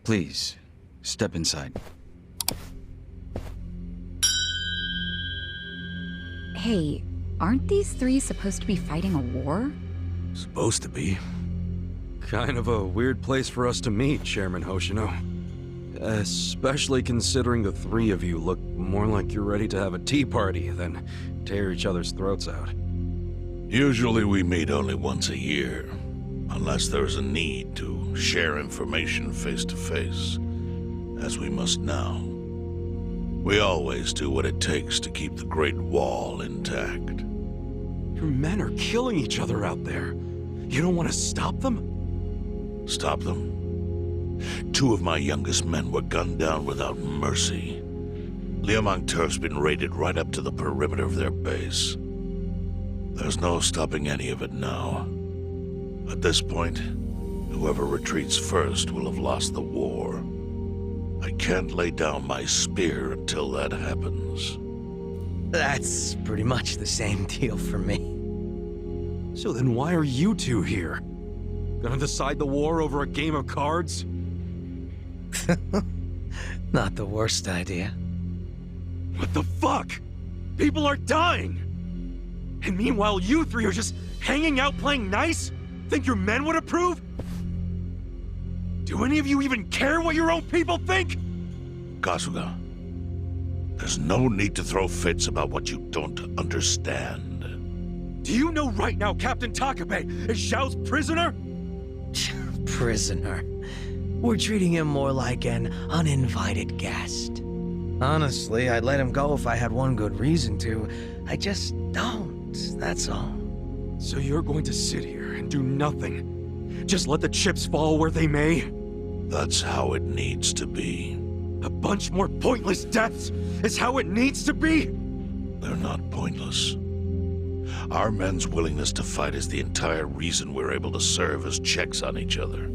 Please, step inside. Hey, aren't these three supposed to be fighting a war? Supposed to be. Kind of a weird place for us to meet, Chairman Hoshino. Especially considering the three of you look more like you're ready to have a tea party than tear each other's throats out. Usually we meet only once a year, unless there's a need to share information face to face, as we must now. We always do what it takes to keep the Great Wall intact. Your men are killing each other out there. You don't want to stop them? Stop them? 2 of my youngest men were gunned down without mercy. Liumang Turf's been raided right up to the perimeter of their base. There's no stopping any of it now. At this point, whoever retreats first will have lost the war. I can't lay down my spear until that happens. That's pretty much the same deal for me. So then why are you two here? Gonna decide the war over a game of cards? Not the worst idea. What the fuck? People are dying! And meanwhile you three are just hanging out playing nice? Think your men would approve? Do any of you even care what your own people think? Kasuga, there's no need to throw fits about what you don't understand. Do you know right now Captain Takabe is Xiao's prisoner? Prisoner. We're treating him more like an uninvited guest. Honestly, I'd let him go if I had one good reason to. I just don't, that's all. So you're going to sit here and do nothing? Just let the chips fall where they may? That's how it needs to be. A bunch more pointless deaths is how it needs to be? They're not pointless. Our men's willingness to fight is the entire reason we're able to serve as checks on each other.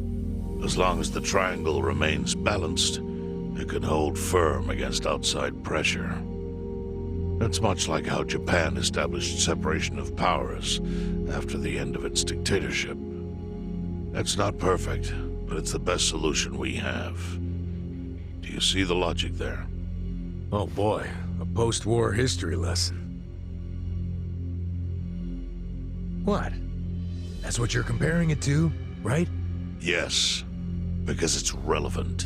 As long as the triangle remains balanced, it can hold firm against outside pressure. It's much like how Japan established separation of powers after the end of its dictatorship. It's not perfect, but it's the best solution we have. Do you see the logic there? Oh boy, a post-war history lesson. What? That's what you're comparing it to, right? Yes, because it's relevant.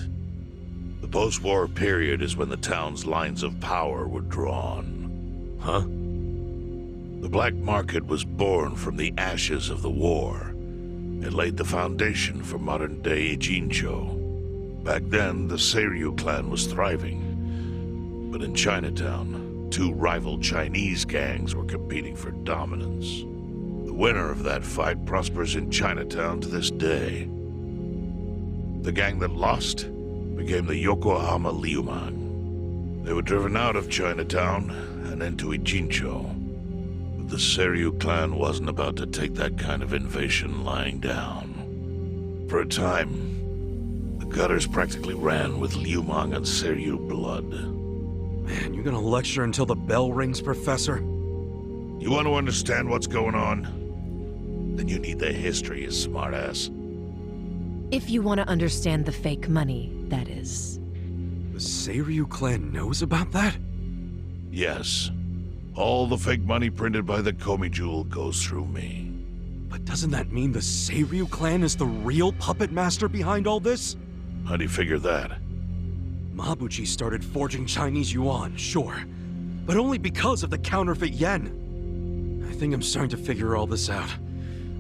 The post-war period is when the town's lines of power were drawn. Huh? The black market was born from the ashes of the war. It laid the foundation for modern-day Jincho. Back then, the Seiryu clan was thriving. But in Chinatown, 2 rival Chinese gangs were competing for dominance. The winner of that fight prospers in Chinatown to this day. The gang that lost became the Yokohama Liumang. They were driven out of Chinatown and into Ijincho. But the Seiryu clan wasn't about to take that kind of invasion lying down. For a time, the gutters practically ran with Liumang and Seiryu blood. Man, you gonna lecture until the bell rings, Professor? You want to understand what's going on? Then you need the history, you smartass. If you want to understand the fake money, that is. The Seiryu clan knows about that? Yes. All the fake money printed by the Komi Jewel goes through me. But doesn't that mean the Seiryu clan is the real puppet master behind all this? How do you figure that? Mabuchi started forging Chinese yuan, sure. But only because of the counterfeit yen. I think I'm starting to figure all this out.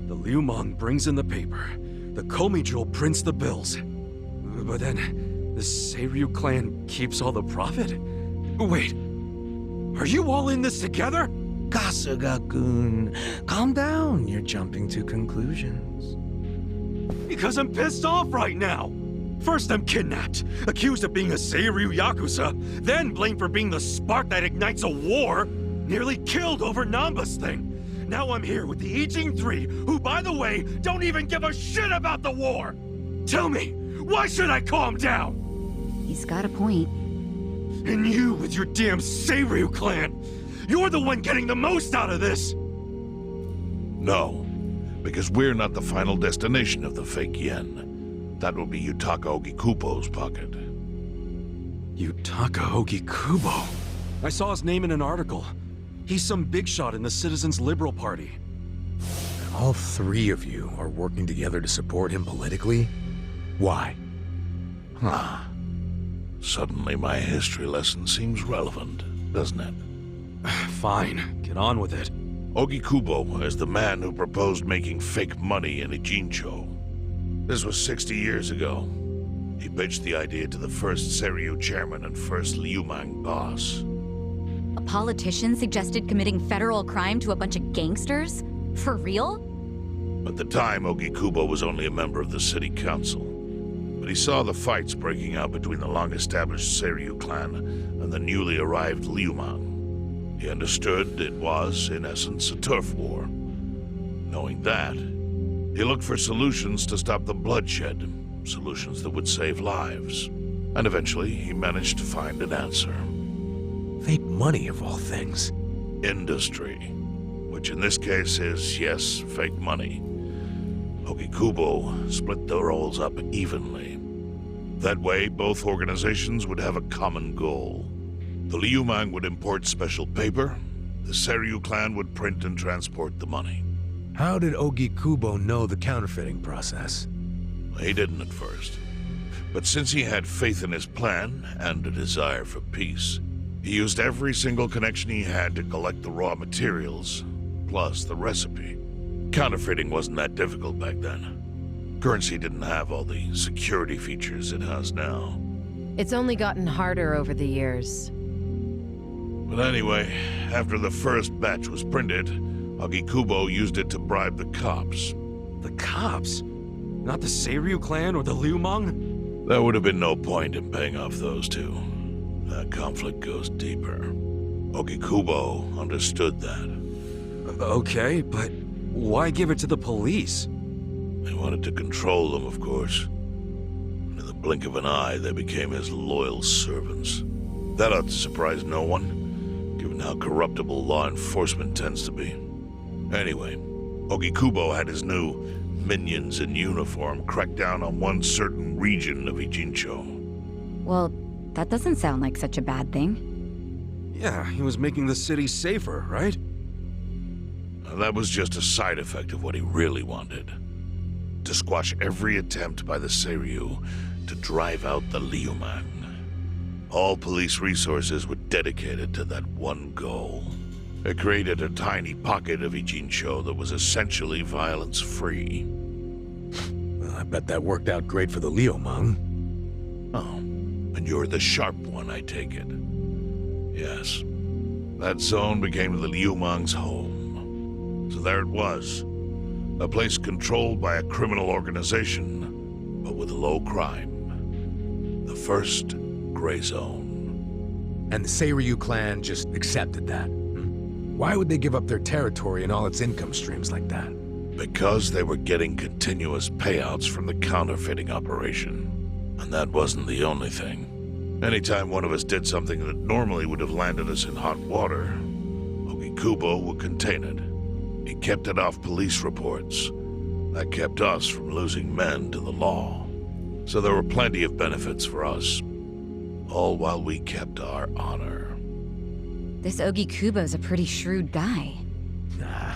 The Liumang brings in the paper. The Komi Jewel prints the bills. But then, the Seiryu clan keeps all the profit? Wait, are you all in this together? Kasuga-kun, calm down. You're jumping to conclusions. Because I'm pissed off right now. First I'm kidnapped, accused of being a Seiryu Yakuza, then blamed for being the spark that ignites a war, nearly killed over Namba's thing. Now I'm here with the Ijing Three, who, by the way, don't even give a shit about the war! Tell me, why should I calm down? He's got a point. And you with your damn Seiryu clan! You're the one getting the most out of this! No, because we're not the final destination of the fake yen. That will be Yutaka Ogikubo's pocket. Yutaka Ogikubo. I saw his name in an article. He's some big shot in the Citizens Liberal Party. All three of you are working together to support him politically? Why? Huh. Suddenly my history lesson seems relevant, doesn't it? Fine, get on with it. Ogikubo is the man who proposed making fake money in Ijincho. This was 60 years ago. He pitched the idea to the first Seiryu chairman and first Liumang boss. A politician suggested committing federal crime to a bunch of gangsters? For real? At the time, Ogikubo was only a member of the city council. But he saw the fights breaking out between the long-established Seiryu clan and the newly arrived Liumang. He understood it was, in essence, a turf war. Knowing that, he looked for solutions to stop the bloodshed, solutions that would save lives. And eventually, he managed to find an answer. Fake money, of all things. Industry. Which in this case is, yes, fake money. Ogikubo split the roles up evenly. That way, both organizations would have a common goal. The Liumang would import special paper, the Seiryu clan would print and transport the money. How did Ogikubo know the counterfeiting process? He didn't at first. But since he had faith in his plan and a desire for peace, he used every single connection he had to collect the raw materials, plus the recipe. Counterfeiting wasn't that difficult back then. Currency didn't have all the security features it has now. It's only gotten harder over the years. But anyway, after the first batch was printed, Ogikubo used it to bribe the cops. The cops? Not the Seiryu clan or the Liumang? There would have been no point in paying off those two. That conflict goes deeper. Ogikubo understood that. Okay, but why give it to the police? He wanted to control them, of course. And in the blink of an eye, they became his loyal servants. That ought to surprise no one, given how corruptible law enforcement tends to be. Anyway, Ogikubo had his new minions in uniform crack down on one certain region of Ijincho. Well, that doesn't sound like such a bad thing. Yeah, he was making the city safer, right? Now, that was just a side effect of what he really wanted. To squash every attempt by the Seiryu to drive out the Liumang. All police resources were dedicated to that one goal. It created a tiny pocket of Ijincho that was essentially violence-free. Well, I bet that worked out great for the Liumang. Oh, and you're the sharp one, I take it. Yes. That zone became the Liumang's home. So there it was. A place controlled by a criminal organization, but with low crime. The first gray zone. And the Seiryu clan just accepted that. Why would they give up their territory and all its income streams like that? Because they were getting continuous payouts from the counterfeiting operation. And that wasn't the only thing. Anytime one of us did something that normally would have landed us in hot water, Ogikubo would contain it. He kept it off police reports. That kept us from losing men to the law. So there were plenty of benefits for us. All while we kept our honor. This Ogikubo's a pretty shrewd guy. Nah,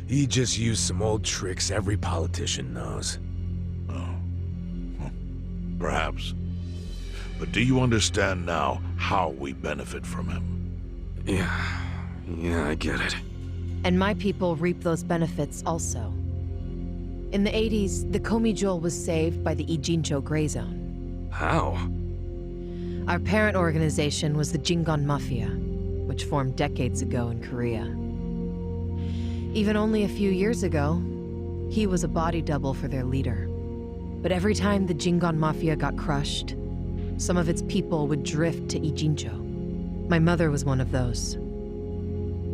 he just used some old tricks every politician knows. Oh. Perhaps. But do you understand now how we benefit from him? Yeah, I get it. And my people reap those benefits also. In the 80s, the Komijol was saved by the Ijincho Gray Zone. How? Our parent organization was the Jingon Mafia, which formed decades ago in Korea. Even only a few years ago, he was a body double for their leader. But every time the Jingon Mafia got crushed, some of its people would drift to Ijincho. My mother was one of those.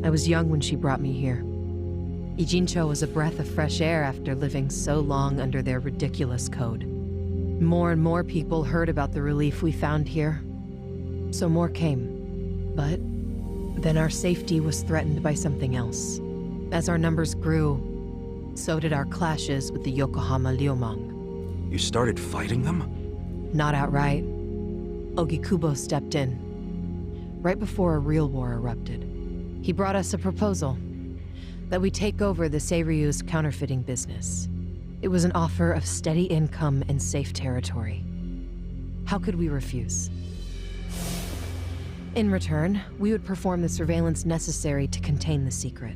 I was young when she brought me here. Ijincho was a breath of fresh air after living so long under their ridiculous code. More and more people heard about the relief we found here, so more came. But then our safety was threatened by something else. As our numbers grew, so did our clashes with the Yokohama Liumang. You started fighting them? Not outright. Ogikubo stepped in, right before a real war erupted. He brought us a proposal that we take over the Seiryu's counterfeiting business. It was an offer of steady income and safe territory. How could we refuse? In return, we would perform the surveillance necessary to contain the secret.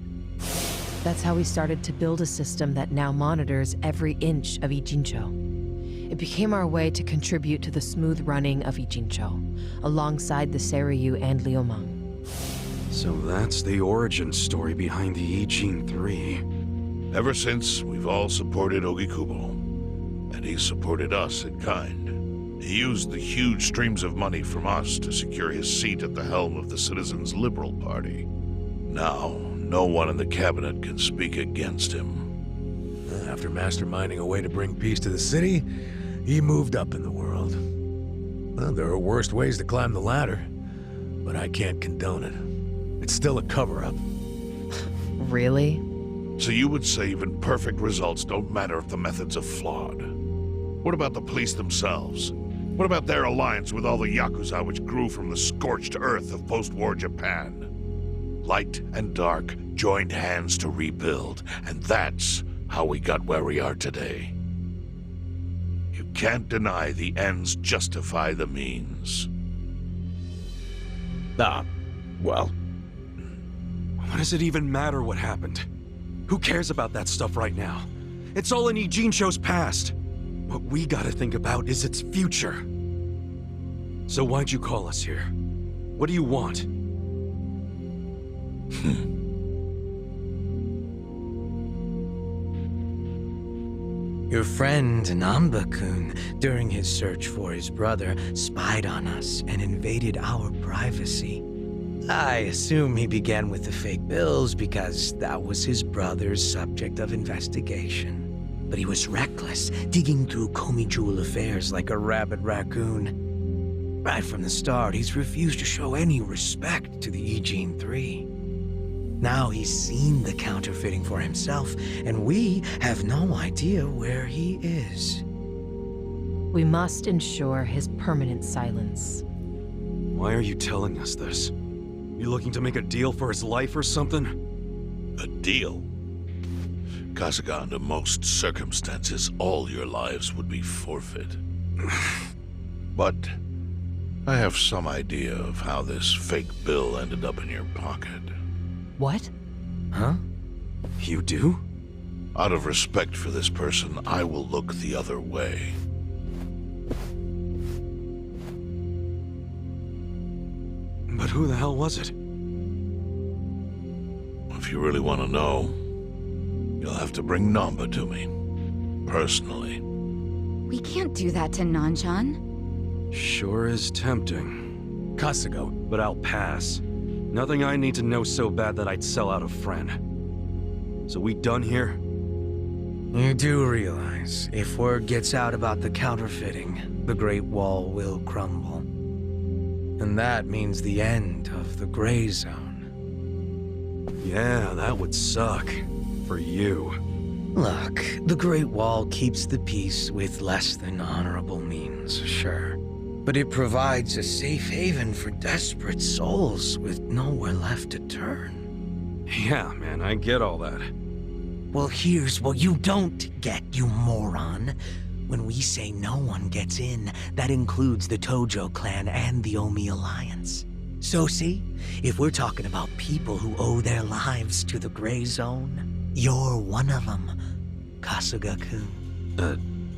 That's how we started to build a system that now monitors every inch of Ijincho. It became our way to contribute to the smooth running of Ijincho, alongside the Seiryu and Liumang. So that's the origin story behind the Ijin 3. Ever since, we've all supported Ogikubo, and he supported us in kind. He used the huge streams of money from us to secure his seat at the helm of the Citizens' Liberal Party. Now, no one in the cabinet can speak against him. After masterminding a way to bring peace to the city, he moved up in the world. Well, there are worse ways to climb the ladder, but I can't condone it. It's still a cover-up. Really? So you would say even perfect results don't matter if the methods are flawed? What about the police themselves? What about their alliance with all the Yakuza which grew from the scorched earth of post-war Japan? Light and dark joined hands to rebuild, and that's how we got where we are today. You can't deny the ends justify the means. Well, What does it even matter what happened? Who cares about that stuff right now? It's all in Ijincho's past. What we gotta think about is its future. So why'd you call us here? What do you want? Your friend Namba-kun, during his search for his brother, spied on us and invaded our privacy. I assume he began with the fake bills because that was his brother's subject of investigation. But he was reckless, digging through Komi Jewel affairs like a rabid raccoon. Right from the start, he's refused to show any respect to the Ijin 3. Now he's seen the counterfeiting for himself, and we have no idea where he is. We must ensure his permanent silence. Why are you telling us this? You looking to make a deal for his life or something? A deal? Kasuga, under most circumstances, all your lives would be forfeit. But I have some idea of how this fake bill ended up in your pocket. What? Huh? You do? Out of respect for this person, I will look the other way. But who the hell was it? If you really want to know, you'll have to bring Namba to me. Personally. We can't do that to Nanchan. Sure is tempting. Kasuga, But I'll pass. Nothing I need to know so bad that I'd sell out a friend. So we done here? You do realize, if word gets out about the counterfeiting, the Great Wall will crumble. And that means the end of the Gray Zone. Yeah, that would suck. For you. Look, the Great Wall keeps the peace with less than honorable means, sure. But it provides a safe haven for desperate souls with nowhere left to turn. Yeah, man, I get all that. Well, here's what you don't get, you moron. When we say no one gets in, that includes the Tojo clan and the Omi Alliance. So see, if we're talking about people who owe their lives to the Gray Zone, you're one of them, Kasuga-kun.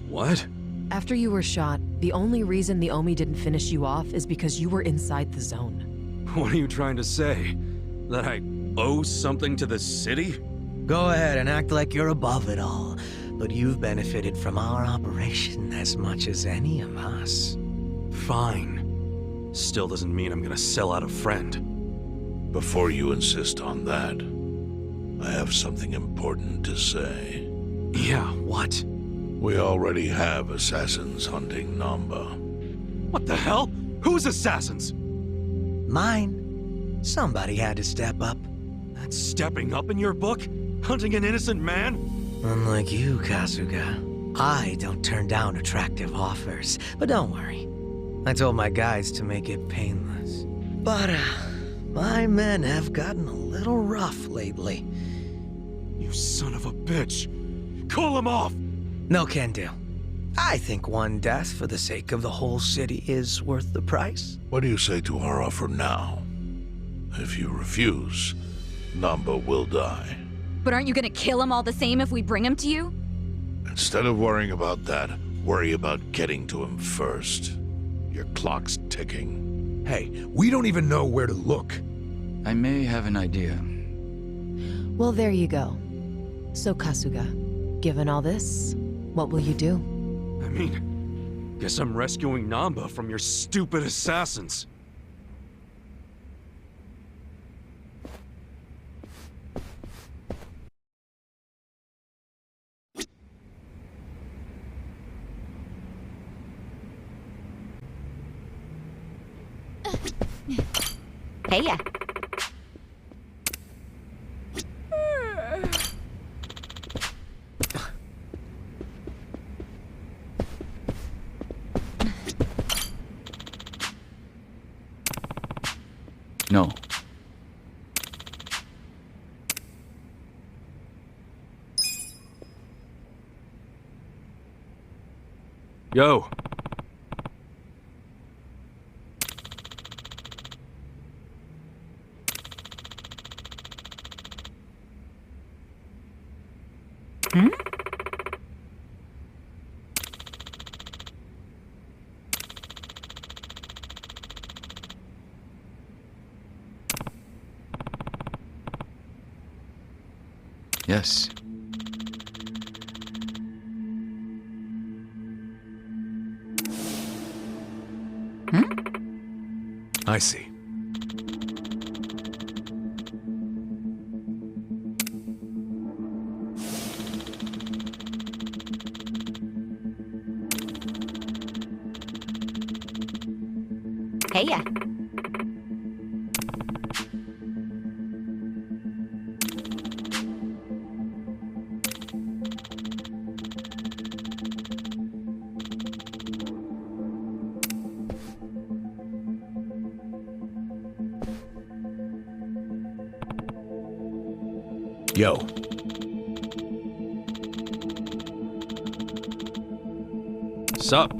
What? After you were shot, the only reason the Omi didn't finish you off is because you were inside the zone. What are you trying to say? That I owe something to the city? Go ahead and act like you're above it all, but you've benefited from our operation as much as any of us. Fine. Still doesn't mean I'm gonna sell out a friend. Before you insist on that, I have something important to say. Yeah, what? We already have assassins hunting Namba. What the hell? Who's assassins? Mine. Somebody had to step up. That's stepping up in your book? Hunting an innocent man? Unlike you, Kasuga. I don't turn down attractive offers, but don't worry. I told my guys to make it painless. But, my men have gotten a little rough lately. You son of a bitch! Call him off! No can do. I think one death for the sake of the whole city is worth the price. What do you say to our offer now? If you refuse, Namba will die. But aren't you gonna kill him all the same if we bring him to you? Instead of worrying about that, worry about getting to him first. Your clock's ticking. Hey, we don't even know where to look. I may have an idea. Well, there you go. So, Kasuga, given all this, what will you do? I mean, guess I'm rescuing Namba from your stupid assassins. Hey ya. No. Yo! Yes. I see. Hey ya. Yo. Sup?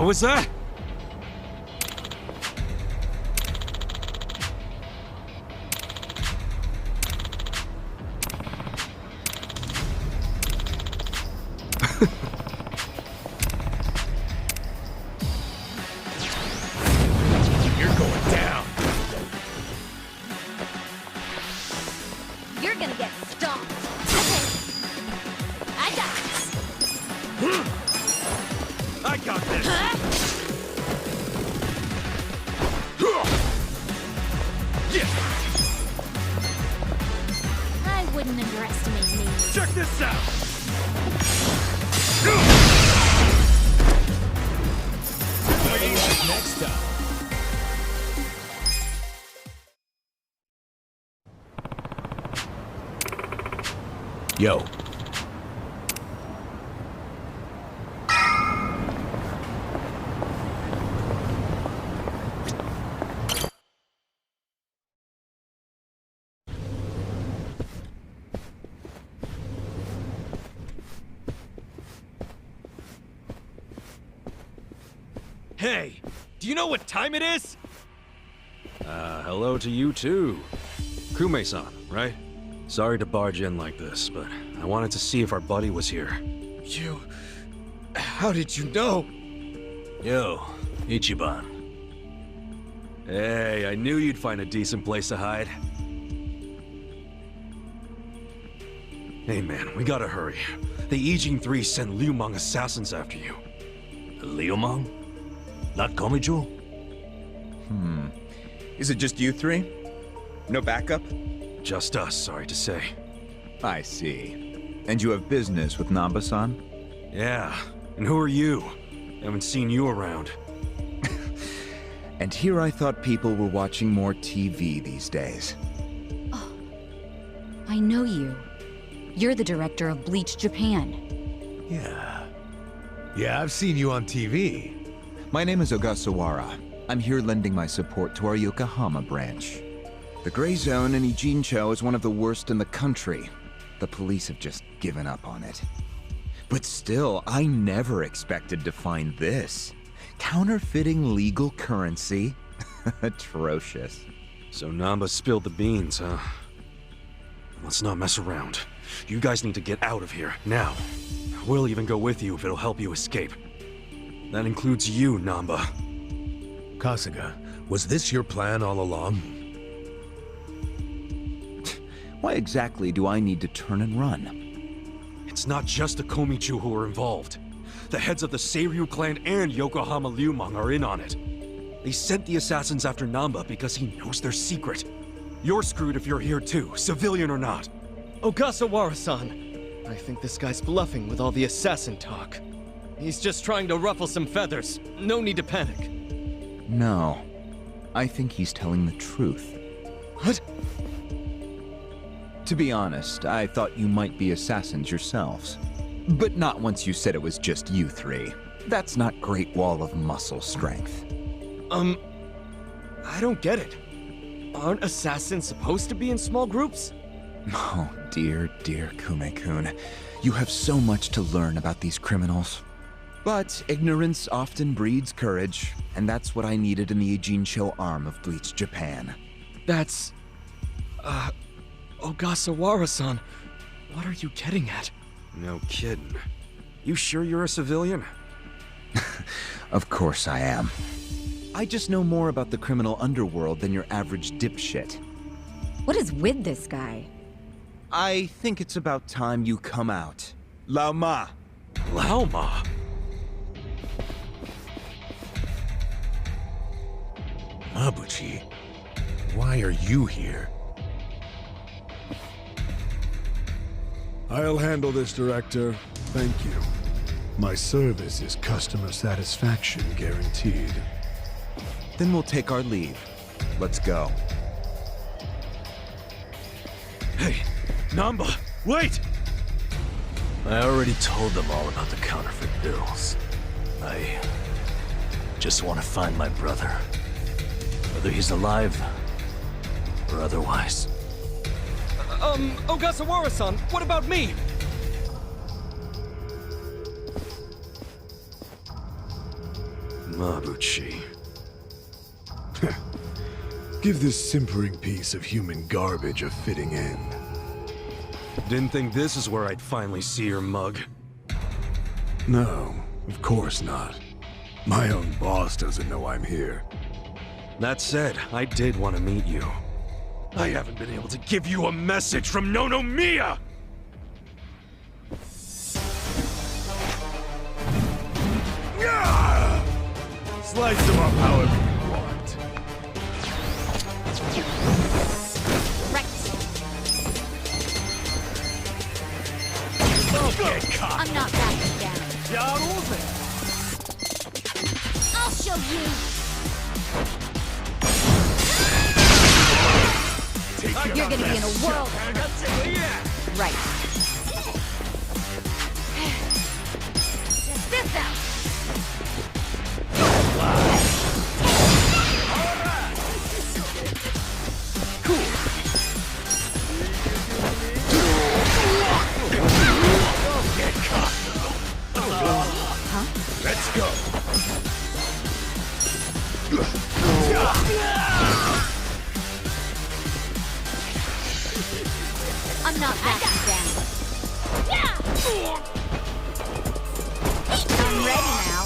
What was that? You're going down. You're gonna get stomped. Okay. I got this. I got this! Huh? I wouldn't underestimate me. Check this out! Next time. Yo. Hey, do you know what time it is? Hello to you too. Kume-san, right? Sorry to barge in like this, but I wanted to see if our buddy was here. You... How did you know? Yo, Ichiban. Hey, I knew you'd find a decent place to hide. Hey man, we gotta hurry. The Ijin 3 sent Liu Mang assassins after you. Liu Mang? Not Komijo? Is it just you three? No backup? Just us, sorry to say. I see. And you have business with Namba-san? Yeah, and who are you? Haven't seen you around. And here I thought people were watching more TV these days. I know you. You're the director of Bleached Japan. Yeah. Yeah, I've seen you on TV. My name is Ogasawara. I'm here lending my support to our Yokohama branch. The Gray Zone in Ijincho is one of the worst in the country. The police have just given up on it. But still, I never expected to find this. Counterfeiting legal currency? Atrocious. So Namba spilled the beans, huh? Let's not mess around. You guys need to get out of here, now. We'll even go with you if it'll help you escape. That includes you, Namba. Kasuga, was this your plan all along? Why exactly do I need to turn and run? It's not just the Komichu who are involved. The heads of the Seiryu clan and Yokohama Liu Mang are in on it. They sent the assassins after Namba because he knows their secret. You're screwed if you're here too, civilian or not. Ogasawara-san. I think this guy's bluffing with all the assassin talk. He's just trying to ruffle some feathers. No need to panic. No. I think he's telling the truth. What? To be honest, I thought you might be assassins yourselves. But not once you said it was just you three. That's not Great Wall of muscle strength. I don't get it. Aren't assassins supposed to be in small groups? Oh, dear, dear Kume-kun. You have so much to learn about these criminals. But ignorance often breeds courage, and that's what I needed in the Ijincho arm of Bleached Japan. That's... Ogasawara-san, what are you getting at? No kidding. You sure you're a civilian? Of course I am. I just know more about the criminal underworld than your average dipshit. What is with this guy? I think it's about time you come out. Lao Ma! Lao Ma? Mabuchi, why are you here? I'll handle this, Director. Thank you. My service is customer satisfaction guaranteed. Then we'll take our leave. Let's go. Hey, Namba, wait! I already told them all about the counterfeit bills. I just want to find my brother. Whether he's alive or otherwise. Ogasawara-san, what about me? Mabuchi. Give this simpering piece of human garbage a fitting end. Didn't think this is where I'd finally see your mug. No, of course not. My own boss doesn't know I'm here. That said, I did want to meet you. I haven't been able to give you a message from Nonomiya! Slice them up however you want. Right. I'm not backing down. I'll show you. You're gonna be in a world. Right. Check this out. Let's go. I'm not backing down. I'm ready now.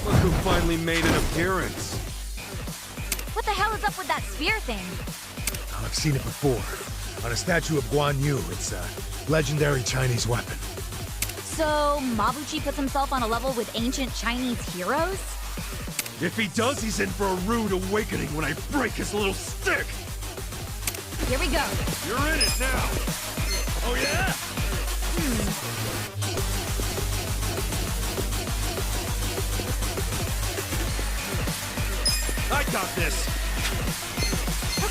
Look who finally made an appearance. What the hell is up with that spear thing? I've seen it before. On a statue of Guan Yu, it's a legendary Chinese weapon. So, Mabuchi puts himself on a level with ancient Chinese heroes? If he does, he's in for a rude awakening when I break his little stick! Here we go. You're in it now! Oh yeah? I got this!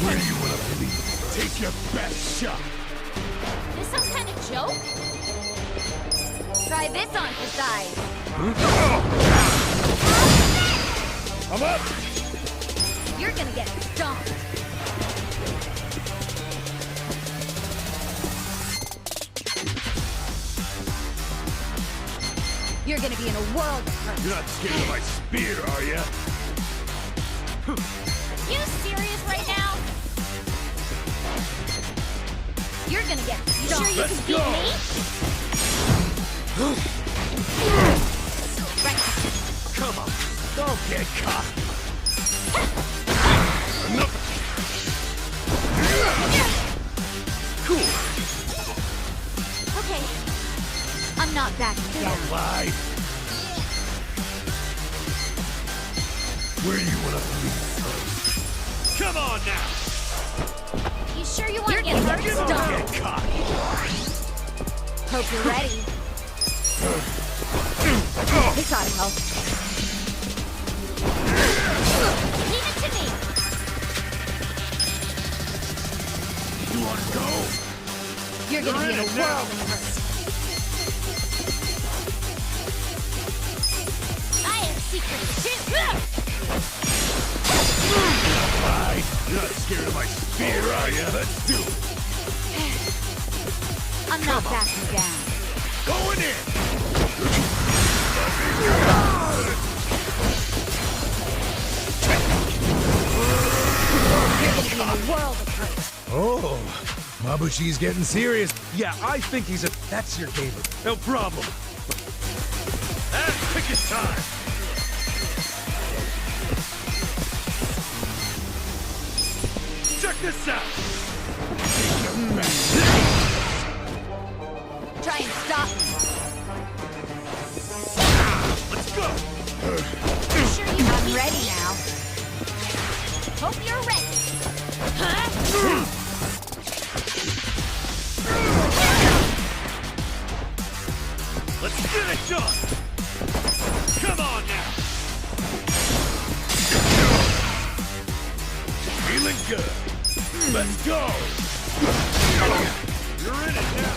Where do you want to bleed? Take your best shot. This some kind of joke? Try this on for size. I'm up. You're gonna get stomped. You're gonna be in a world of hurt. You're not scared of my spear, are you? You serious right now? You're gonna get stomped. You sure you can beat me? Right. Come on. Don't get caught. Cool. Okay. I'm not backing down. Lie. Where do you want to bleed first? Come on now! You sure you want to get hurt? Don't Stop. get caught. Hope you're ready. This ought to help. Leave it to me. You want to go? You're gonna be in a world of hurt. I have secrets too. Lie. You're not scared of my spear, are you? Let's do it. I'm not backing down. Going in. You're gonna be in a world of hurt. Oh, Mabuchi's getting serious. Yeah, I think he's a... That's your gamer. No problem. Pick his time. Check this out. Try and stop me. Let's go. You sure you I'm ready now. Hope you're ready. Huh? Let's get it done. Come on now. Feeling good. Let's go. You're in it now.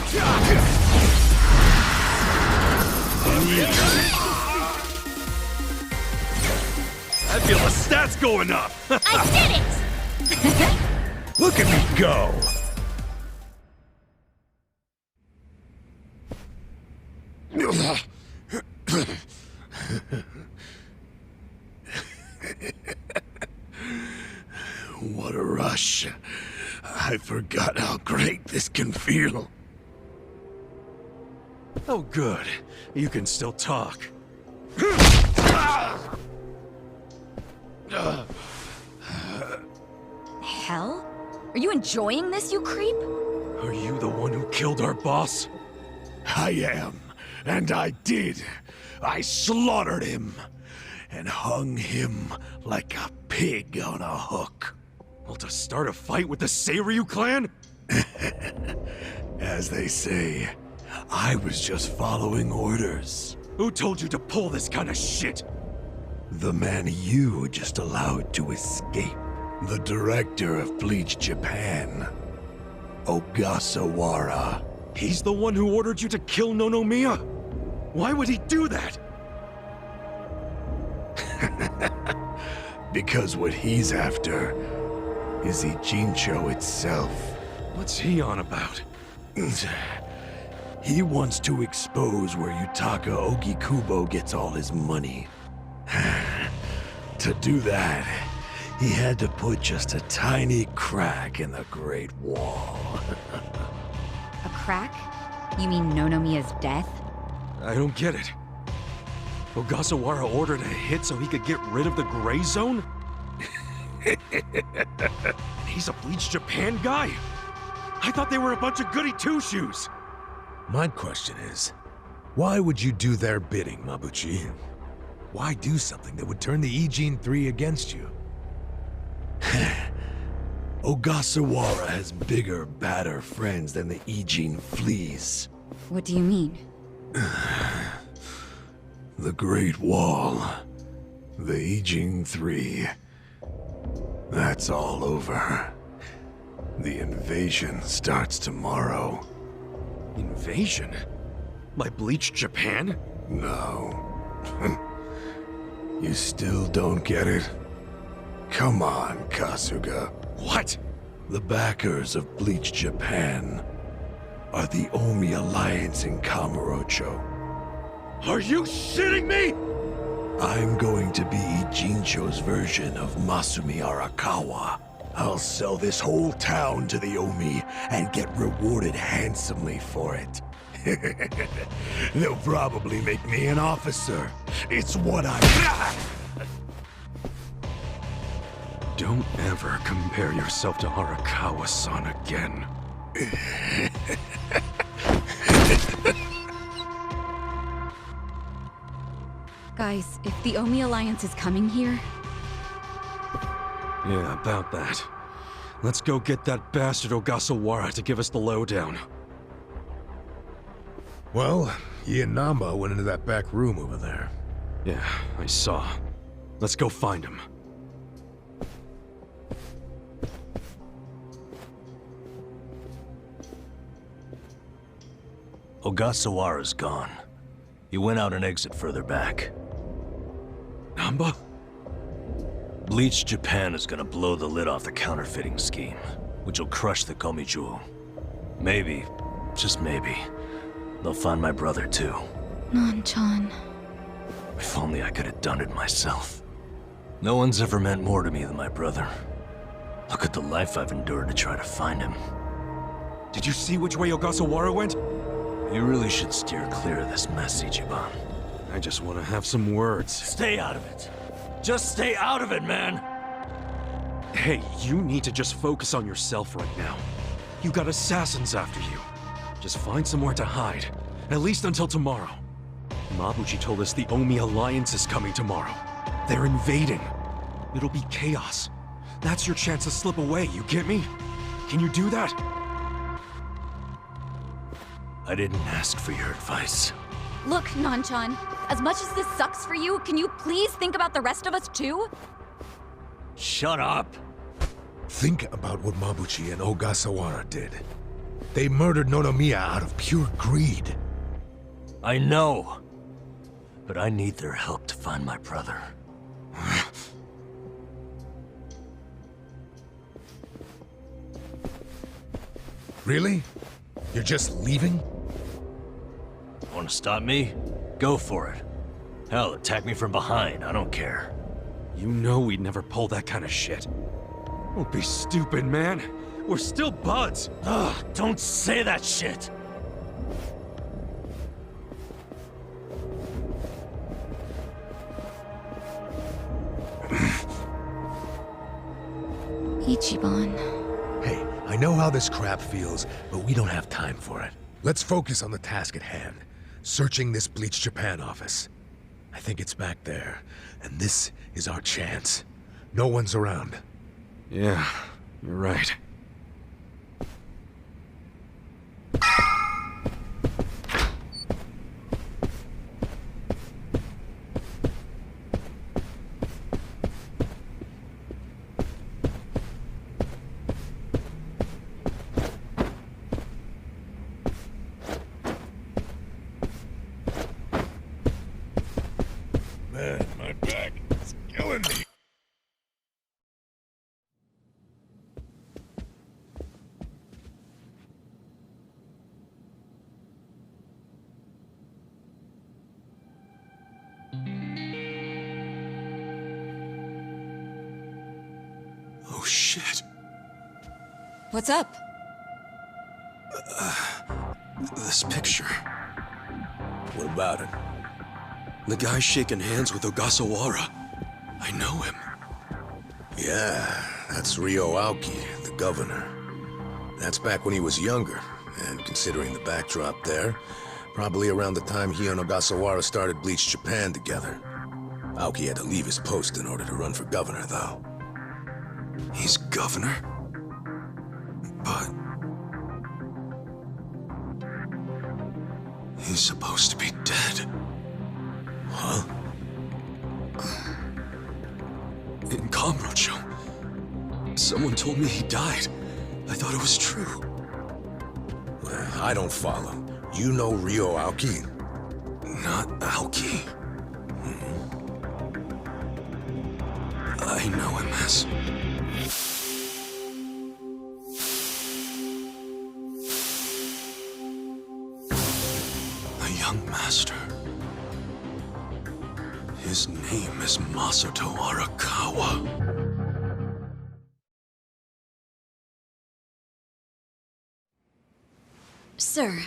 I feel the stats going up! I did it! Look at me go! What a rush. I forgot how great this can feel. Oh, good. You can still talk. Hell? Are you enjoying this, you creep? Are you the one who killed our boss? I am, and I did. I slaughtered him, and hung him like a pig on a hook. Well, to start a fight with the Seiryu clan? As they say, I was just following orders. Who told you to pull this kind of shit? The man you just allowed to escape. The director of Bleached Japan, Ogasawara. He's the one who ordered you to kill Nonomiya? Why would he do that? Because what he's after is Ijincho itself. What's he on about? He wants to expose where Yutaka Ogikubo gets all his money. To do that, he had to put just a tiny crack in the Great Wall. A crack? You mean Nonomiya's death? I don't get it. Ogasawara ordered a hit so he could get rid of the Gray Zone? He's a Bleached Japan guy? I thought they were a bunch of goody two-shoes. My question is, why would you do their bidding, Mabuchi? Why do something that would turn the Ijin 3 against you? Ogasawara has bigger, badder friends than the Ijin fleas. What do you mean? The Great Wall. The Ijin 3. That's all over. The invasion starts tomorrow. Invasion? By Bleached Japan? No. You still don't get it? Come on, Kasuga. What? The backers of Bleached Japan are the Omi Alliance in Kamurocho. Are you shitting me? I'm going to be Ijincho's version of Masumi Arakawa. I'll sell this whole town to the Omi and get rewarded handsomely for it. They'll probably make me an officer. It's what I... Don't ever compare yourself to Arakawa-san again. Guys, if the Omi Alliance is coming here... Yeah, about that. Let's go get that bastard Ogasawara to give us the lowdown. Well, he and Namba went into that back room over there. Yeah, I saw. Let's go find him. Ogasawara's gone. He went out an exit further back. Namba? Bleached Japan is gonna blow the lid off the counterfeiting scheme, which will crush the Komijuo. Maybe, just maybe, they'll find my brother too. Non-chan. If only I could have done it myself. No one's ever meant more to me than my brother. Look at the life I've endured to try to find him. Did you see which way Ogasawara went? You really should steer clear of this mess, Ichiban. I just want to have some words. Stay out of it. Just stay out of it, man! Hey, you need to just focus on yourself right now. You got assassins after you. Just find somewhere to hide, at least until tomorrow. Mabuchi told us the Omi Alliance is coming tomorrow. They're invading. It'll be chaos. That's your chance to slip away, you get me? Can you do that? I didn't ask for your advice. Look, Non-chan, as much as this sucks for you, can you please think about the rest of us too? Shut up! Think about what Mabuchi and Ogasawara did. They murdered Nonomiya out of pure greed. I know. but I need their help to find my brother. Really? You're just leaving? Want to stop me? Go for it. Hell, attack me from behind, I don't care. You know we'd never pull that kind of shit. Don't be stupid, man. We're still buds. Ugh, don't say that shit! Ichiban. Hey, I know how this crap feels, but we don't have time for it. Let's focus on the task at hand. Searching this Bleached Japan office. I think it's back there, and this is our chance. No one's around. Yeah, you're right. Man, my back is killing me. Oh shit. What's up? This picture. What about it? The guy shaking hands with Ogasawara. I know him. Yeah, that's Ryo Aoki, the governor. That's back when he was younger, and considering the backdrop there, probably around the time he and Ogasawara started Bleached Japan together. Aoki had to leave his post in order to run for governor, though. He's governor? But... he's supposed to be dead. Huh? In Kamurocho. Someone told me he died. I thought it was true. Well, I don't follow. You know Ryo Aoki? Not Aoki. I know him as... a young master. His name is Masato Arakawa. Sir.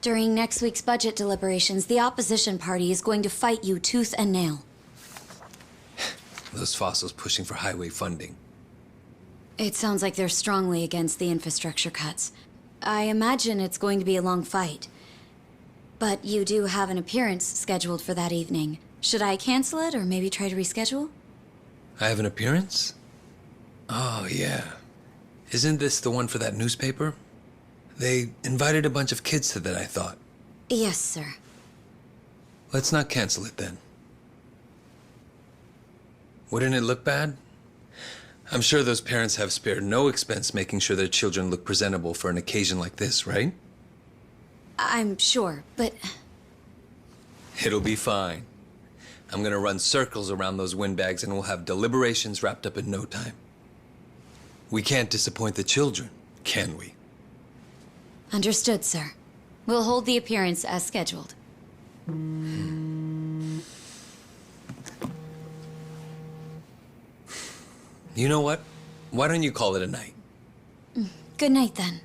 During next week's budget deliberations, the opposition party is going to fight you tooth and nail. Those fossils pushing for highway funding. It sounds like they're strongly against the infrastructure cuts. I imagine it's going to be a long fight. But you do have an appearance scheduled for that evening. Should I cancel it or maybe try to reschedule? I have an appearance? Oh, yeah. Isn't this the one for that newspaper? They invited a bunch of kids to that, I thought. Yes, sir. Let's not cancel it then. Wouldn't it look bad? I'm sure those parents have spared no expense making sure their children look presentable for an occasion like this, right? I'm sure, but... It'll be fine. I'm gonna run circles around those windbags and we'll have deliberations wrapped up in no time. We can't disappoint the children, can we? Understood, sir. We'll hold the appearance as scheduled. You know what? Why don't you call it a night? Good night, then.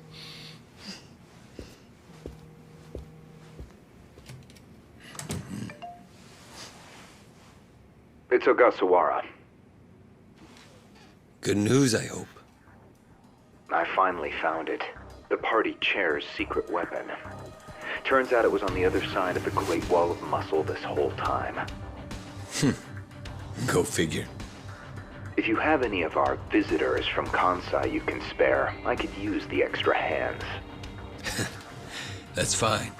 It's Ogasawara. Good news, I hope. I finally found it. The party chair's secret weapon. Turns out it was on the other side of the Great Wall of Muscle this whole time. Go figure. If you have any of our visitors from Kansai you can spare, I could use the extra hands. That's fine.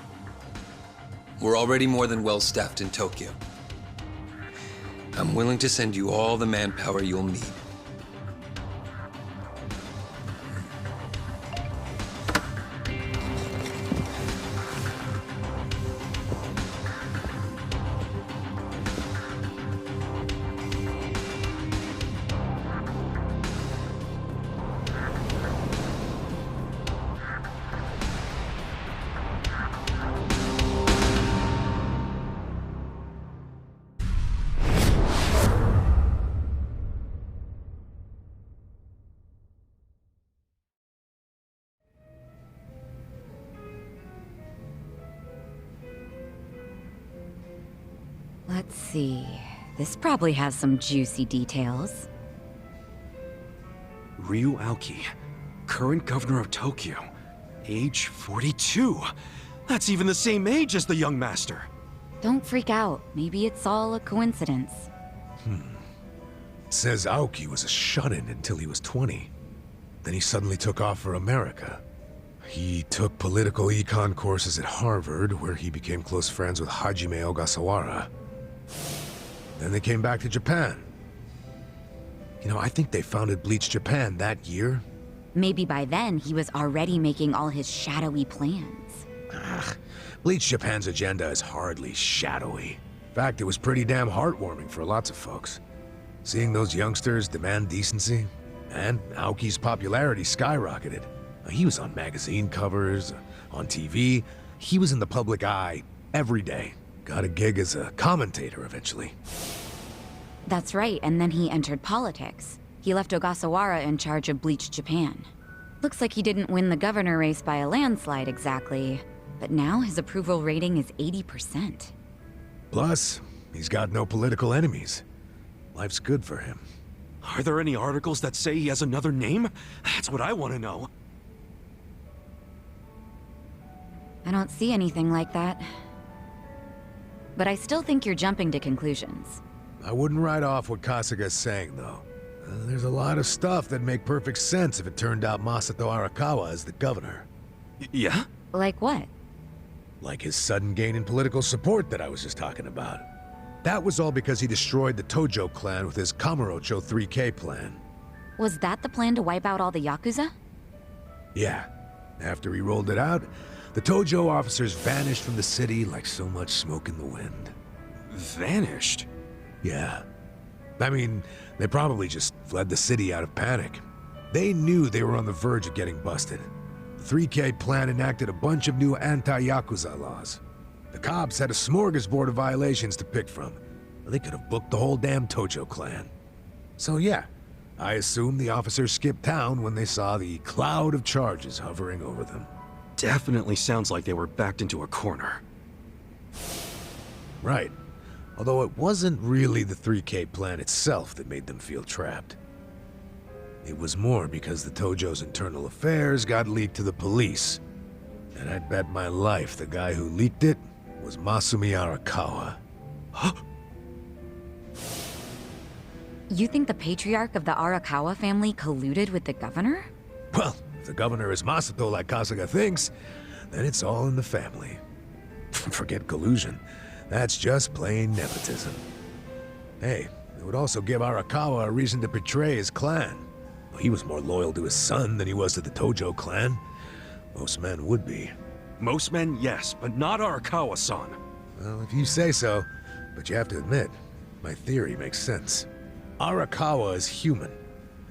We're already more than well staffed in Tokyo. I'm willing to send you all the manpower you'll need. see. This probably has some juicy details. Ryu Aoki, current governor of Tokyo, age 42. That's even the same age as the young master. Don't freak out. Maybe it's all a coincidence. It says Aoki was a shut-in until he was 20. Then he suddenly took off for America. He took political econ courses at Harvard, where he became close friends with Hajime Ogasawara. Then they came back to Japan. You know, I think they founded Bleached Japan that year. Maybe by then he was already making all his shadowy plans. Bleached Japan's agenda is hardly shadowy. In fact, it was pretty damn heartwarming for lots of folks. Seeing those youngsters demand decency, and Aoki's popularity skyrocketed. He was on magazine covers, on TV. He was in the public eye every day. Got a gig as a commentator eventually. That's right, and then he entered politics. He left Ogasawara in charge of Bleached Japan. Looks like he didn't win the governor race by a landslide exactly, but now his approval rating is 80%. Plus, he's got no political enemies. Life's good for him. Are there any articles that say he has another name? That's what I want to know. I don't see anything like that. But I still think you're jumping to conclusions. I wouldn't write off what Kasuga's saying, though. There's a lot of stuff that'd make perfect sense if it turned out Masato Arakawa is the governor. Yeah? Like what? Like his sudden gain in political support that I was just talking about. That was all because he destroyed the Tojo clan with his Kamurocho 3K plan. Was that the plan to wipe out all the Yakuza? Yeah. After he rolled it out, the Tojo officers vanished from the city like so much smoke in the wind. Vanished? Yeah. I mean, they probably just fled the city out of panic. They knew they were on the verge of getting busted. The 3K plan enacted a bunch of new anti-Yakuza laws. The cops had a smorgasbord of violations to pick from. They could have booked the whole damn Tojo clan. So yeah, I assume the officers skipped town when they saw the cloud of charges hovering over them. Definitely sounds like they were backed into a corner. Right. Although it wasn't really the 3K plan itself that made them feel trapped. It was more because the Tojo's internal affairs got leaked to the police. And I'd bet my life the guy who leaked it was Masumi Arakawa. You think the patriarch of the Arakawa family colluded with the governor? Well, if the governor is Masato like Kasuga thinks, then it's all in the family. Forget collusion. That's just plain nepotism. Hey, it would also give Arakawa a reason to betray his clan. He was more loyal to his son than he was to the Tojo clan. Most men would be. Most men, yes, but not Arakawa-san. Well, if you say so, but you have to admit, my theory makes sense. Arakawa is human.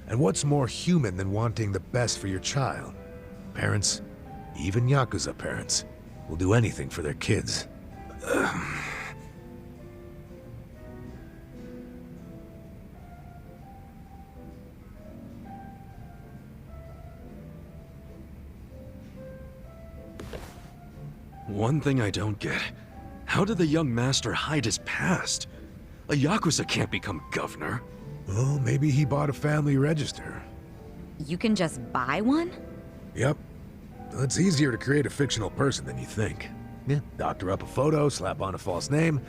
And what's more human than wanting the best for your child? Parents, even Yakuza parents, will do anything for their kids. One thing I don't get. How did the young master hide his past? A Yakuza can't become governor. Well, maybe he bought a family register. You can just buy one? Yep. It's easier to create a fictional person than you think. Yeah, doctor up a photo, slap on a false name,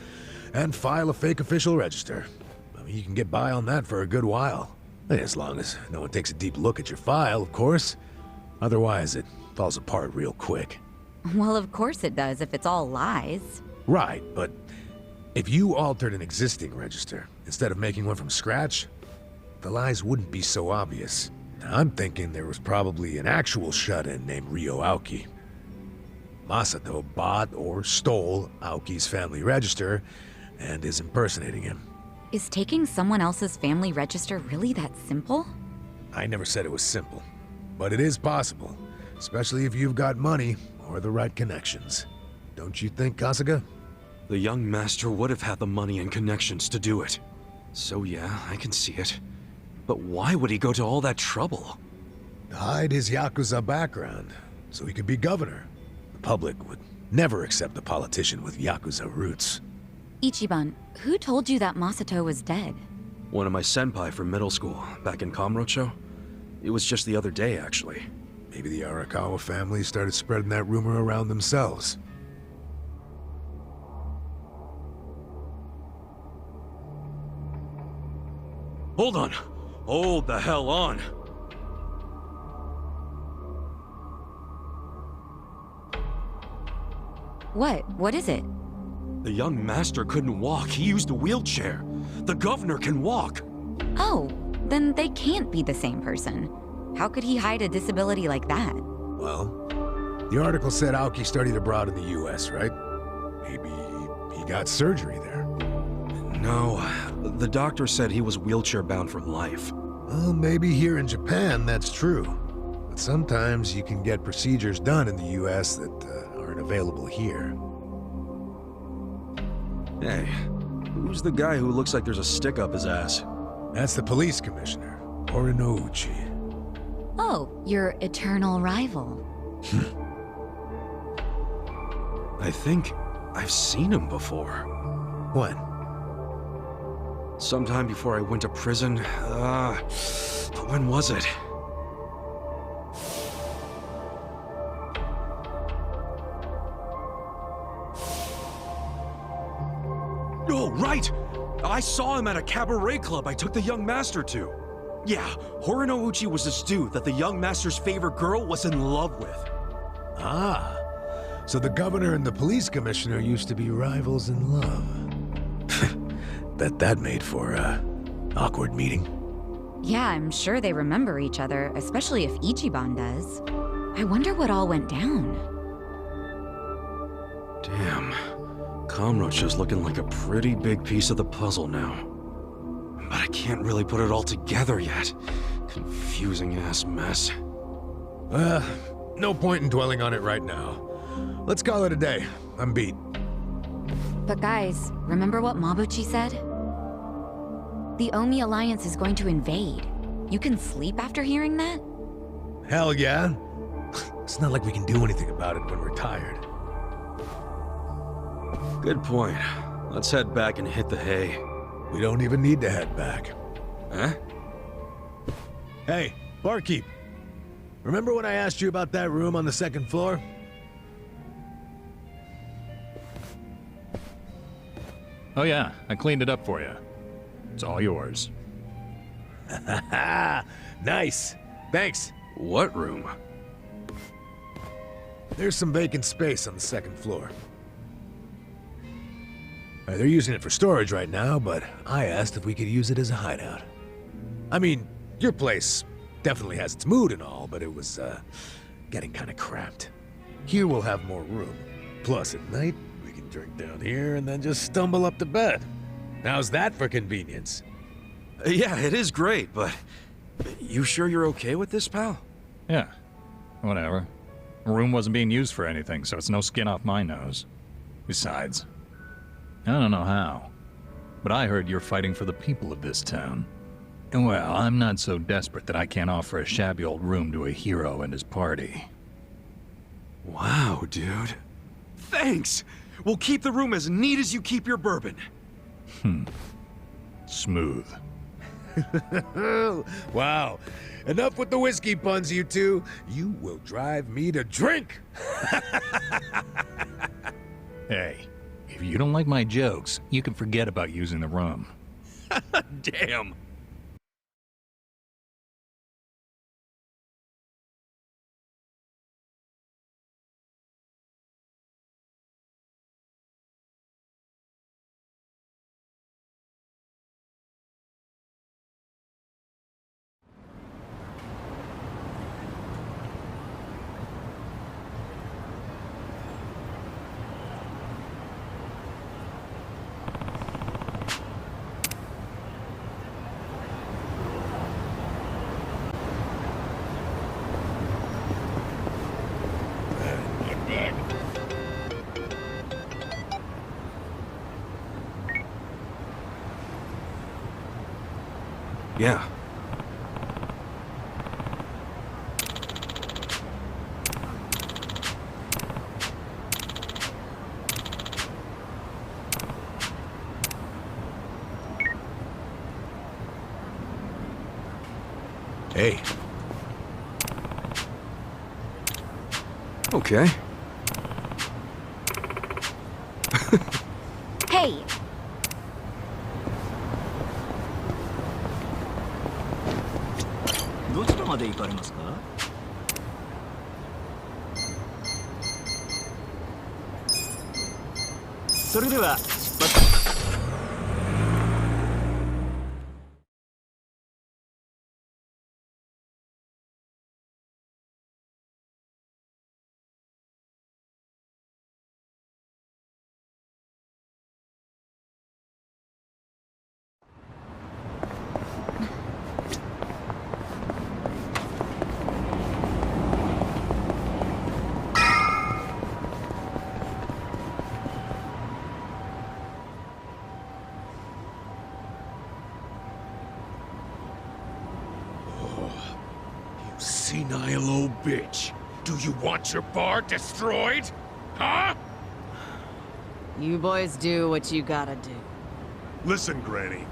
and file a fake official register. I mean, you can get by on that for a good while. As long as no one takes a deep look at your file, of course. Otherwise, it falls apart real quick. Well, of course it does if it's all lies. Right, but if you altered an existing register instead of making one from scratch, the lies wouldn't be so obvious. I'm thinking there was probably an actual shut-in named Ryo Aoki. Masato bought or stole Aoki's family register and is impersonating him. Is taking someone else's family register really that simple? I never said it was simple, but it is possible, especially if you've got money or the right connections. Don't you think, Kasuga? The young master would have had the money and connections to do it. So yeah, I can see it. But why would he go to all that trouble? To hide his Yakuza background, so he could be governor. The public would never accept a politician with Yakuza roots. Ichiban, who told you that Masato was dead? One of my senpai from middle school, back in Kamurocho. It was just the other day, actually. Maybe the Arakawa family started spreading that rumor around themselves. Hold on! Hold the hell on! What? What is it? The young master couldn't walk. He used a wheelchair. The governor can walk. Oh, then they can't be the same person. How could he hide a disability like that? Well, the article said Aoki studied abroad in the US, right? Maybe he got surgery there. No, the doctor said he was wheelchair-bound for life. Well, maybe here in Japan that's true. But sometimes you can get procedures done in the US that aren't available here. Hey, who's the guy who looks like there's a stick up his ass? That's the police commissioner, Orinouchi. Oh, your eternal rival. I think I've seen him before. When? Sometime before I went to prison. When was it? Oh, right! I saw him at a cabaret club I took the young master to. Yeah, Horinouchi was this dude that the young master's favorite girl was in love with. Ah, so the governor and the police commissioner used to be rivals in love. Bet that made for an awkward meeting. Yeah, I'm sure they remember each other, especially if Ichiban does. I wonder what all went down. Damn. Kamurocho's looking like a pretty big piece of the puzzle now. But I can't really put it all together yet. Confusing-ass mess. No point in dwelling on it right now. Let's call it a day. I'm beat. But guys, remember what Mabuchi said? The Omi Alliance is going to invade. You can sleep after hearing that? Hell yeah. It's not like we can do anything about it when we're tired. Good point. Let's head back and hit the hay. We don't even need to head back. Huh? Hey, barkeep. Remember when I asked you about that room on the second floor? Oh yeah, I cleaned it up for you. It's all yours. Nice. Thanks. What room? There's some vacant space on the second floor. They're using it for storage right now, but I asked if we could use it as a hideout. I mean, your place definitely has its mood and all, but it was, getting kinda cramped. Here we'll have more room. Plus, at night, we can drink down here and then just stumble up to bed. How's that for convenience? Yeah, it is great, but... You sure you're okay with this, pal? Yeah, whatever. The room wasn't being used for anything, so it's no skin off my nose. Besides, I don't know how, but I heard you're fighting for the people of this town. And well, I'm not so desperate that I can't offer a shabby old room to a hero and his party. Wow, dude. Thanks! We'll keep the room as neat as you keep your bourbon. Smooth. Wow. Enough with the whiskey puns, you two. You will drive me to drink. Hey, if you don't like my jokes, you can forget about using the room. Damn. Yeah. Hey. Okay. Hey! Senile old bitch. Do you want your bar destroyed? Huh? You boys do what you gotta do. Listen, Granny.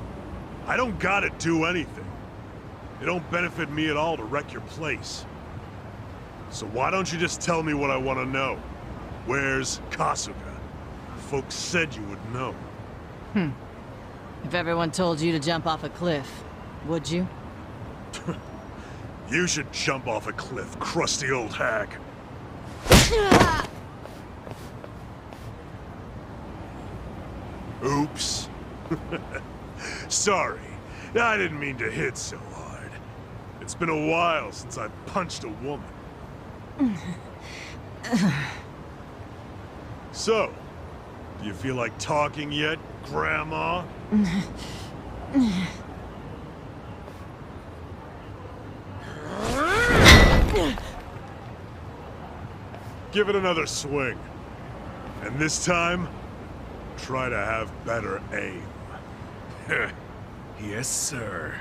I don't gotta do anything. It don't benefit me at all to wreck your place. So why don't you just tell me what I want to know? Where's Kasuga? Folks said you would know. If everyone told you to jump off a cliff, would you? You should jump off a cliff, crusty old hag. Oops. Sorry. I didn't mean to hit so hard. It's been a while since I punched a woman. So, do you feel like talking yet, Grandma? Give it another swing. And this time, try to have better aim. Yes, sir.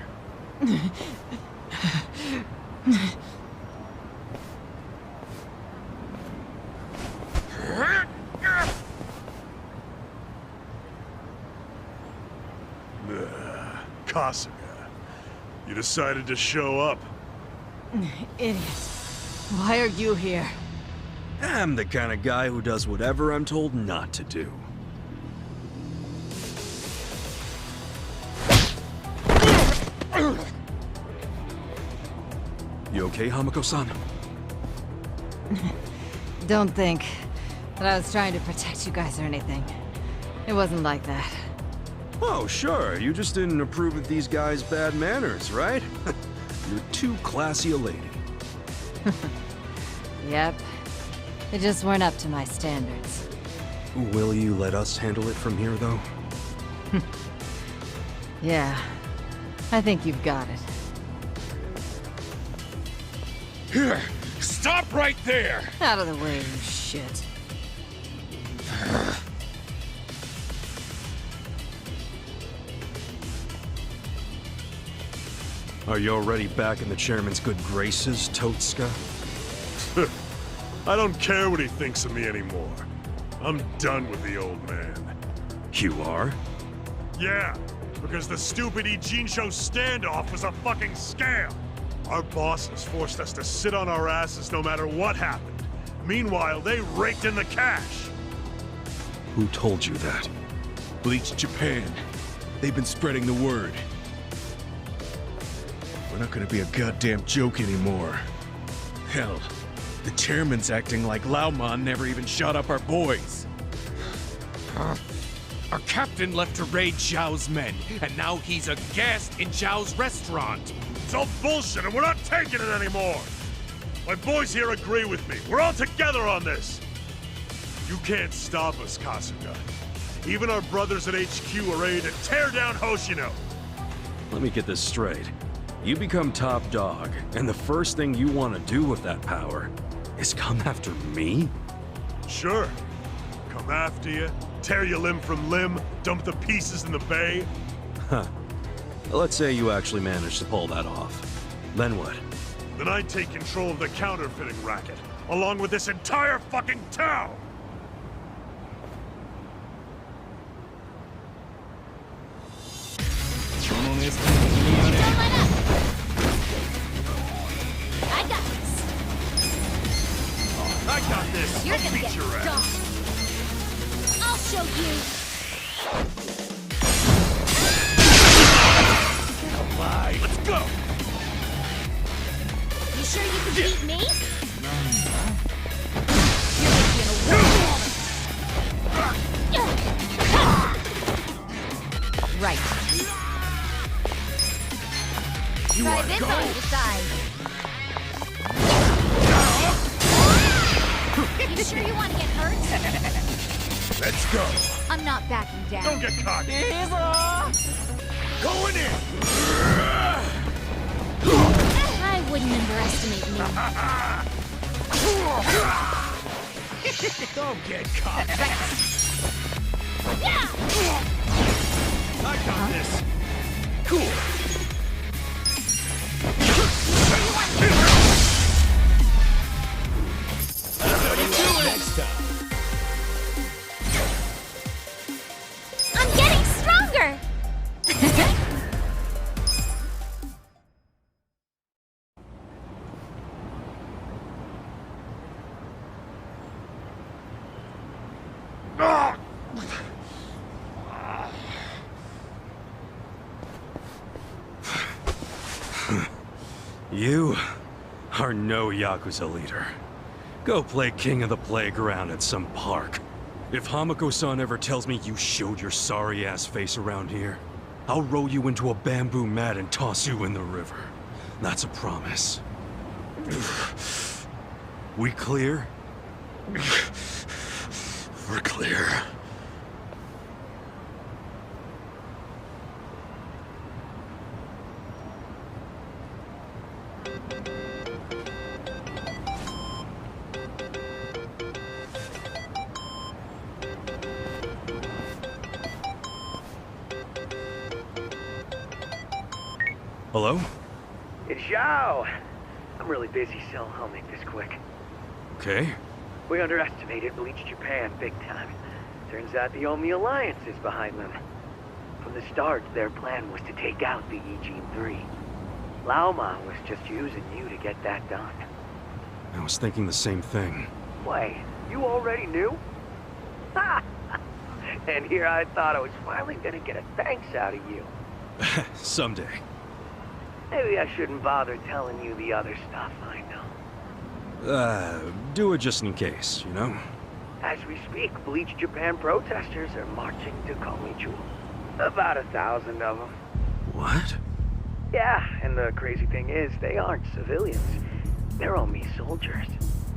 Kasuga, you decided to show up. Idiot. Why are you here? I'm the kind of guy who does whatever I'm told not to do. You okay, Hamako-san? Don't think that I was trying to protect you guys or anything. It wasn't like that. Oh, sure. You just didn't approve of these guys' bad manners, right? You're too classy a lady. Yep. They just weren't up to my standards. Will you let us handle it from here, though? Yeah. I think you've got it. Here! Stop right there! Out of the way, you shit. Are you already back in the chairman's good graces, Totsuka? I don't care what he thinks of me anymore. I'm done with the old man. You are? Yeah, because the stupid Ijincho standoff was a fucking scam. Our bosses forced us to sit on our asses no matter what happened. Meanwhile, they raked in the cash. Who told you that? Bleached Japan. They've been spreading the word. We're not gonna be a goddamn joke anymore. Hell, the chairman's acting like Laoman never even shot up our boys. Our captain left to raid Zhao's men, and now he's a guest in Zhao's restaurant. It's all bullshit and we're not taking it anymore. My boys here agree with me. We're all together on this. You can't stop us, Kasuga. Even our brothers at HQ are ready to tear down Hoshino. Let me get this straight. You become top dog, and the first thing you want to do with that power is come after me? Sure. Come after you, tear you limb from limb, dump the pieces in the bay. Huh. Let's say you actually managed to pull that off. Then what? Then I'd take control of the counterfeiting racket, along with this entire fucking town! You're gonna get stomped. I'll show you. Bye. Let's go. You sure you can beat me? Right. Try this on your side. You sure you want to get hurt? Let's go. I'm not backing down. Don't get cocky. Going in. I wouldn't underestimate me. Don't get caught. Yeah! I got this. Cool. Next time. I'm getting stronger! You are no Yakuza leader. Go play king of the playground at some park. If Hamako-san ever tells me you showed your sorry-ass face around here, I'll roll you into a bamboo mat and toss you in the river. That's a promise. We clear? We're clear. Hello? It's Zhao. I'm really busy, so I'll make this quick. Okay. We underestimated Bleached Japan big time. Turns out the Omi Alliance is behind them. From the start, their plan was to take out the Ijin 3. Laoma was just using you to get that done. I was thinking the same thing. Wait, you already knew? Ha! And here I thought I was finally gonna get a thanks out of you. Someday. Maybe I shouldn't bother telling you the other stuff I know. Do it just in case, you know? As we speak, Bleached Japan protesters are marching to Komijul. About 1,000 of them. What? Yeah, and the crazy thing is, they aren't civilians. They're Omi soldiers.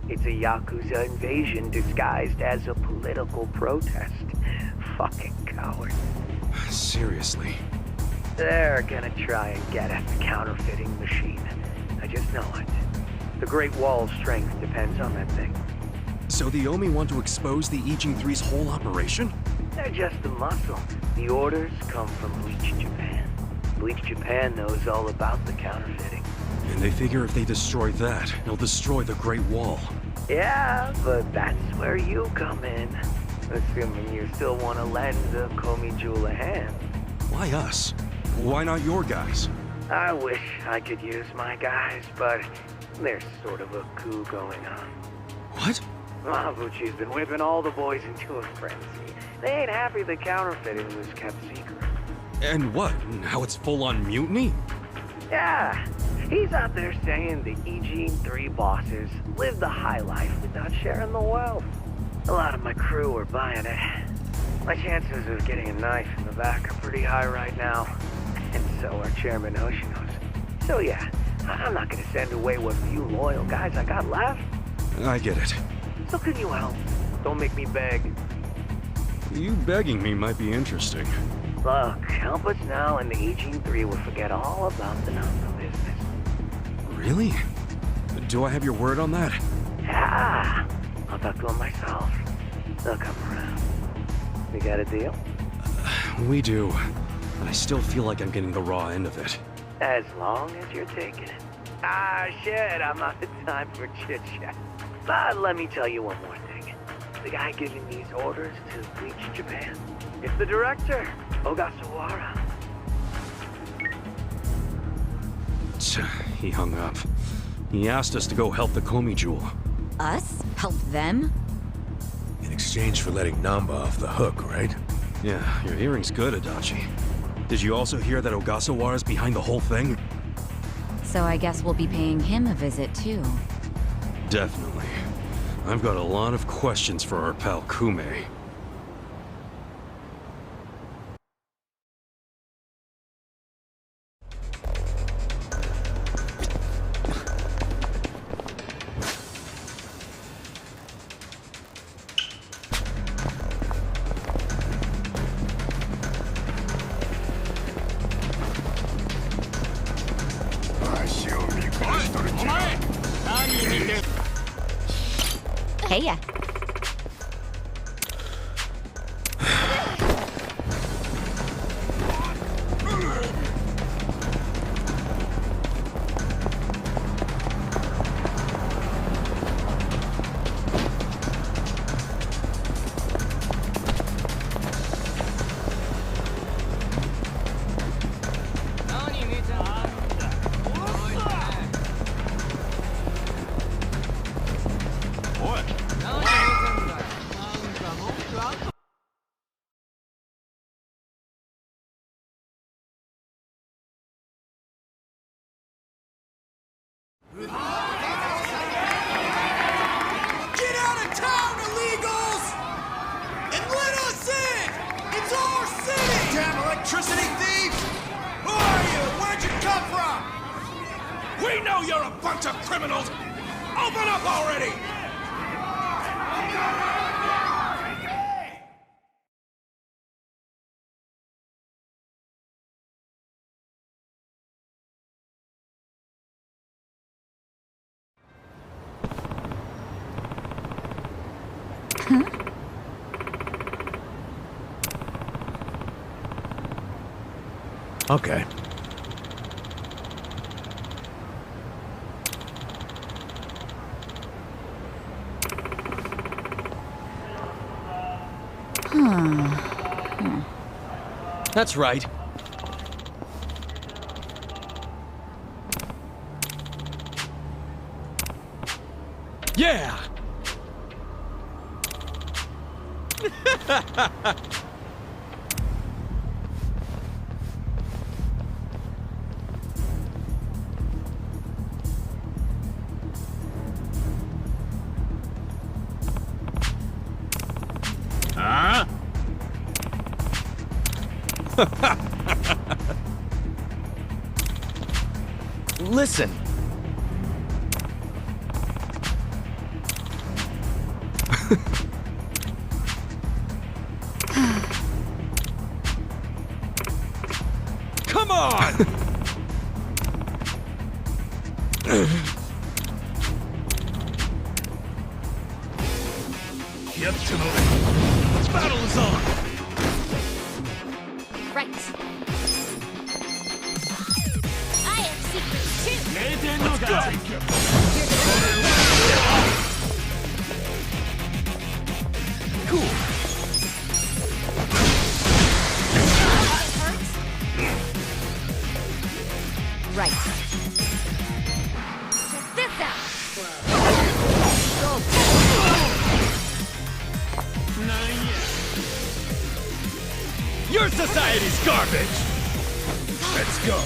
It's a Yakuza invasion disguised as a political protest. Fucking cowards. Seriously? They're gonna try and get at the counterfeiting machine. I just know it. The Great Wall's strength depends on that thing. So the Omi want to expose the Ijin 3's whole operation? They're just the muscle. The orders come from Bleached Japan. Bleached Japan knows all about the counterfeiting. And they figure if they destroy that, they'll destroy the Great Wall. Yeah, but that's where you come in. Assuming you still want to lend the Komijul a hand. Why us? Why not your guys? I wish I could use my guys, but there's sort of a coup going on. What? Mabuchi's been whipping all the boys into a frenzy. They ain't happy the counterfeiting was kept secret. And what? Now it's full-on mutiny? Yeah, he's out there saying the Ijin 3 bosses live the high life without sharing the wealth. A lot of my crew are buying it. My chances of getting a knife in the back are pretty high right now. And so are Chairman Hoshino's. So yeah, I'm not gonna send away what few loyal guys I got left. I get it. So can you help? Don't make me beg. You begging me might be interesting. Look, help us now and the Ijin 3 will forget all about the Namba business. Really? Do I have your word on that? Yeah, I'll talk to him myself. They'll come around. We got a deal? We do. But I still feel like I'm getting the raw end of it. As long as you're taking it. Ah, shit, I'm out of time for chit-chat. But let me tell you one more thing. The guy giving these orders to Bleached Japan, it's the director, Ogasawara. He hung up. He asked us to go help the Komijul. Us? Help them? exchange for letting Namba off the hook, right? Yeah, your hearing's good, Adachi. Did you also hear that Ogasawara's behind the whole thing? So I guess we'll be paying him a visit, too. Definitely. I've got a lot of questions for our pal Kume. Hey ya. Get out of town, illegals! And let us in! It's our city! Damn electricity thieves! Who are you? Where'd you come from? We know you're a bunch of criminals! Open up already! Okay. That's right. Yeah! Huh? Listen. Come on! Get to the battle is on! Right. I have secrets, too! Let's go! Cool. Right. Check this out! Your society's garbage! Let's go.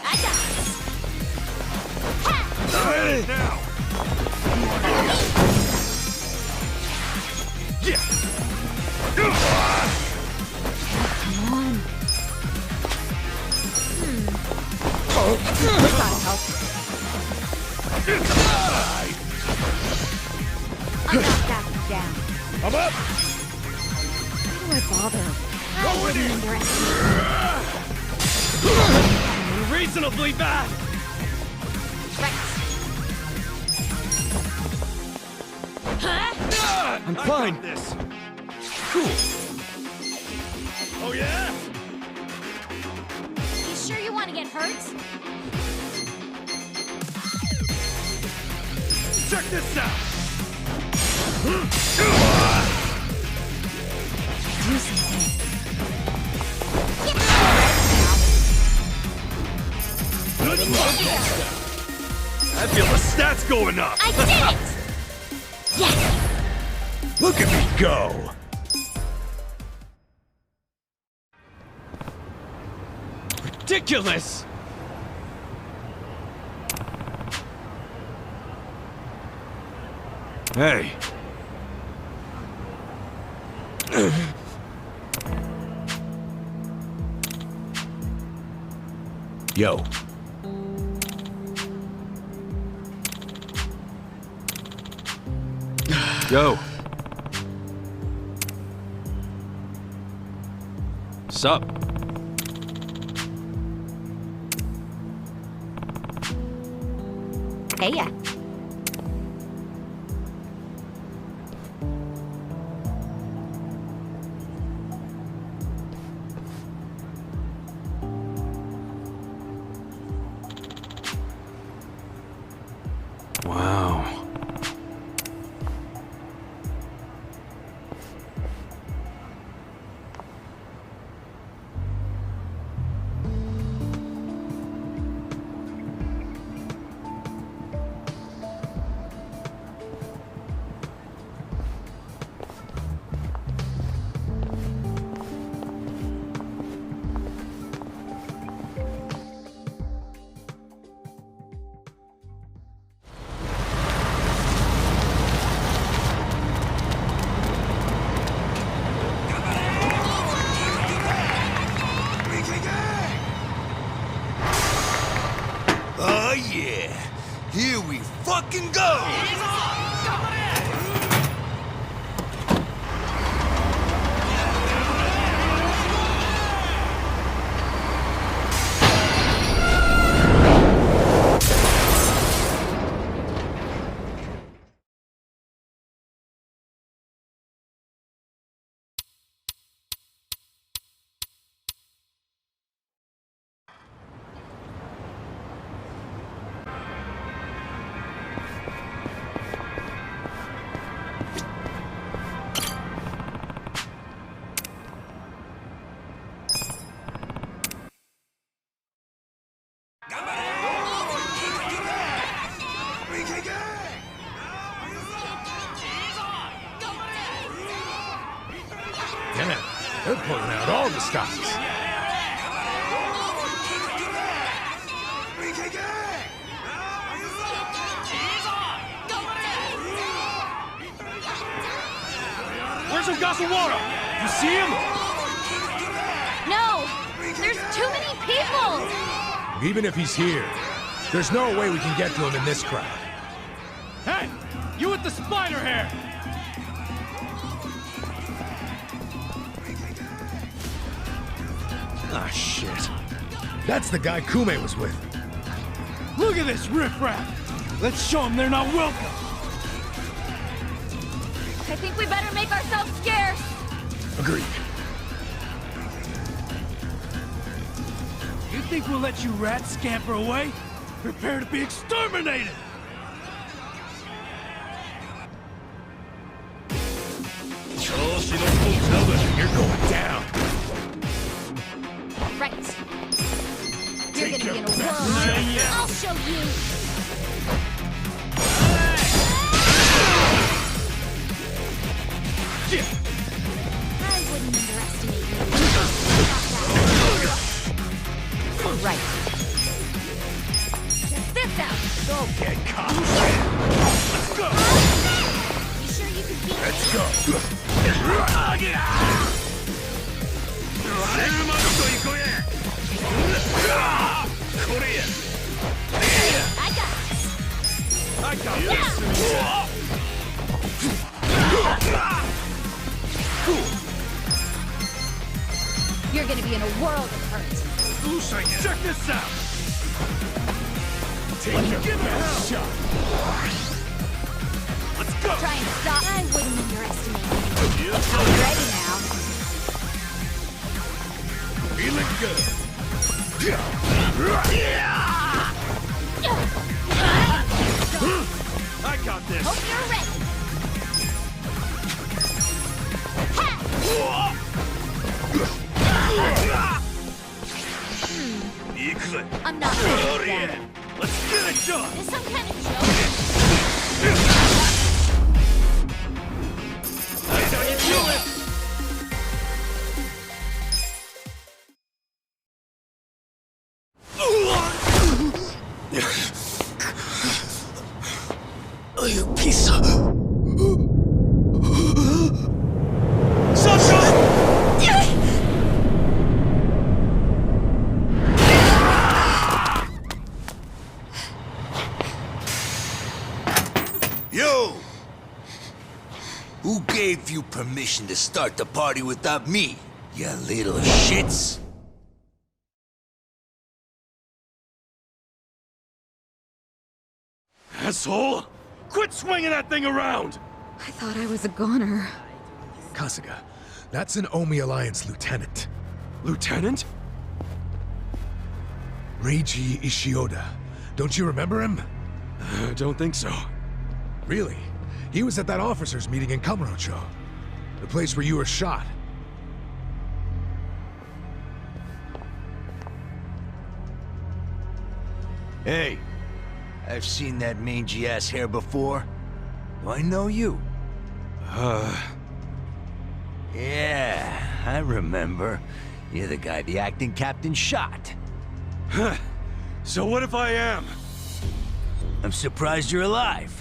I got this! Now! Yeah! Come on. Gotta help. I'm not backing down. I'm up! Why do I bother? I wouldn't underestimate. Reasonably bad! Right. Huh? I'm fine. This. Cool. Oh yeah? You sure you want to get hurt? Check this out! Do something. Good luck! going up! I did it! Yes! Look at me go! Ridiculous! Hey. Yo. Yo. Sup? Hey, yeah. Wow. Oh yeah, here we fucking go! Damn it, they're pulling out all the stops. Where's Ogasawara? You see him? No! There's too many people! Even if he's here, there's no way we can get to him in this crowd. Hey! You with the spider hair! Ah, shit. That's the guy Kume was with. Look at this riffraff! Let's show them they're not welcome! I think we better make ourselves scarce! Agreed. You think we'll let you rats scamper away? Prepare to be exterminated! You're going down. Right. You're gonna be in a whirl. I'll show you! I wouldn't underestimate you. Right. Check this out! Don't get caught. Let's go! You sure you can beat Let's me? go. I got this! I got this! You're gonna be in a world of hurt. Check this out! Take your best shot. Let's go! Try and stop. I wouldn't underestimate you. I'm ready now. Feeling good. I got this! Hope you're ready. I'm not ready yet. Let's get it done! Is this some kind of joke? gave you permission to start the party without me, you little shits? Asshole! Quit swinging that thing around! I thought I was a goner. Kasuga, that's an Omi Alliance lieutenant. Lieutenant? Reiji Ishioda. Don't you remember him? Don't think so. Really? He was at that officers' meeting in Kamurocho. The place where you were shot. Hey, I've seen that mangy-ass hair before. Do I know you? Yeah, I remember. You're the guy the acting captain shot. Huh. So what if I am? I'm surprised you're alive.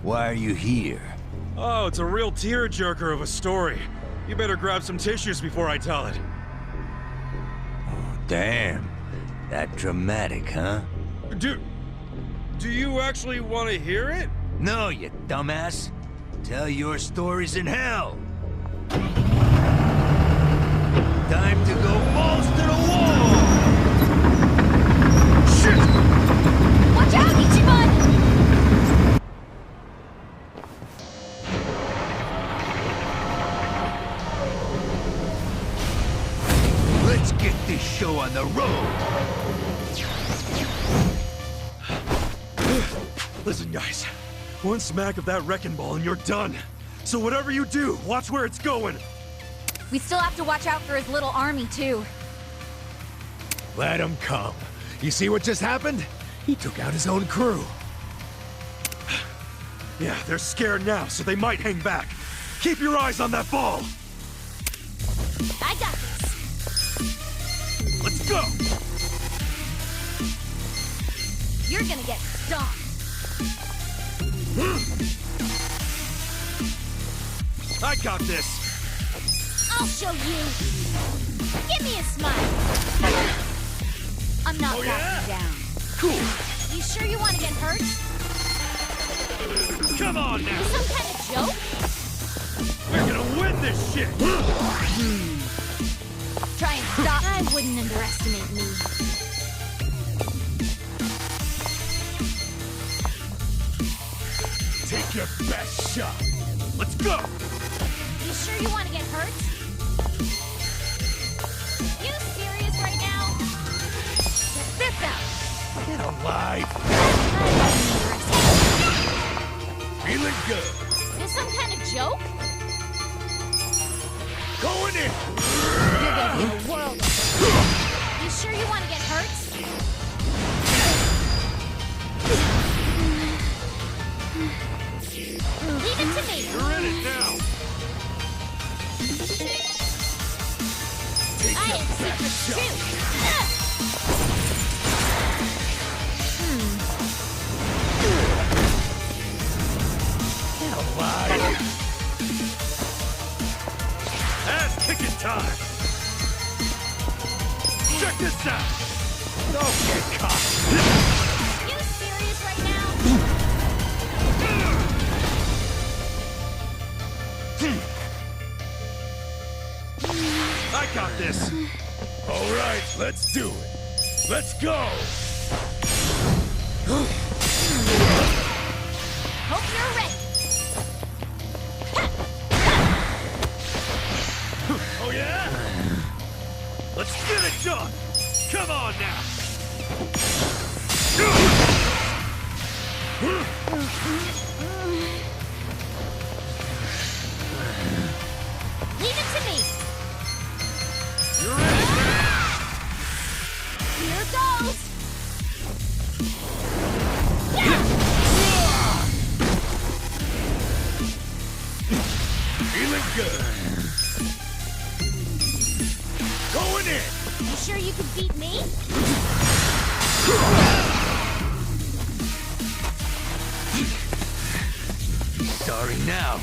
Why are you here? Oh, it's a real tearjerker of a story. You better grab some tissues before I tell it. Oh, damn. That dramatic, huh? Do you actually want to hear it? No, you dumbass. Tell your stories in hell. Time to go balls to the wall! Shit! Watch out, Ichiban! Let's get this show on the road! Listen, guys. One smack of that wrecking ball and you're done. So whatever you do, watch where it's going. We still have to watch out for his little army, too. Let him come. You see what just happened? He took out his own crew. Yeah, they're scared now, so they might hang back. Keep your eyes on that ball! I got this. Let's go! You're gonna get stomped. I got this! I'll show you. Give me a smile. I'm not backing down. Cool! You sure you want to get hurt? Come on now! Some kind of joke? We're gonna win this shit! Try and stop. I wouldn't underestimate me. Take your best shot! Let's go! You sure you want to get hurt? You serious right now? Get this out! Get alive! Feeling good! This some kind of joke? Going in! You're gonna be a whirlwind. You sure you want to get hurt? Leave it to me! You're in it now! I have secrets too! Get alive! Ass kicking time! Check this out! Don't get caught! You serious right now? I got this! All right, let's do it. Let's go! Hope you're ready! Oh yeah? Let's get it done! Come on now! Leave it to me! You're in it now! Here goes! Feeling good. Going in. You sure you can beat me? Sorry now.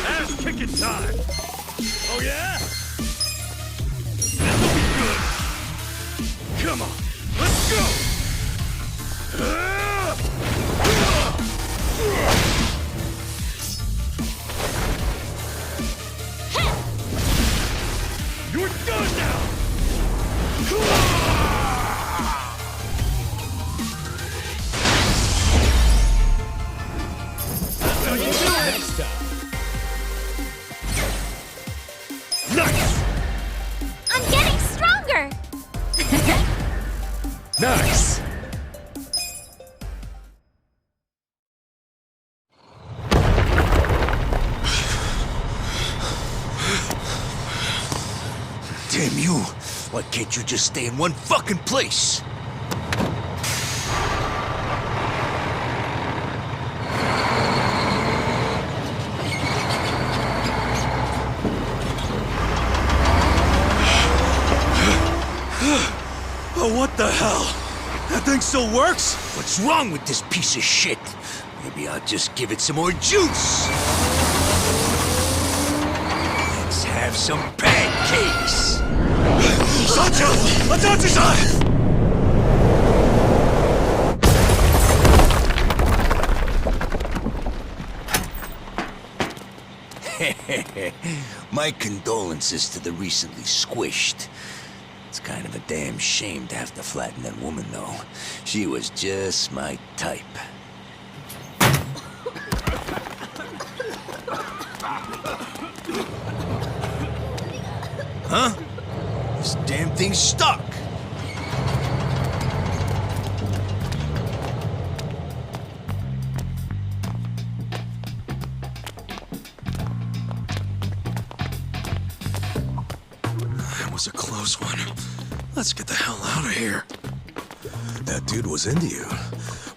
Ass kicking time! Oh yeah? This'll be good! Come on, let's go! Damn you! Why can't you just stay in one fucking place? Oh, what the hell? That thing still works? What's wrong with this piece of shit? Maybe I'll just give it some more juice. Let's have some pancakes. Sancho! Atachi-san! My condolences to the recently squished. It's kind of a damn shame to have to flatten that woman, though. She was just my type. Huh? This damn thing's stuck! That was a close one. Let's get the hell out of here. That dude was into you.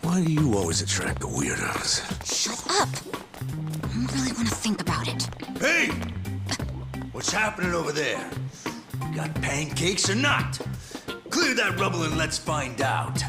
Why do you always attract the weirdos? Shut up. I don't really want to think about it. Hey! What's happening over there? Got pancakes or not? Clear that rubble and let's find out.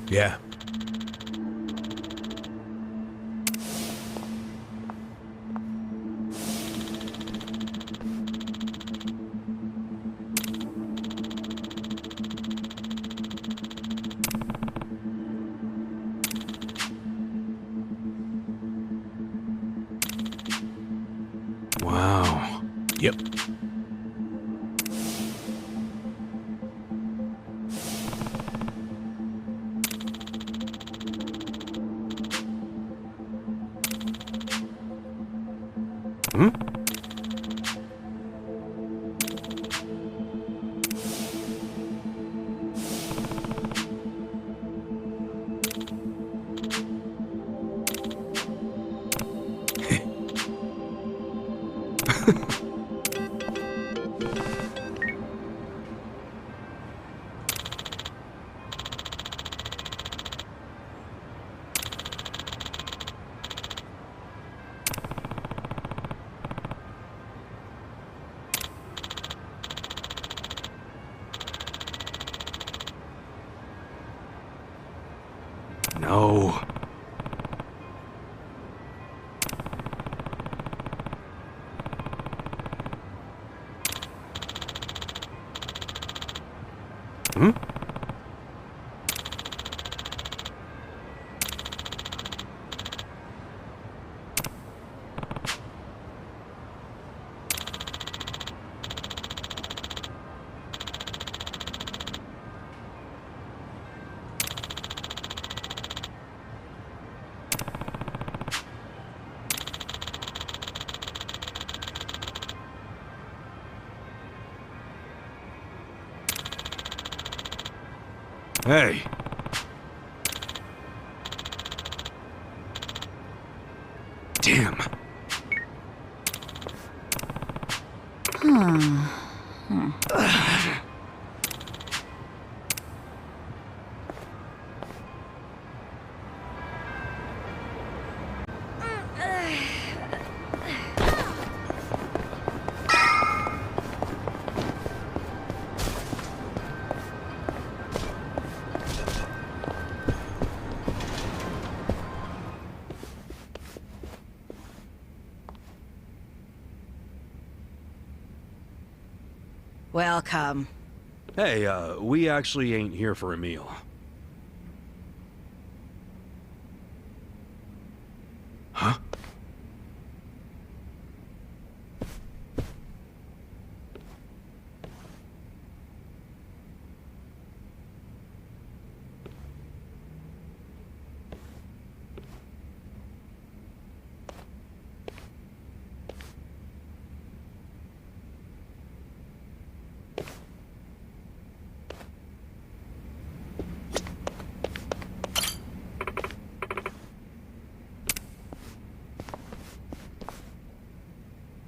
Yeah. Wow. Yep. Hmm? No. Hmm? Hey. Damn. Welcome. Hey, we actually ain't here for a meal. Huh?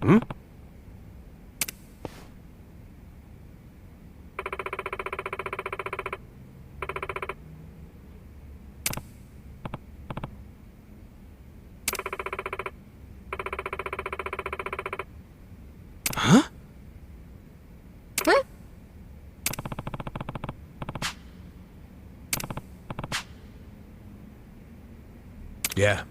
Hmm? Huh? What? Yeah.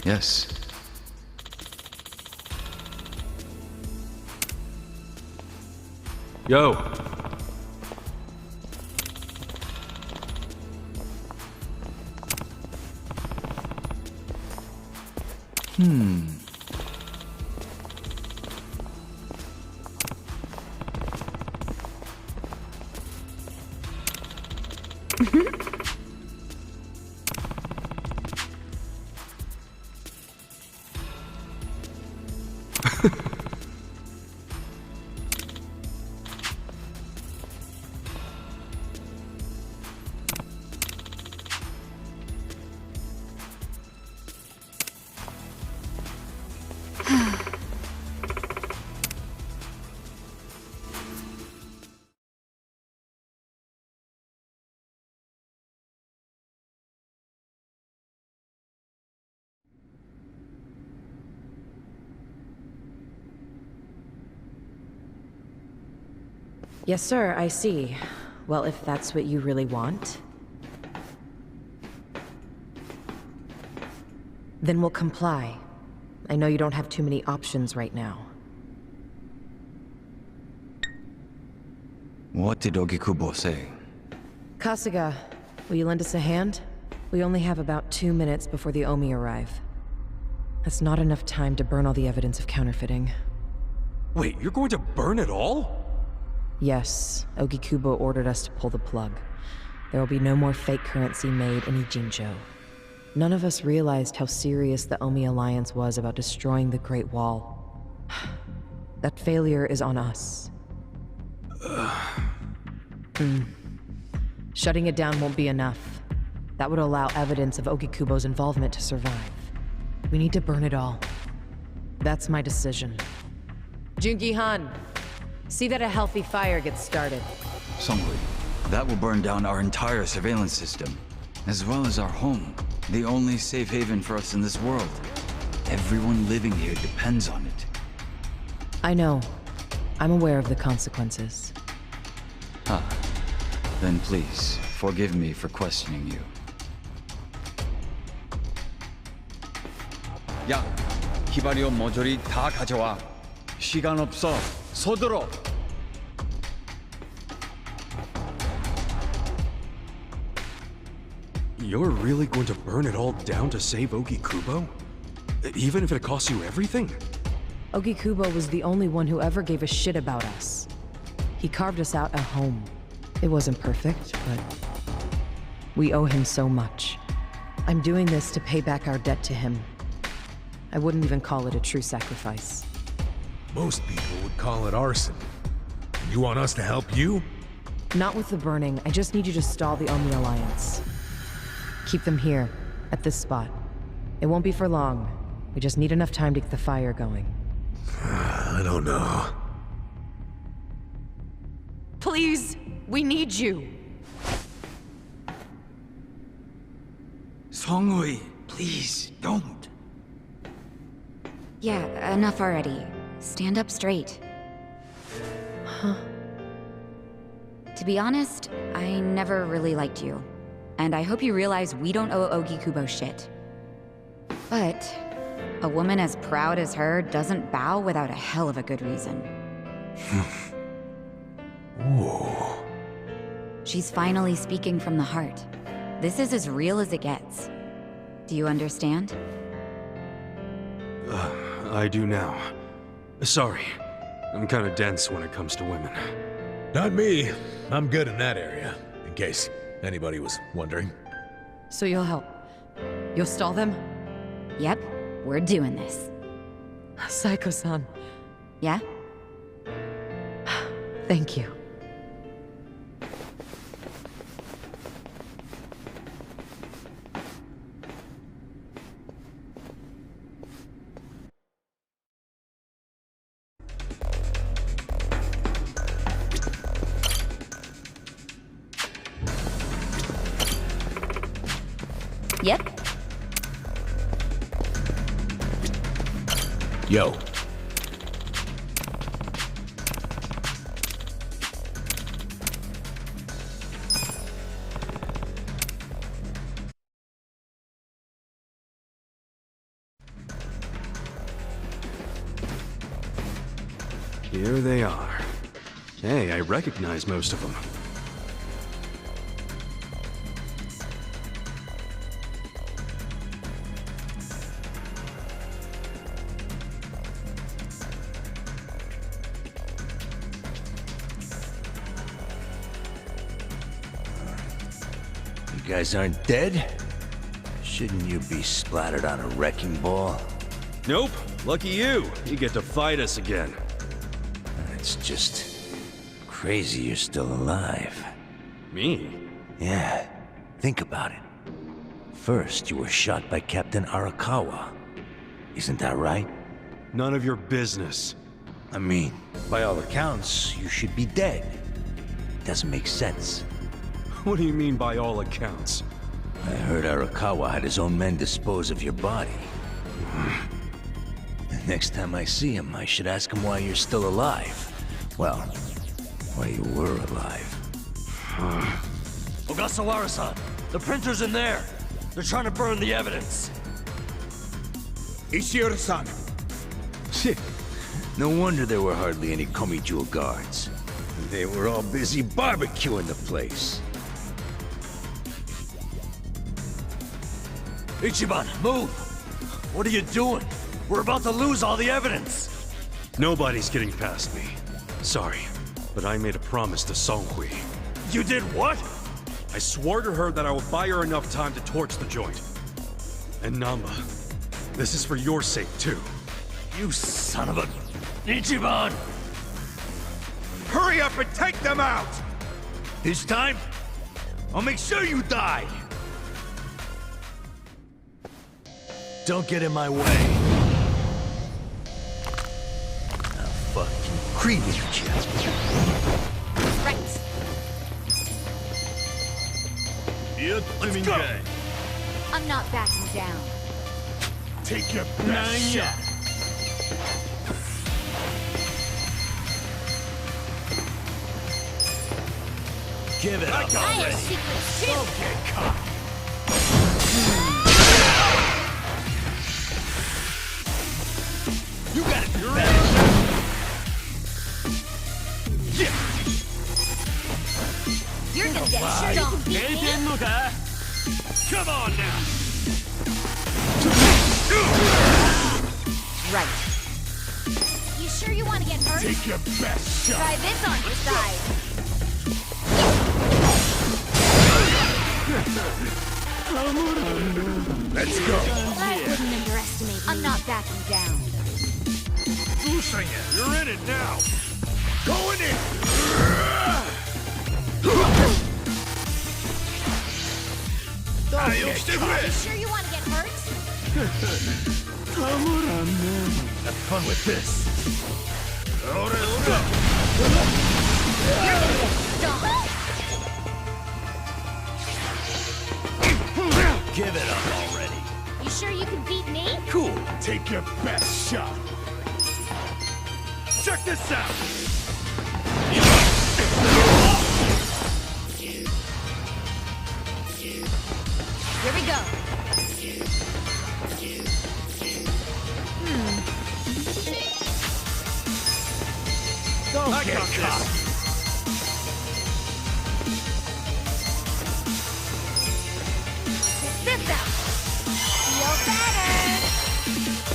Yes. Yo. Yes, sir, I see. Well, if that's what you really want, then we'll comply. I know you don't have too many options right now. What did Ogikubo say? Kasuga, will you lend us a hand? We only have about 2 minutes before the Omi arrive. That's not enough time to burn all the evidence of counterfeiting. Wait, you're going to burn it all? Yes, Ogikubo ordered us to pull the plug. There will be no more fake currency made in Ijincho. None of us realized how serious the Omi Alliance was about destroying the Great Wall. That failure is on us. Shutting it down won't be enough. That would allow evidence of Ogikubo's involvement to survive. We need to burn it all. That's my decision. Jungi-han, see that a healthy fire gets started. Songhui, that will burn down our entire surveillance system, as well as our home, the only safe haven for us in this world. Everyone living here depends on it. I know. I'm aware of the consequences. Then please, forgive me for questioning you. 야, 히바리오 모조리 다 가져와. 시간 없어. 서둘러. You're really going to burn it all down to save Ogikubo? Even if it costs you everything? Ogikubo was the only one who ever gave a shit about us. He carved us out a home. It wasn't perfect, but we owe him so much. I'm doing this to pay back our debt to him. I wouldn't even call it a true sacrifice. Most people would call it arson. You want us to help you? Not with the burning. I just need you to stall the Omi Alliance. Keep them here, at this spot. It won't be for long. We just need enough time to get the fire going. I don't know. Please! We need you! Songhui, please, don't. Yeah, enough already. Stand up straight. Huh? To be honest, I never really liked you. And I hope you realize we don't owe Ogi Kubo shit. But a woman as proud as her doesn't bow without a hell of a good reason. Whoa. She's finally speaking from the heart. This is as real as it gets. Do you understand? I do now. Sorry. I'm kinda dense when it comes to women. Not me. I'm good in that area, in case anybody was wondering. So you'll help? You'll stall them? Yep, we're doing this. Saiko-san. Yeah? Thank you. Yep. Yo. Here they are. Hey, I recognize most of them. You guys aren't dead? Shouldn't you be splattered on a wrecking ball? Nope. Lucky you. You get to fight us again. It's just crazy you're still alive. Me? Yeah. Think about it. First, you were shot by Captain Arakawa. Isn't that right? None of your business. I mean, by all accounts, you should be dead. Doesn't make sense. What do you mean by all accounts? I heard Arakawa had his own men dispose of your body. Next time I see him, I should ask him why you're still alive. Well, why you were alive. Ogasawara-san, the printer's in there. They're trying to burn the evidence. Ishiura-san. No wonder there were hardly any Komijul guards. They were all busy barbecuing the place. Ichiban, move! What are you doing? We're about to lose all the evidence! Nobody's getting past me. Sorry, but I made a promise to Songhui. You did what? I swore to her that I would buy her enough time to torch the joint. And Namba, this is for your sake too. You son of a... Ichiban! Hurry up and take them out! This time, I'll make sure you die! Don't get in my way. I'll fucking cremate you. Right. Let's go! I'm not backing down. Take your best shot. Give it up already. Don't get caught. You got it. You're ready. Yeah. You're gonna get shit off. Come on now. Right. You sure you want to get hurt? Take your best shot. Try this on your side. Let's go. I wouldn't underestimate you. I'm not backing down. You're in it now. Going in. You sure you want to get hurt? Have fun with this. You're gonna get stomped. Give it up already. You sure you can beat me? Cool. Take your best shot. Check this out. This out! Feel better!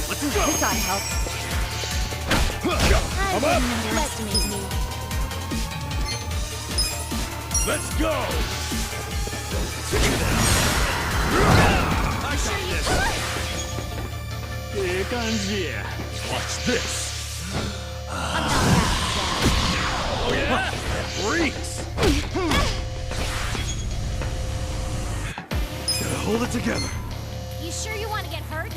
Let's go! This ought to help. I wouldn't underestimate me. Let's go! I got this! Watch this! Oh yeah? Freaks! Gotta hold it together. You sure you want to get hurt?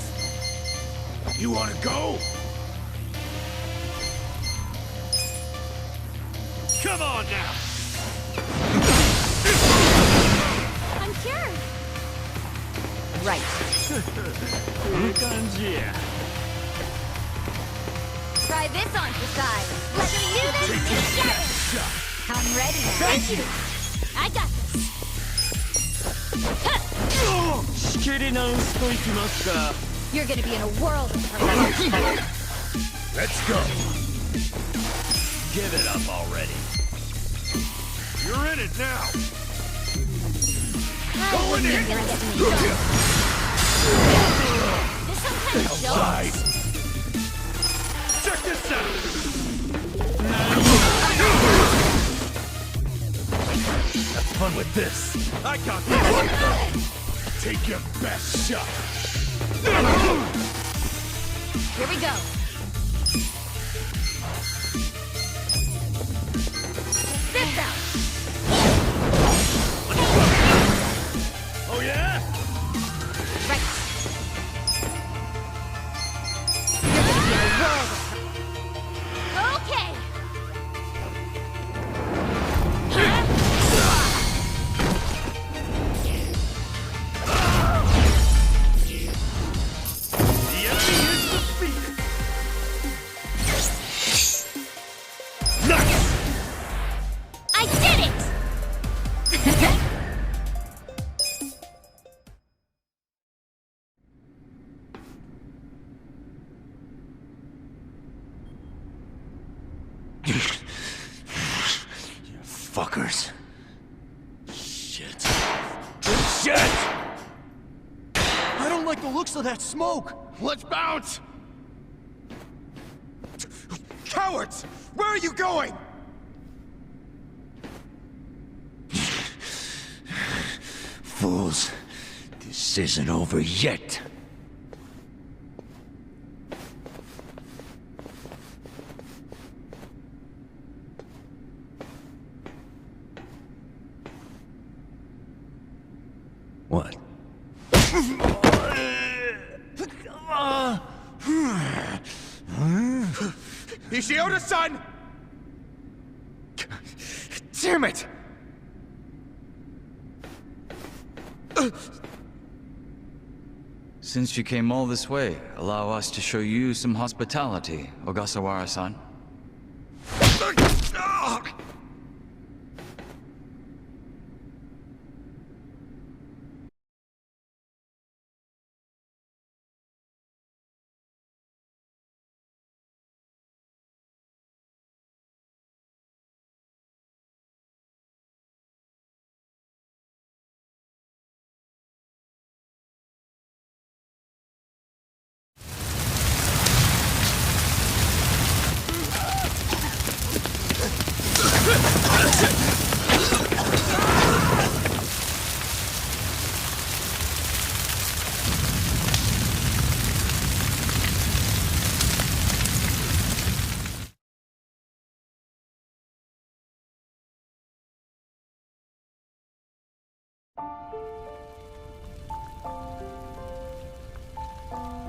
You wanna go? Come on now! I'm cured! Right. Try this on for size. Let's do this together! I'm ready. Thank you! I got this! You're gonna be in a world of trouble. Let's go! Give it up already. You're in it now. Go in there! Gonna get me this some kind of show? Check this out! Have fun with this. I got this. Take your best shot. Here we go. This out! Oh yeah? Right. You're gonna be in a world of okay! The enemy is defeated. Nice! I did it! Fuckers. Shit. Shit! I don't like the looks of that smoke. Let's bounce! Cowards! Where are you going? Fools. This isn't over yet. What? Ishioda-san! Damn it! Since you came all this way, allow us to show you some hospitality, Ogasawara-san.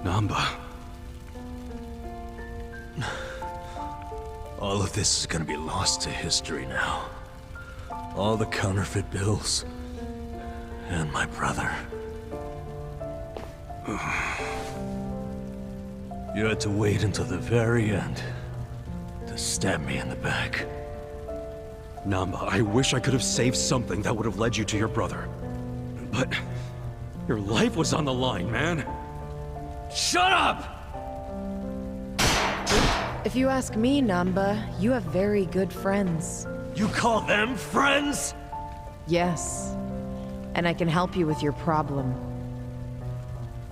Namba. All of this is gonna be lost to history now. All the counterfeit bills. And my brother. You had to wait until the very end to stab me in the back. Namba, I wish I could have saved something that would have led you to your brother. But your life was on the line, man. Shut up! If you ask me, Namba, you have very good friends. You call them friends? Yes. And I can help you with your problem.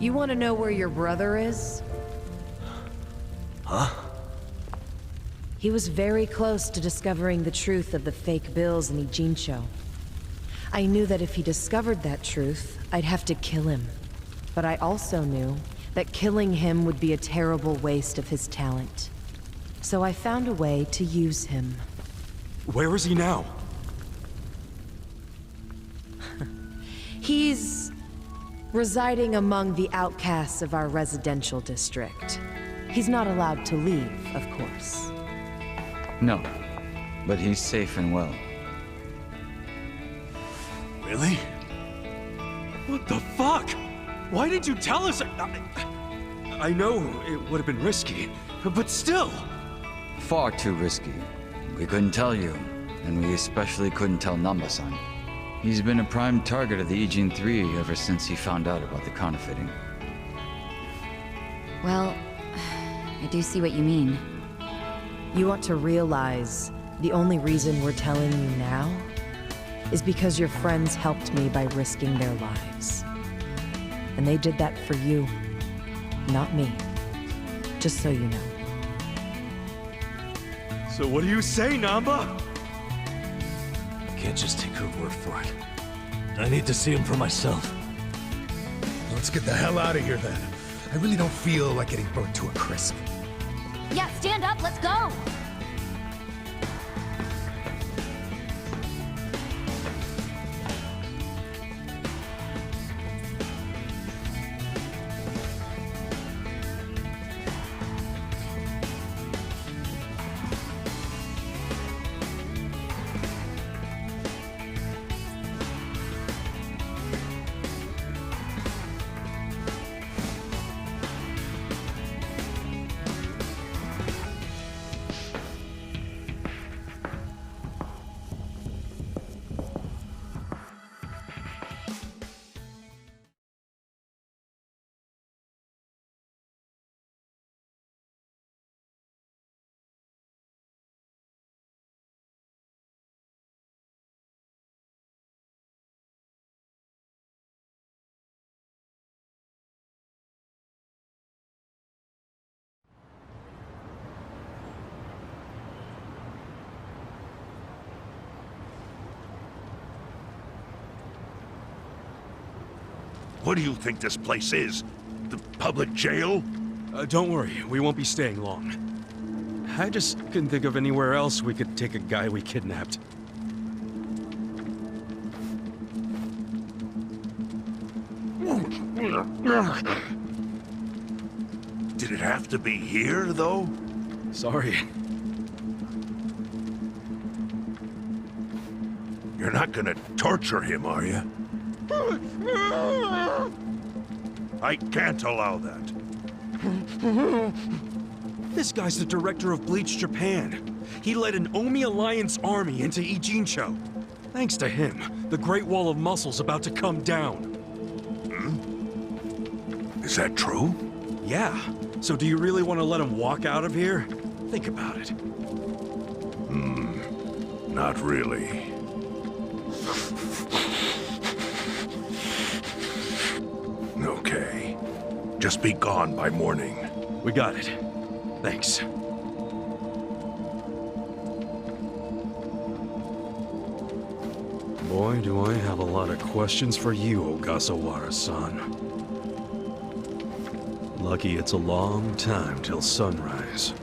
You want to know where your brother is? Huh? He was very close to discovering the truth of the fake bills in Ijincho. I knew that if he discovered that truth, I'd have to kill him. But I also knew that killing him would be a terrible waste of his talent. So I found a way to use him. Where is he now? He's residing among the outcasts of our residential district. He's not allowed to leave, of course. No, but he's safe and well. Really? What the fuck? Why did you tell us? I know it would have been risky, but still. Far too risky. We couldn't tell you, and we especially couldn't tell Namba-san. He's been a prime target of the Ijin 3 ever since he found out about the counterfeiting. Well, I do see what you mean. You want to realize the only reason we're telling you now is because your friends helped me by risking their lives. And they did that for you, not me. Just so you know. So what do you say, Namba? I can't just take her word for it. I need to see him for myself. Let's get the hell out of here then. I really don't feel like getting burnt to a crisp. Yeah, stand up, let's go! What do you think this place is? The public jail? Don't worry, we won't be staying long. I just couldn't think of anywhere else we could take a guy we kidnapped. Did it have to be here, though? Sorry. You're not gonna torture him, are you? I can't allow that. This guy's the director of Bleached Japan. He led an Omi Alliance army into Ijincho. Thanks to him, the Great Wall of Muscle's about to come down. Is that true? Yeah. So do you really want to let him walk out of here? Think about it. Not really. Okay. Just be gone by morning. We got it. Thanks. Boy, do I have a lot of questions for you, Ogasawara-san. Lucky it's a long time till sunrise.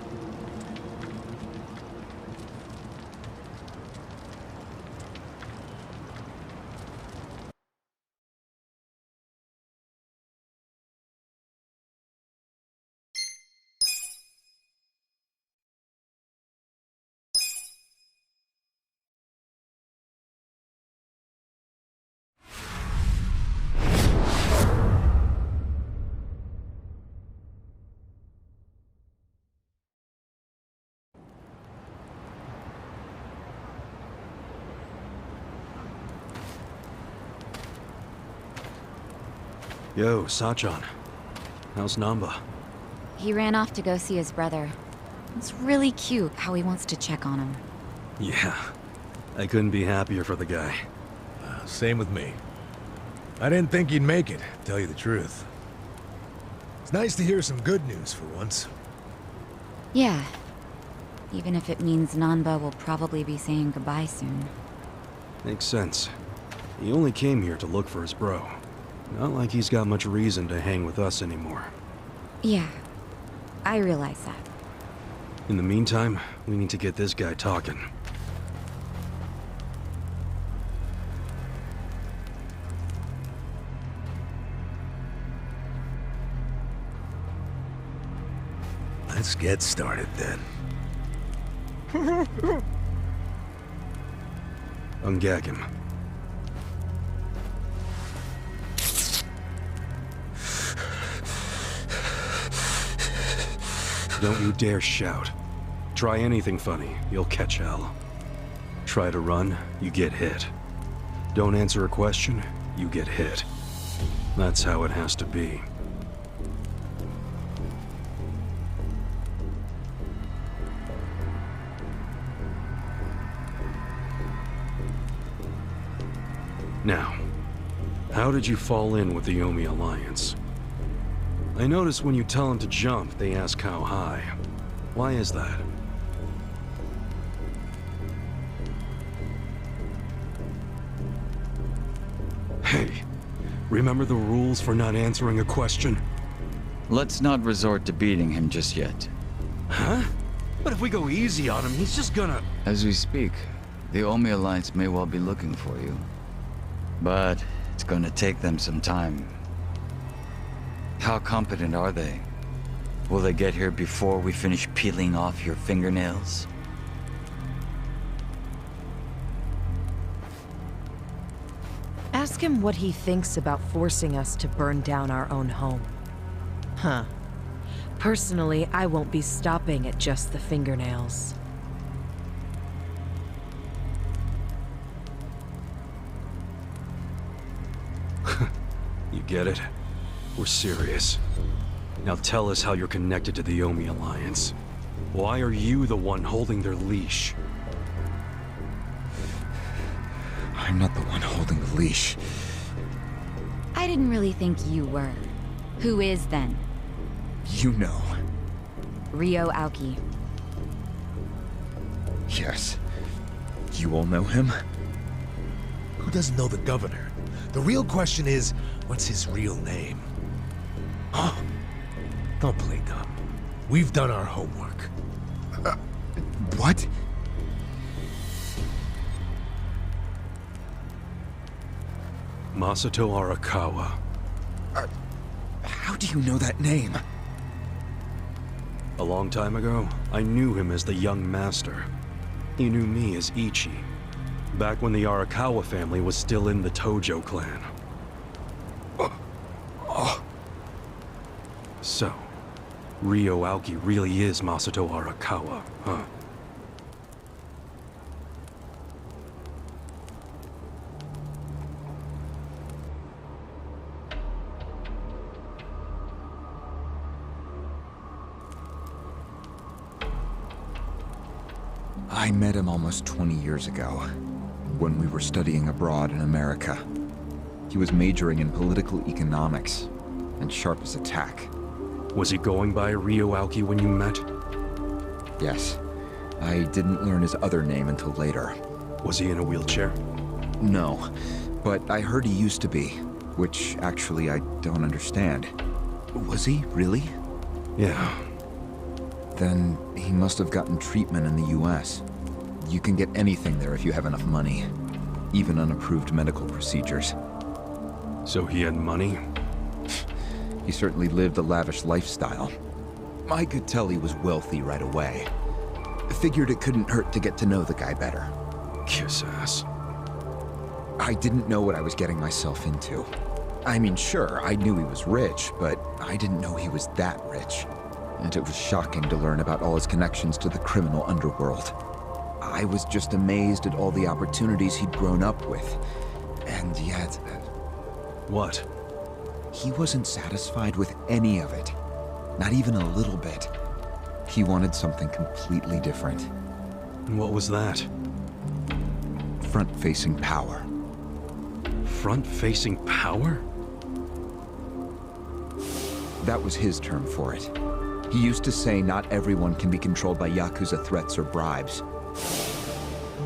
Yo, Sachan. How's Namba? He ran off to go see his brother. It's really cute how he wants to check on him. Yeah. I couldn't be happier for the guy. Same with me. I didn't think he'd make it, to tell you the truth. It's nice to hear some good news for once. Yeah. Even if it means Nanba will probably be saying goodbye soon. Makes sense. He only came here to look for his bro. Not like he's got much reason to hang with us anymore. Yeah. I realize that. In the meantime, we need to get this guy talking. Let's get started then. Ungag him. Don't you dare shout. Try anything funny, you'll catch hell. Try to run, you get hit. Don't answer a question, you get hit. That's how it has to be. Now, how did you fall in with the Yomi Alliance? I notice when you tell them to jump, they ask how high. Why is that? Hey, remember the rules for not answering a question? Let's not resort to beating him just yet. Huh? But if we go easy on him, he's just gonna... As we speak, the Yomi Alliance may well be looking for you. But it's gonna take them some time. How competent are they? Will they get here before we finish peeling off your fingernails? Ask him what he thinks about forcing us to burn down our own home. Huh. Personally, I won't be stopping at just the fingernails. You get it? We're serious. Now tell us how you're connected to the Yomi Alliance. Why are you the one holding their leash? I'm not the one holding the leash. I didn't really think you were. Who is then? You know. Ryo Aoki. Yes. You all know him? Who doesn't know the governor? The real question is, what's his real name? Huh? Don't play dumb. We've done our homework. What? Masato Arakawa. How do you know that name? A long time ago, I knew him as the young master. He knew me as Ichi. Back when the Arakawa family was still in the Tojo clan. So, Ryo Aoki really is Masato Arakawa, huh? I met him almost 20 years ago, when we were studying abroad in America. He was majoring in political economics, and sharp as a tack. Was he going by Ryo Aoki when you met? Yes. I didn't learn his other name until later. Was he in a wheelchair? No, but I heard he used to be, which actually I don't understand. Was he, really? Yeah. Then he must have gotten treatment in the US. You can get anything there if you have enough money, even unapproved medical procedures. So he had money? He certainly lived a lavish lifestyle. I could tell he was wealthy right away. Figured it couldn't hurt to get to know the guy better. Kiss ass. I didn't know what I was getting myself into. I mean, sure, I knew he was rich, but I didn't know he was that rich. And it was shocking to learn about all his connections to the criminal underworld. I was just amazed at all the opportunities he'd grown up with. And yet... What? He wasn't satisfied with any of it. Not even a little bit. He wanted something completely different. What was that? Front-facing power. Front-facing power? That was his term for it. He used to say not everyone can be controlled by Yakuza threats or bribes.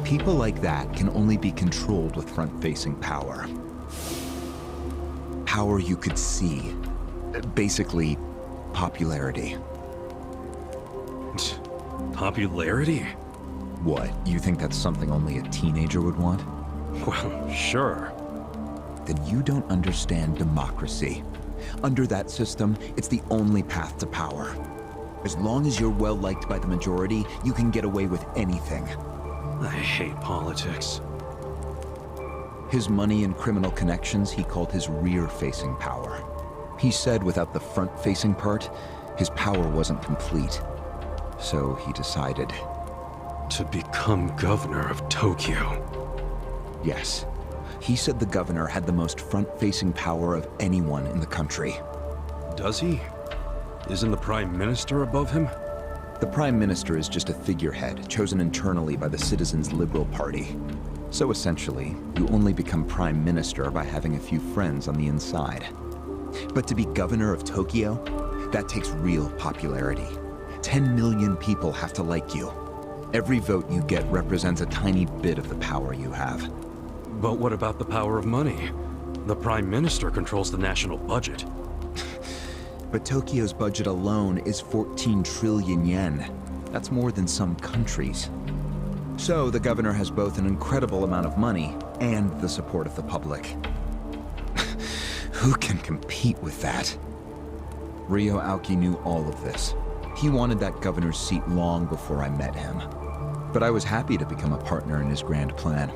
People like that can only be controlled with front-facing power. Power you could see. Basically, popularity. Popularity? What, you think that's something only a teenager would want? Well, sure. Then you don't understand democracy. Under that system, it's the only path to power. As long as you're well-liked by the majority, you can get away with anything. I hate politics. His money and criminal connections he called his rear-facing power. He said without the front-facing part, his power wasn't complete. So he decided... to become governor of Tokyo. Yes. He said the governor had the most front-facing power of anyone in the country. Does he? Isn't the Prime Minister above him? The Prime Minister is just a figurehead, chosen internally by the Citizens' Liberal Party. So essentially, you only become Prime Minister by having a few friends on the inside. But to be governor of Tokyo, that takes real popularity. 10 million people have to like you. Every vote you get represents a tiny bit of the power you have. But what about the power of money? The Prime Minister controls the national budget. But Tokyo's budget alone is 14 trillion yen. That's more than some countries. So the governor has both an incredible amount of money and the support of the public. Who can compete with that? Ryo Aoki knew all of this. He wanted that governor's seat long before I met him. But I was happy to become a partner in his grand plan.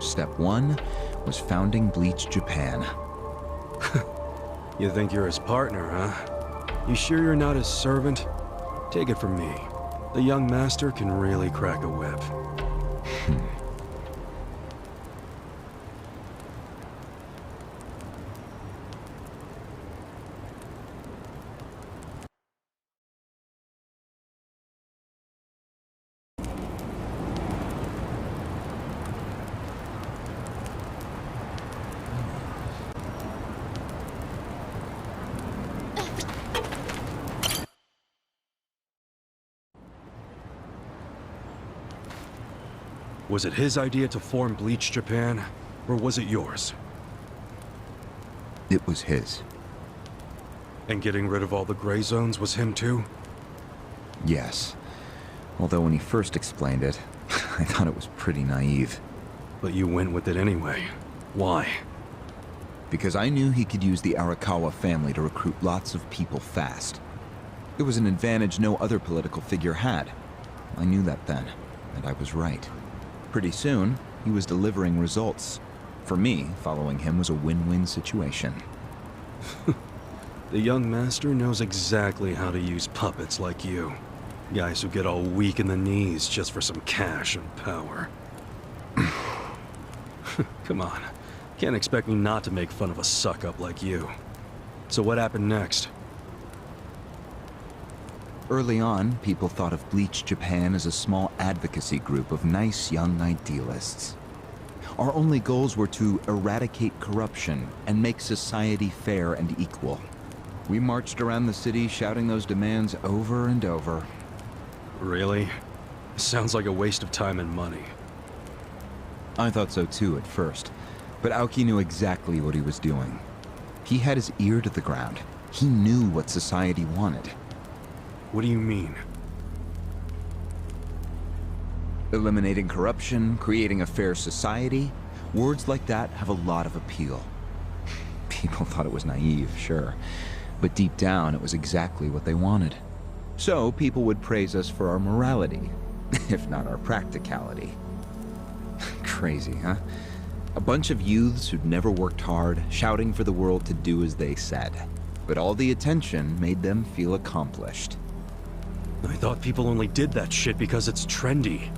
Step 1 was founding Bleached Japan. You think you're his partner, huh? You sure you're not his servant? Take it from me. The young master can really crack a whip. Was it his idea to form Bleached Japan, or was it yours? It was his. And getting rid of all the gray zones was him too? Yes. Although when he first explained it, I thought it was pretty naive. But you went with it anyway. Why? Because I knew he could use the Arakawa family to recruit lots of people fast. It was an advantage no other political figure had. I knew that then, and I was right. Pretty soon, he was delivering results. For me, following him was a win-win situation. The young master knows exactly how to use puppets like you. Guys who get all weak in the knees just for some cash and power. Come on. Can't expect me not to make fun of a suck-up like you. So what happened next? Early on, people thought of Bleached Japan as a small advocacy group of nice young idealists. Our only goals were to eradicate corruption and make society fair and equal. We marched around the city shouting those demands over and over. Really? Sounds like a waste of time and money. I thought so too at first, but Aoki knew exactly what he was doing. He had his ear to the ground. He knew what society wanted. What do you mean? Eliminating corruption, creating a fair society, words like that have a lot of appeal. People thought it was naive, sure, but deep down it was exactly what they wanted. So people would praise us for our morality, if not our practicality. Crazy, huh? A bunch of youths who'd never worked hard, shouting for the world to do as they said. But all the attention made them feel accomplished. I thought people only did that shit because it's trendy.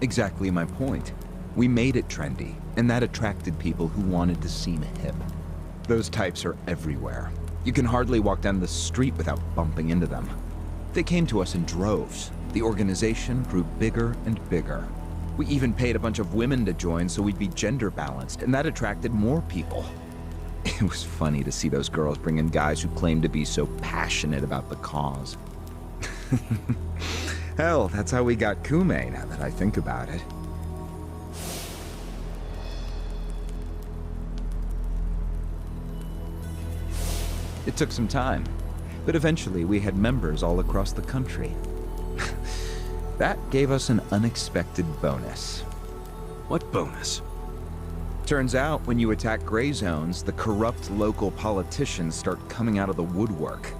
Exactly my point. We made it trendy, and that attracted people who wanted to seem hip. Those types are everywhere. You can hardly walk down the street without bumping into them. They came to us in droves. The organization grew bigger and bigger. We even paid a bunch of women to join so we'd be gender balanced, and that attracted more people. It was funny to see those girls bring in guys who claimed to be so passionate about the cause. Hell, that's how we got Kume, now that I think about it. It took some time, but eventually we had members all across the country. That gave us an unexpected bonus. What bonus? Turns out, when you attack gray zones, the corrupt local politicians start coming out of the woodwork.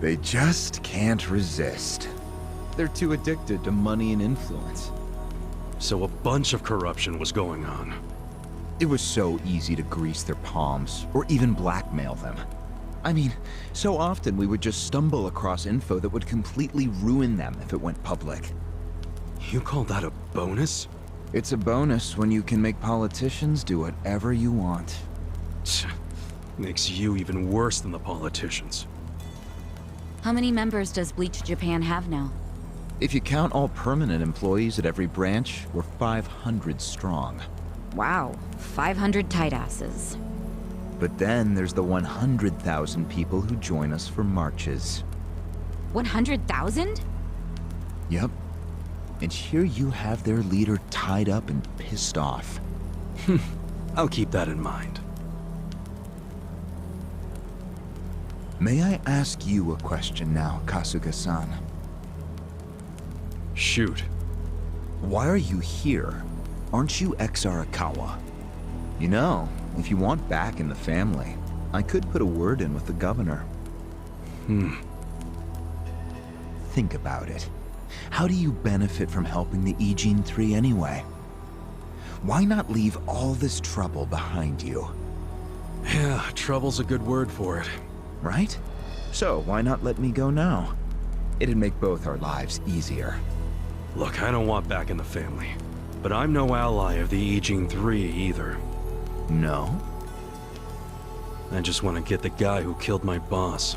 They just can't resist. They're too addicted to money and influence. So a bunch of corruption was going on. It was so easy to grease their palms, or even blackmail them. I mean, so often we would just stumble across info that would completely ruin them if it went public. You call that a bonus? It's a bonus when you can make politicians do whatever you want. Makes you even worse than the politicians. How many members does Bleached Japan have now? If you count all permanent employees at every branch, we're 500 strong. Wow, 500 tight asses. But then there's the 100,000 people who join us for marches. 100,000? Yep. And here you have their leader tied up and pissed off. I'll keep that in mind. May I ask you a question now, Kasuga-san? Shoot. Why are you here? Aren't you ex-Arakawa? You know, if you want back in the family, I could put a word in with the governor. Think about it. How do you benefit from helping the Ijin 3 anyway? Why not leave all this trouble behind you? Yeah, trouble's a good word for it. Right? So why not let me go now? It'd make both our lives easier. Look, I don't want back in the family. But I'm no ally of the Ijin 3 either. No? I just want to get the guy who killed my boss.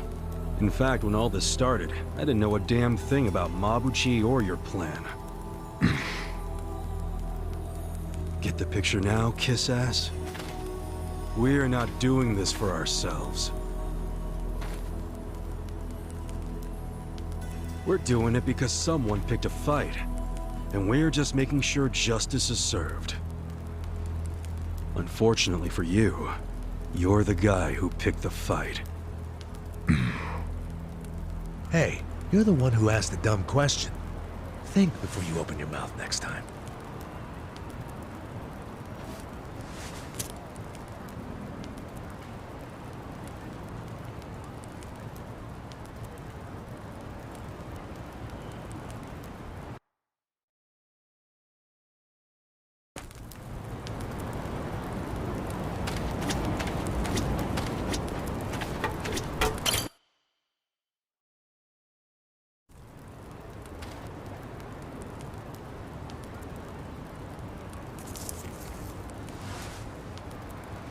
In fact, when all this started, I didn't know a damn thing about Mabuchi or your plan. Get the picture now, kiss-ass? We're not doing this for ourselves. We're doing it because someone picked a fight. And we're just making sure justice is served. Unfortunately for you, you're the guy who picked the fight. Hey, you're the one who asked the dumb question. Think before you open your mouth next time.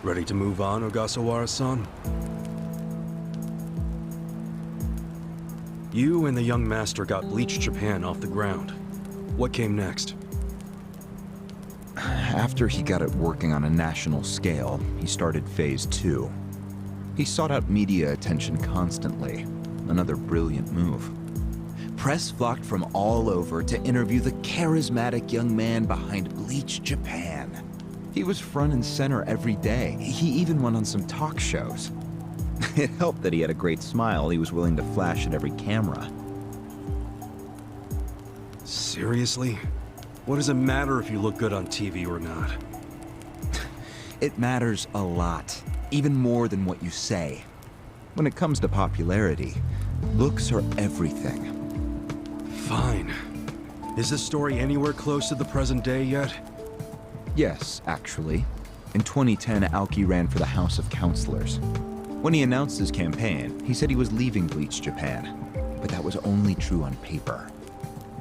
Ready to move on, Ogasawara-san? You and the young master got Bleached Japan off the ground. What came next? After he got it working on a national scale, he started Phase 2. He sought out media attention constantly. Another brilliant move. Press flocked from all over to interview the charismatic young man behind Bleached Japan. He was front and center every day. He even went on some talk shows. It helped that he had a great smile he was willing to flash at every camera. Seriously? What does it matter if you look good on TV or not? It matters a lot, even more than what you say. When it comes to popularity, looks are everything. Fine. Is this story anywhere close to the present day yet? Yes, actually. In 2010, Aoki ran for the House of Councilors. When he announced his campaign, he said he was leaving Bleached Japan. But that was only true on paper.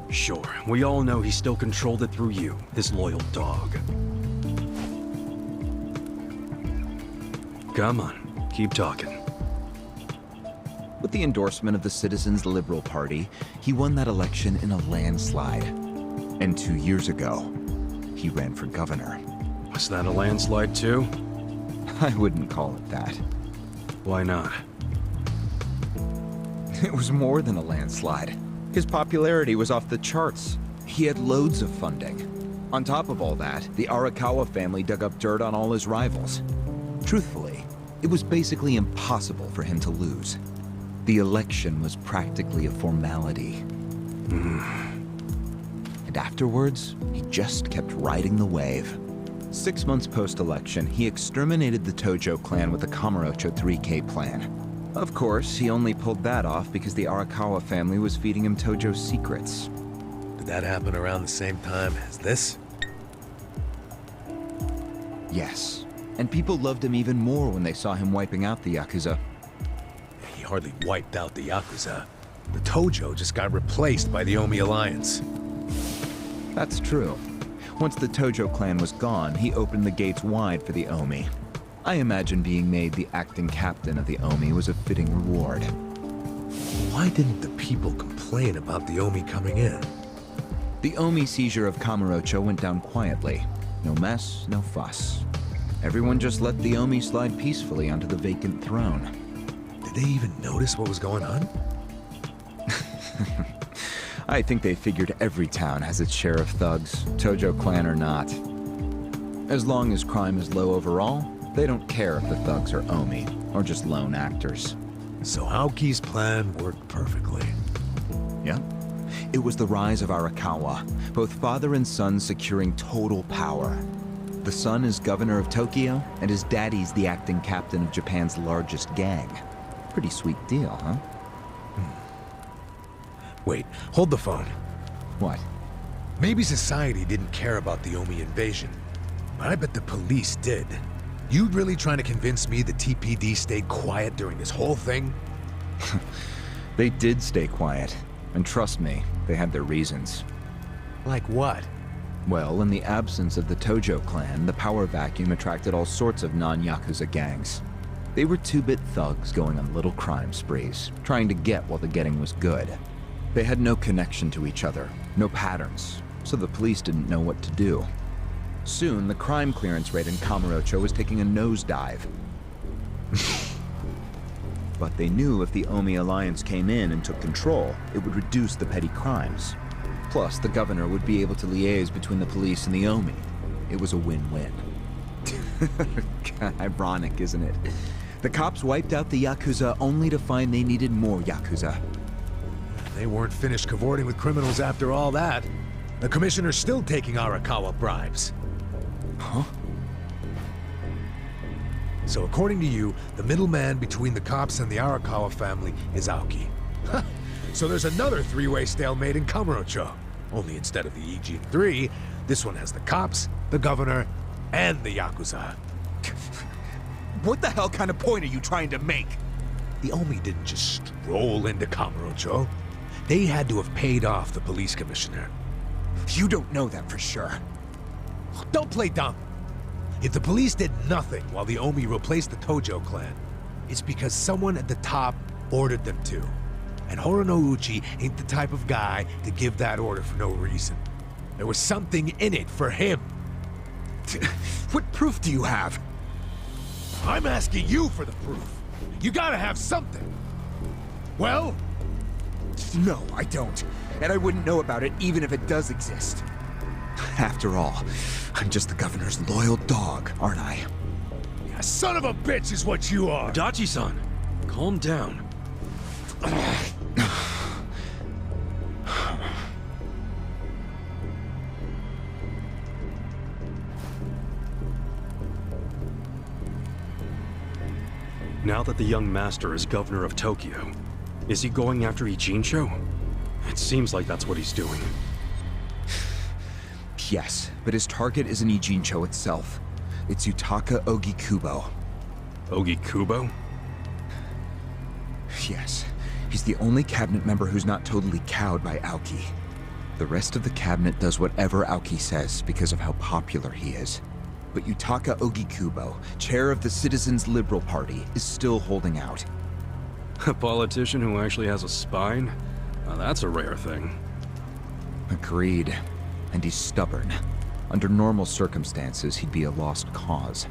Sure, we all know he still controlled it through you, his loyal dog. Come on, keep talking. With the endorsement of the Citizens Liberal Party, he won that election in a landslide. And 2 years ago, he ran for governor. Was that a landslide too? I wouldn't call it that. Why not? It was more than a landslide. His popularity was off the charts. He had loads of funding. On top of all that, the Arakawa family dug up dirt on all his rivals. Truthfully, it was basically impossible for him to lose. The election was practically a formality. And afterwards, he just kept riding the wave. 6 months post-election, he exterminated the Tojo clan with the Kamurocho 3K plan. Of course, he only pulled that off because the Arakawa family was feeding him Tojo's secrets. Did that happen around the same time as this? Yes. And people loved him even more when they saw him wiping out the Yakuza. He hardly wiped out the Yakuza. The Tojo just got replaced by the Omi Alliance. That's true. Once the Tojo clan was gone, he opened the gates wide for the Omi. I imagine being made the acting captain of the Omi was a fitting reward. Why didn't the people complain about the Omi coming in? The Omi seizure of Kamurocho went down quietly. No mess, no fuss. Everyone just let the Omi slide peacefully onto the vacant throne. Did they even notice what was going on? I think they figured every town has its share of thugs, Tojo clan or not. As long as crime is low overall, they don't care if the thugs are Omi, or just lone actors. So Aoki's plan worked perfectly. Yeah. It was the rise of Arakawa, both father and son securing total power. The son is governor of Tokyo, and his daddy's the acting captain of Japan's largest gang. Pretty sweet deal, huh? Wait, hold the phone. What? Maybe society didn't care about the Omi invasion, but I bet the police did. You really trying to convince me the TPD stayed quiet during this whole thing? They did stay quiet. And trust me, they had their reasons. Like what? Well, in the absence of the Tojo clan, the power vacuum attracted all sorts of non-Yakuza gangs. They were two-bit thugs going on little crime sprees, trying to get while the getting was good. They had no connection to each other, no patterns, so the police didn't know what to do. Soon, the crime clearance rate in Kamurocho was taking a nosedive. But they knew if the Omi Alliance came in and took control, it would reduce the petty crimes. Plus, the governor would be able to liaise between the police and the Omi. It was a win-win. Ironic, isn't it? The cops wiped out the Yakuza only to find they needed more Yakuza. They weren't finished cavorting with criminals after all that. The commissioner's still taking Arakawa bribes. Huh? So according to you, the middleman between the cops and the Arakawa family is Aoki. So there's another three-way stalemate in Kamurocho. Only instead of the Ijin 3, this one has the cops, the governor, and the Yakuza. What the hell kind of point are you trying to make? The Omi didn't just stroll into Kamurocho. They had to have paid off the police commissioner. You don't know that for sure. Don't play dumb. If the police did nothing while the Omi replaced the Tojo clan, it's because someone at the top ordered them to. And Horonouchi ain't the type of guy to give that order for no reason. There was something in it for him. What proof do you have? I'm asking you for the proof. You gotta have something. Well? No, I don't. And I wouldn't know about it even if it does exist. After all, I'm just the governor's loyal dog, aren't I? Yeah, son of a bitch is what you are! Dachi-san, calm down. Now that the young master is governor of Tokyo, is he going after Ijincho? It seems like that's what he's doing. Yes, but his target isn't Ijincho itself. It's Yutaka Ogikubo. Ogikubo? Yes, he's the only cabinet member who's not totally cowed by Aoki. The rest of the cabinet does whatever Aoki says because of how popular he is. But Yutaka Ogikubo, chair of the Citizens Liberal Party, is still holding out. A politician who actually has a spine? Now that's a rare thing. Agreed. And he's stubborn. Under normal circumstances, he'd be a lost cause.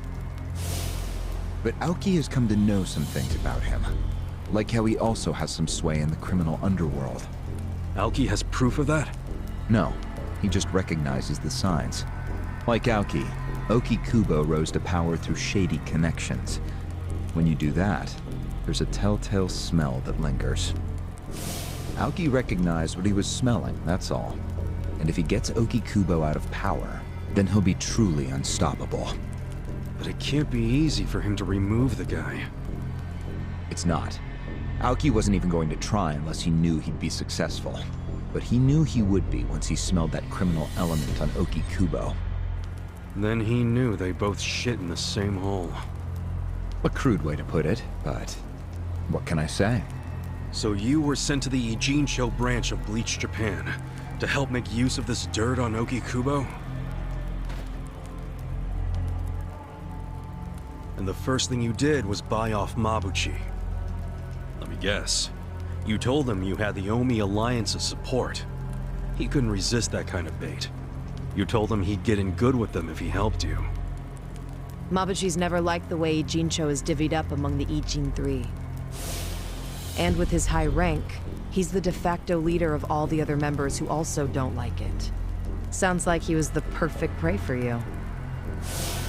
But Aoki has come to know some things about him. Like how he also has some sway in the criminal underworld. Aoki has proof of that? No, he just recognizes the signs. Like Aoki, Oki Kubo rose to power through shady connections. When you do that, there's a telltale smell that lingers. Aoki recognized what he was smelling, that's all. And if he gets Oki Kubo out of power, then he'll be truly unstoppable. But it can't be easy for him to remove the guy. It's not. Aoki wasn't even going to try unless he knew he'd be successful. But he knew he would be once he smelled that criminal element on Oki Kubo. Then he knew they both shit in the same hole. A crude way to put it, but what can I say? So you were sent to the Ijincho branch of Bleached Japan to help make use of this dirt on Oki Kubo? And the first thing you did was buy off Mabuchi. Let me guess. You told him you had the Omi Alliance's support. He couldn't resist that kind of bait. You told him he'd get in good with them if he helped you. Mabuchi's never liked the way Ijincho is divvied up among the Ijin 3. And with his high rank, he's the de facto leader of all the other members who also don't like it. Sounds like he was the perfect prey for you.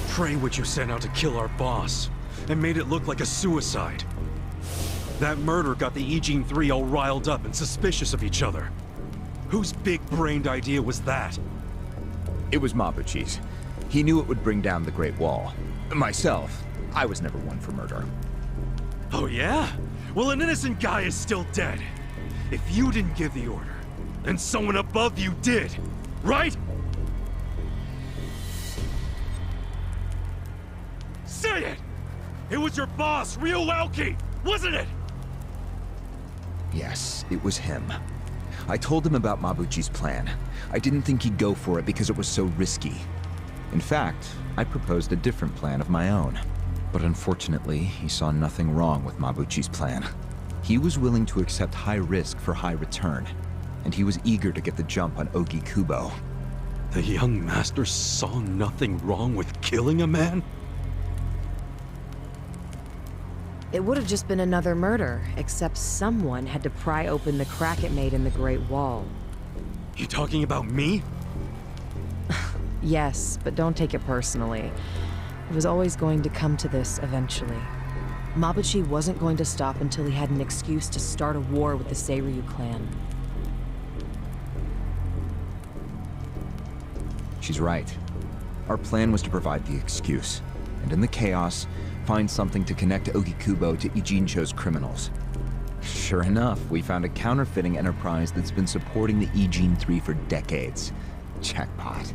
Prey what you sent out to kill our boss, and made it look like a suicide. That murder got the Ijin 3 all riled up and suspicious of each other. Whose big-brained idea was that? It was Mabuchi's. He knew it would bring down the Great Wall. Myself, I was never one for murder. Oh yeah? Well, an innocent guy is still dead. If you didn't give the order, then someone above you did, right? Say it! It was your boss, Ryo Aoki, wasn't it? Yes, it was him. I told him about Mabuchi's plan. I didn't think he'd go for it because it was so risky. In fact, I proposed a different plan of my own. But unfortunately, he saw nothing wrong with Mabuchi's plan. He was willing to accept high risk for high return, and he was eager to get the jump on Oki Kubo. The young master saw nothing wrong with killing a man? It would have just been another murder, except someone had to pry open the crack it made in the Great Wall. You talking about me? Yes, but don't take it personally. It was always going to come to this eventually. Mabuchi wasn't going to stop until he had an excuse to start a war with the Seiryu clan. She's right. Our plan was to provide the excuse, and in the chaos, find something to connect Oki Kubo to Ijincho's criminals. Sure enough, we found a counterfeiting enterprise that's been supporting the Ijin 3 for decades. Jackpot.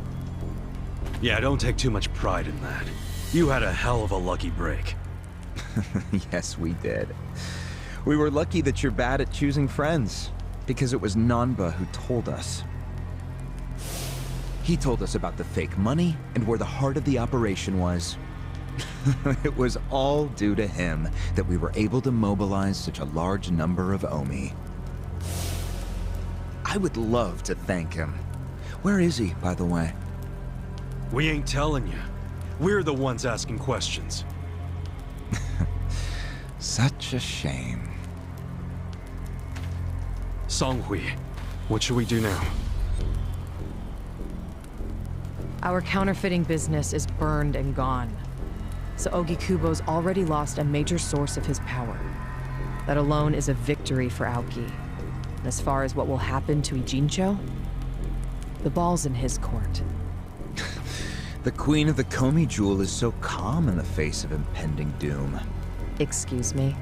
Yeah, don't take too much pride in that. You had a hell of a lucky break. Yes, we did. We were lucky that you're bad at choosing friends, because it was Nanba who told us. He told us about the fake money and where the heart of the operation was. It was all due to him that we were able to mobilize such a large number of Omi. I would love to thank him. Where is he, by the way? We ain't telling you. We're the ones asking questions. Such a shame. Songhui, what should we do now? Our counterfeiting business is burned and gone. So Oki Kubo's already lost a major source of his power. That alone is a victory for Aoki. And as far as what will happen to Ijincho, the ball's in his court. The Queen of the Komi Jewel is so calm in the face of impending doom. Excuse me?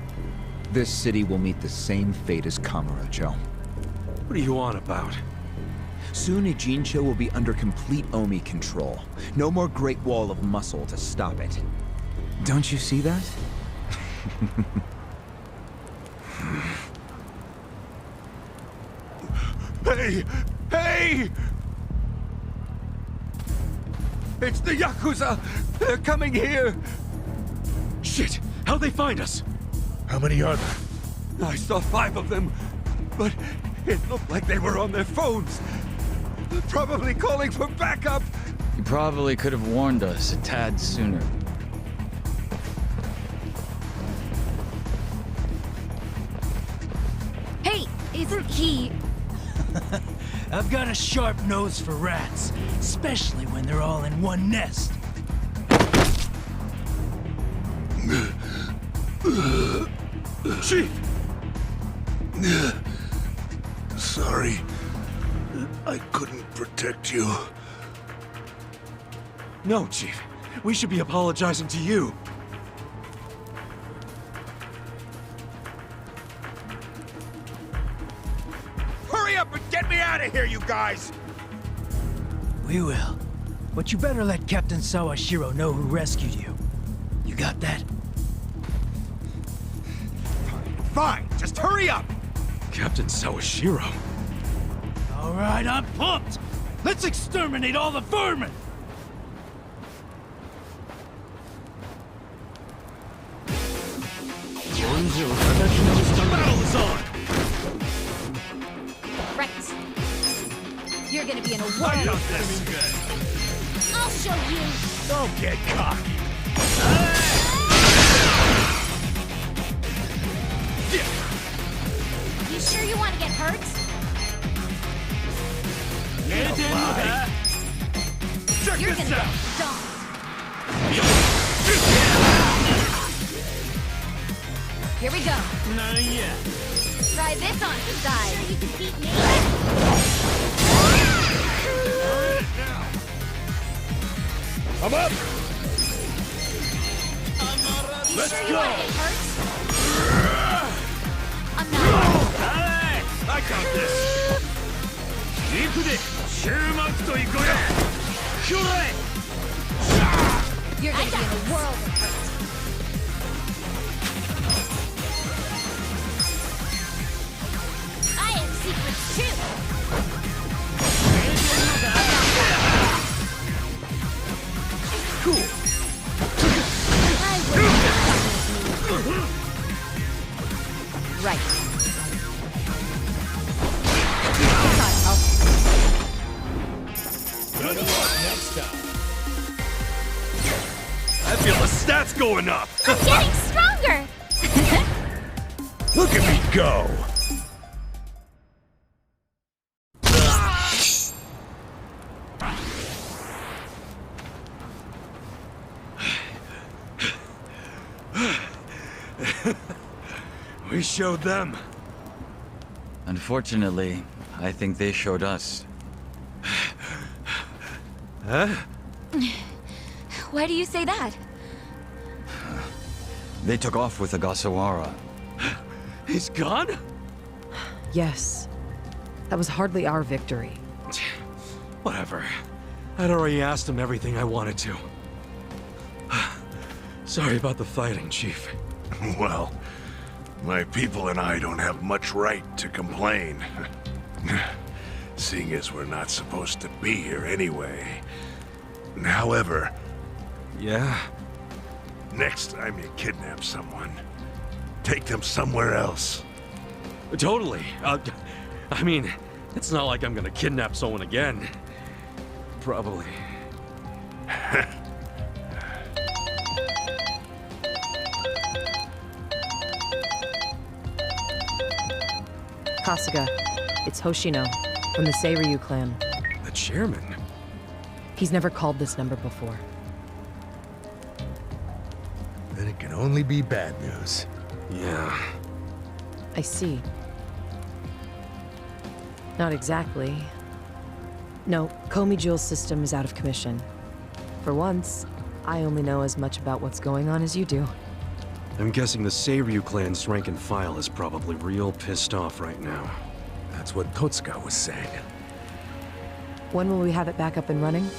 This city will meet the same fate as Kamurocho. What are you on about? Soon Ijincho will be under complete Omi control. No more Great Wall of Muscle to stop it. Don't you see that? Hey! Hey! It's the Yakuza! They're coming here! Shit! How'd they find us? How many are there? I saw 5 of them, but it looked like they were on their phones. They're probably calling for backup! You probably could have warned us a tad sooner. He... I've got a sharp nose for rats, especially when they're all in one nest. Chief! Sorry. I couldn't protect you. No, Chief. We should be apologizing to you. Hurry up and get me out of here, you guys! We will. But you better let Captain Sawashiro know who rescued you. You got that? Fine, just hurry up! Captain Sawashiro. All right, I'm pumped! Let's exterminate all the vermin! The battle is on! Right. You're gonna be in a I world. got this! I'll show you. Don't get cocky! You sure you want to get hurt? Check You're this gonna out! get stomped. Here we go. Try this on the side. Sure you can beat me? I'm up! You Let's sure go! you want to get hurt? I'm not. I got this! You're gonna be in a world of hurt. I have secrets too. Cool! I will. Right. Better luck next time. I feel the stats going up! I'm getting stronger. Look at me go! We showed them. Unfortunately, I think they showed us. Huh? Why do you say that? They took off with the Gasawara. He's gone? Yes. That was hardly our victory. Whatever. I'd already asked him everything I wanted to. Sorry about the fighting, Chief. Well, my people and I don't have much right to complain. Seeing as we're not supposed to be here anyway. However... Yeah? Next time you kidnap someone, take them somewhere else. Totally. I mean, it's not like I'm gonna kidnap someone again. Probably. Kasuga, it's Hoshino, from the Seiryu clan. The chairman? He's never called this number before. Then it can only be bad news. Yeah. I see. Not exactly. No, Komi Jewel's system is out of commission. For once, I only know as much about what's going on as you do. I'm guessing the Seiryu clan's rank and file is probably real pissed off right now. That's what Totsuka was saying. When will we have it back up and running?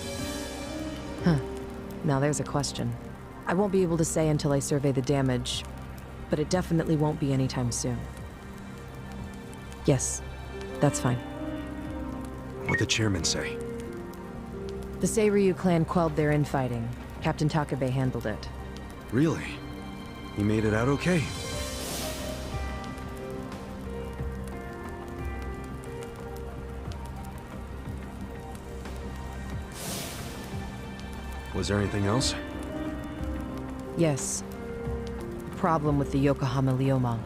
Huh. Now there's a question. I won't be able to say until I survey the damage, but it definitely won't be anytime soon. Yes, that's fine. What'd the chairman say? The Seiryu clan quelled their infighting. Captain Takabe handled it. Really? He made it out okay? Was there anything else? Yes. Problem with the Yokohama Liumang.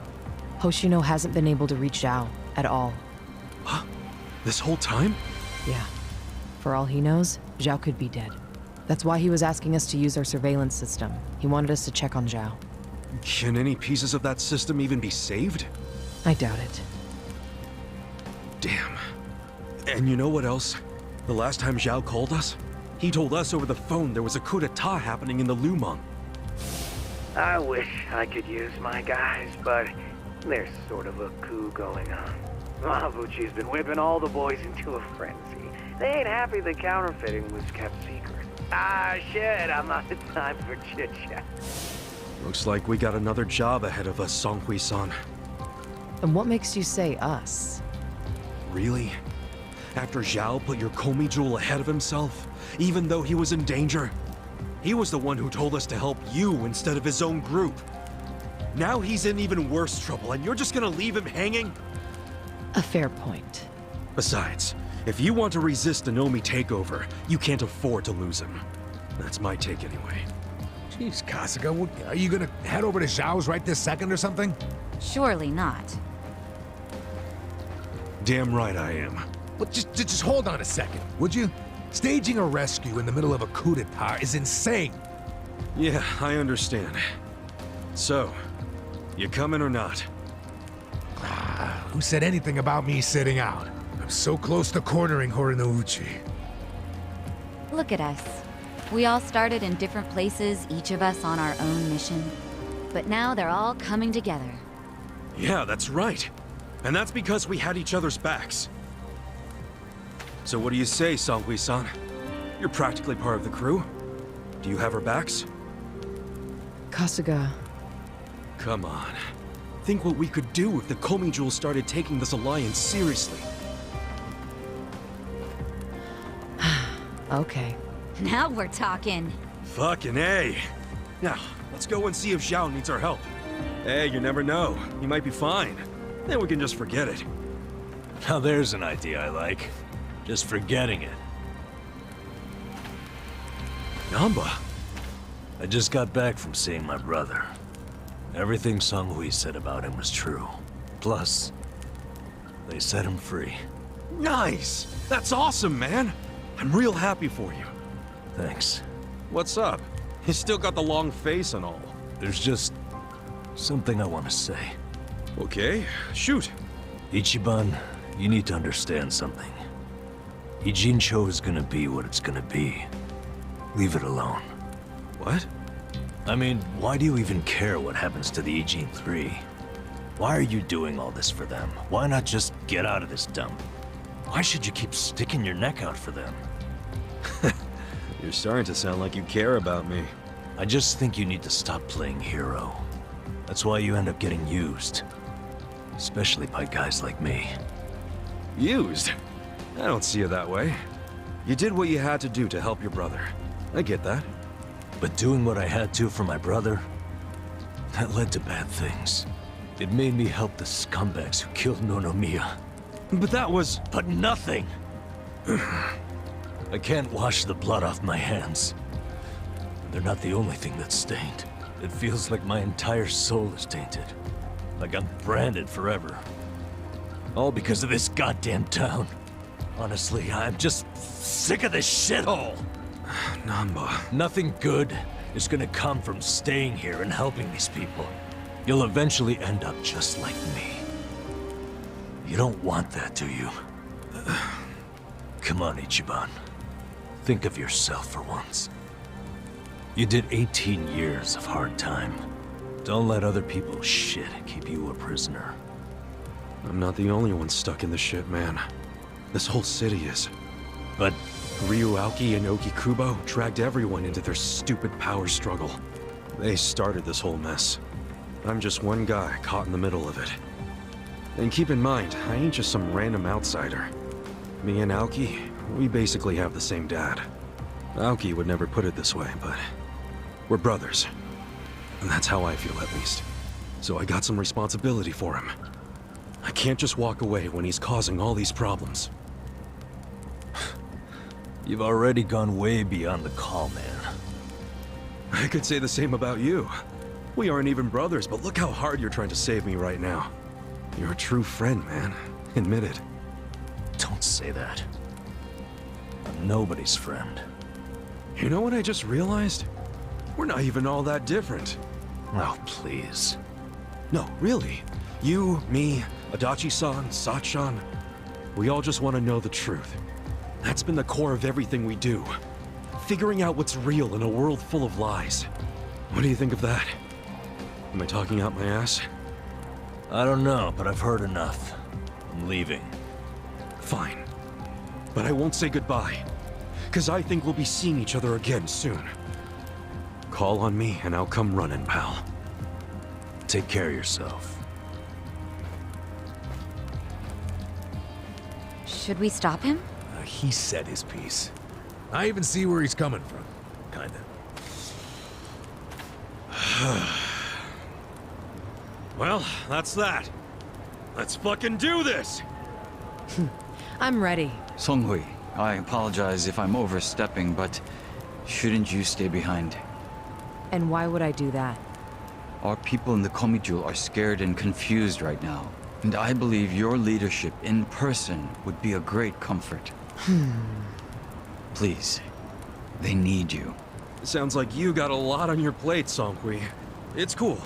Hoshino hasn't been able to reach Zhao, At all. Huh? This whole time? Yeah. For all he knows, Zhao could be dead. That's why he was asking us to use our surveillance system. He wanted us to check on Zhao. Can any pieces of that system even be saved? I doubt it. Damn. And you know what else? The last time Zhao called us, he told us over the phone there was a coup d'etat happening in the Lumang. I wish I could use my guys, but there's sort of a coup going on. Mabuchi's been whipping all the boys into a frenzy. They ain't happy the counterfeiting was kept secret. Ah, shit, I'm out of time for chit-chat. Looks like we got another job ahead of us, Songhui-san. And what makes you say us? Really? After Zhao put your Komi jewel ahead of himself, even though he was in danger? He was the one who told us to help you instead of his own group. Now he's in even worse trouble, and you're just gonna leave him hanging? A fair point. Besides, if you want to resist the Nomi takeover, you can't afford to lose him. That's my take anyway. Jeez, Kasuga, are you gonna head over to Zhao's right this second or something? Surely not. Damn right I am. Well, just hold on a second, would you? Staging a rescue in the middle of a coup d'etat is insane. Yeah, I understand. So, you coming or not? Who said anything about me sitting out? I'm so close to cornering Horinouchi. Look at us. We all started in different places, each of us on our own mission. But now they're all coming together. Yeah, that's right. And that's because we had each other's backs. So what do you say, Songhui-san? You're practically part of the crew. Do you have our backs? Kasuga. Come on. Think what we could do if the Komi Jewel started taking this alliance seriously. Okay. Now we're talking. Fucking A. Now, let's go and see if Zhao needs our help. Hey, you never know. He might be fine. Then we can just forget it. Now there's an idea I like. Just forgetting it. Namba? I just got back from seeing my brother. Everything Songhui said about him was true. Plus, they set him free. Nice! That's awesome, man! I'm real happy for you. Thanks. What's up? You still got the long face and all. There's just something I want to say. Okay, shoot. Ichiban, you need to understand something. Ijincho is gonna be what it's gonna be. Leave it alone. What? I mean, why do you even care what happens to the Ijin 3? Why are you doing all this for them? Why not just get out of this dump? Why should you keep sticking your neck out for them? You're starting to sound like you care about me. I just think you need to stop playing hero. That's why you end up getting used. Especially by guys like me. Used? I don't see it that way. You did what you had to do to help your brother. I get that. But doing what I had to for my brother, that led to bad things. It made me help the scumbags who killed Nonomiya. But that was... But nothing! I can't wash the blood off my hands. They're not the only thing that's stained. It feels like my entire soul is tainted. Like I'm branded forever. All because of this goddamn town. Honestly, I'm just sick of this shithole! Namba... Nothing good is gonna come from staying here and helping these people. You'll eventually end up just like me. You don't want that, do you? Come on, Ichiban. Think of yourself for once. You did 18 years of hard time. Don't let other people's shit keep you a prisoner. I'm not the only one stuck in the shit, man. This whole city is. But Ryuauki and Okikubo dragged everyone into their stupid power struggle. They started this whole mess. I'm just one guy caught in the middle of it. And keep in mind, I ain't just some random outsider. Me and Aoki, we basically have the same dad. Aoki would never put it this way, but we're brothers. And that's how I feel, at least. So I got some responsibility for him. I can't just walk away when he's causing all these problems. You've already gone way beyond the call, man. I could say the same about you. We aren't even brothers, but look how hard you're trying to save me right now. You're a true friend, man. Admit it. Don't say that. I'm nobody's friend. You know what I just realized? We're not even all that different. Oh, please. No, really. You, me, Adachi-san, Sachan, we all just want to know the truth. That's been the core of everything we do. Figuring out what's real in a world full of lies. What do you think of that? Am I talking out my ass? I don't know, but I've heard enough. I'm leaving. Fine. But I won't say goodbye. Because I think we'll be seeing each other again soon. Call on me and I'll come running, pal. Take care of yourself. Should we stop him? He said his piece. I even see where he's coming from. Kinda. Well, that's that. Let's fucking do this! I'm ready. Songhui, I apologize if I'm overstepping, but shouldn't you stay behind? And why would I do that? Our people in the Komijul are scared and confused right now, and I believe your leadership in person would be a great comfort. Please, they need you. Sounds like you got a lot on your plate, Songhui. It's cool.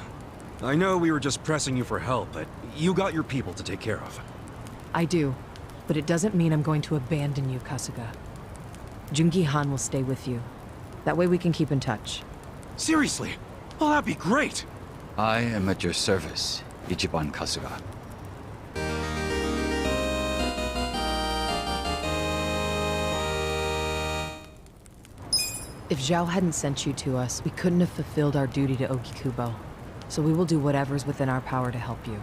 I know we were just pressing you for help, but you got your people to take care of. I do, but it doesn't mean I'm going to abandon you, Kasuga. Jungi Han will stay with you. That way we can keep in touch. Seriously? Oh, that'd be great! I am at your service, Ichiban Kasuga. If Zhao hadn't sent you to us, we couldn't have fulfilled our duty to Ogikubo. So we will do whatever's within our power to help you.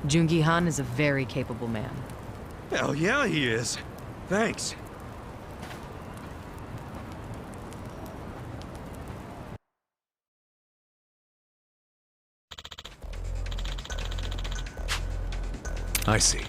Jungi Han is a very capable man. Hell yeah, he is. Thanks. I see.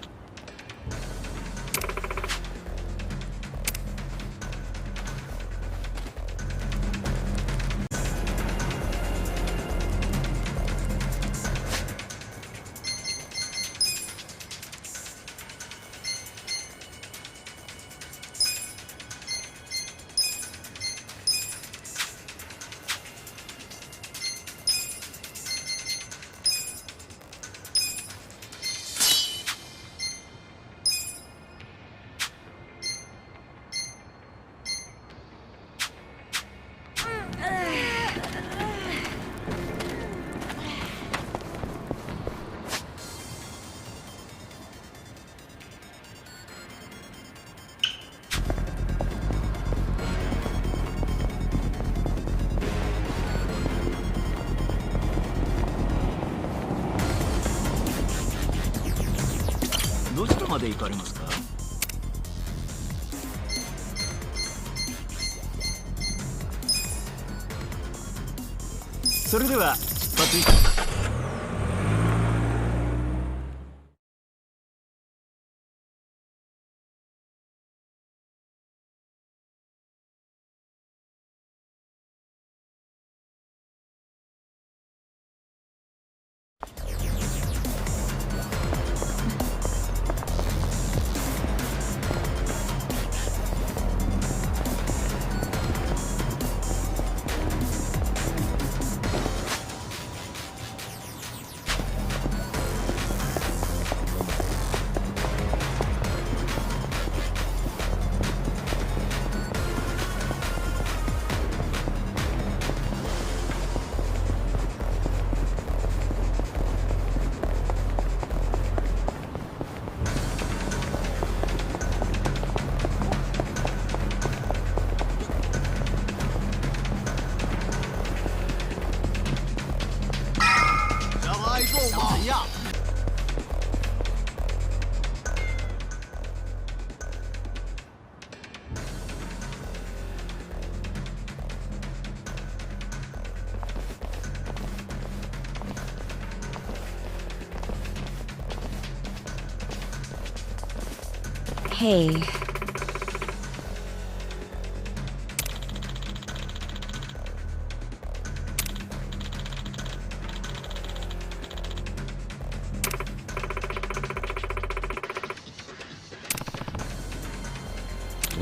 Hey.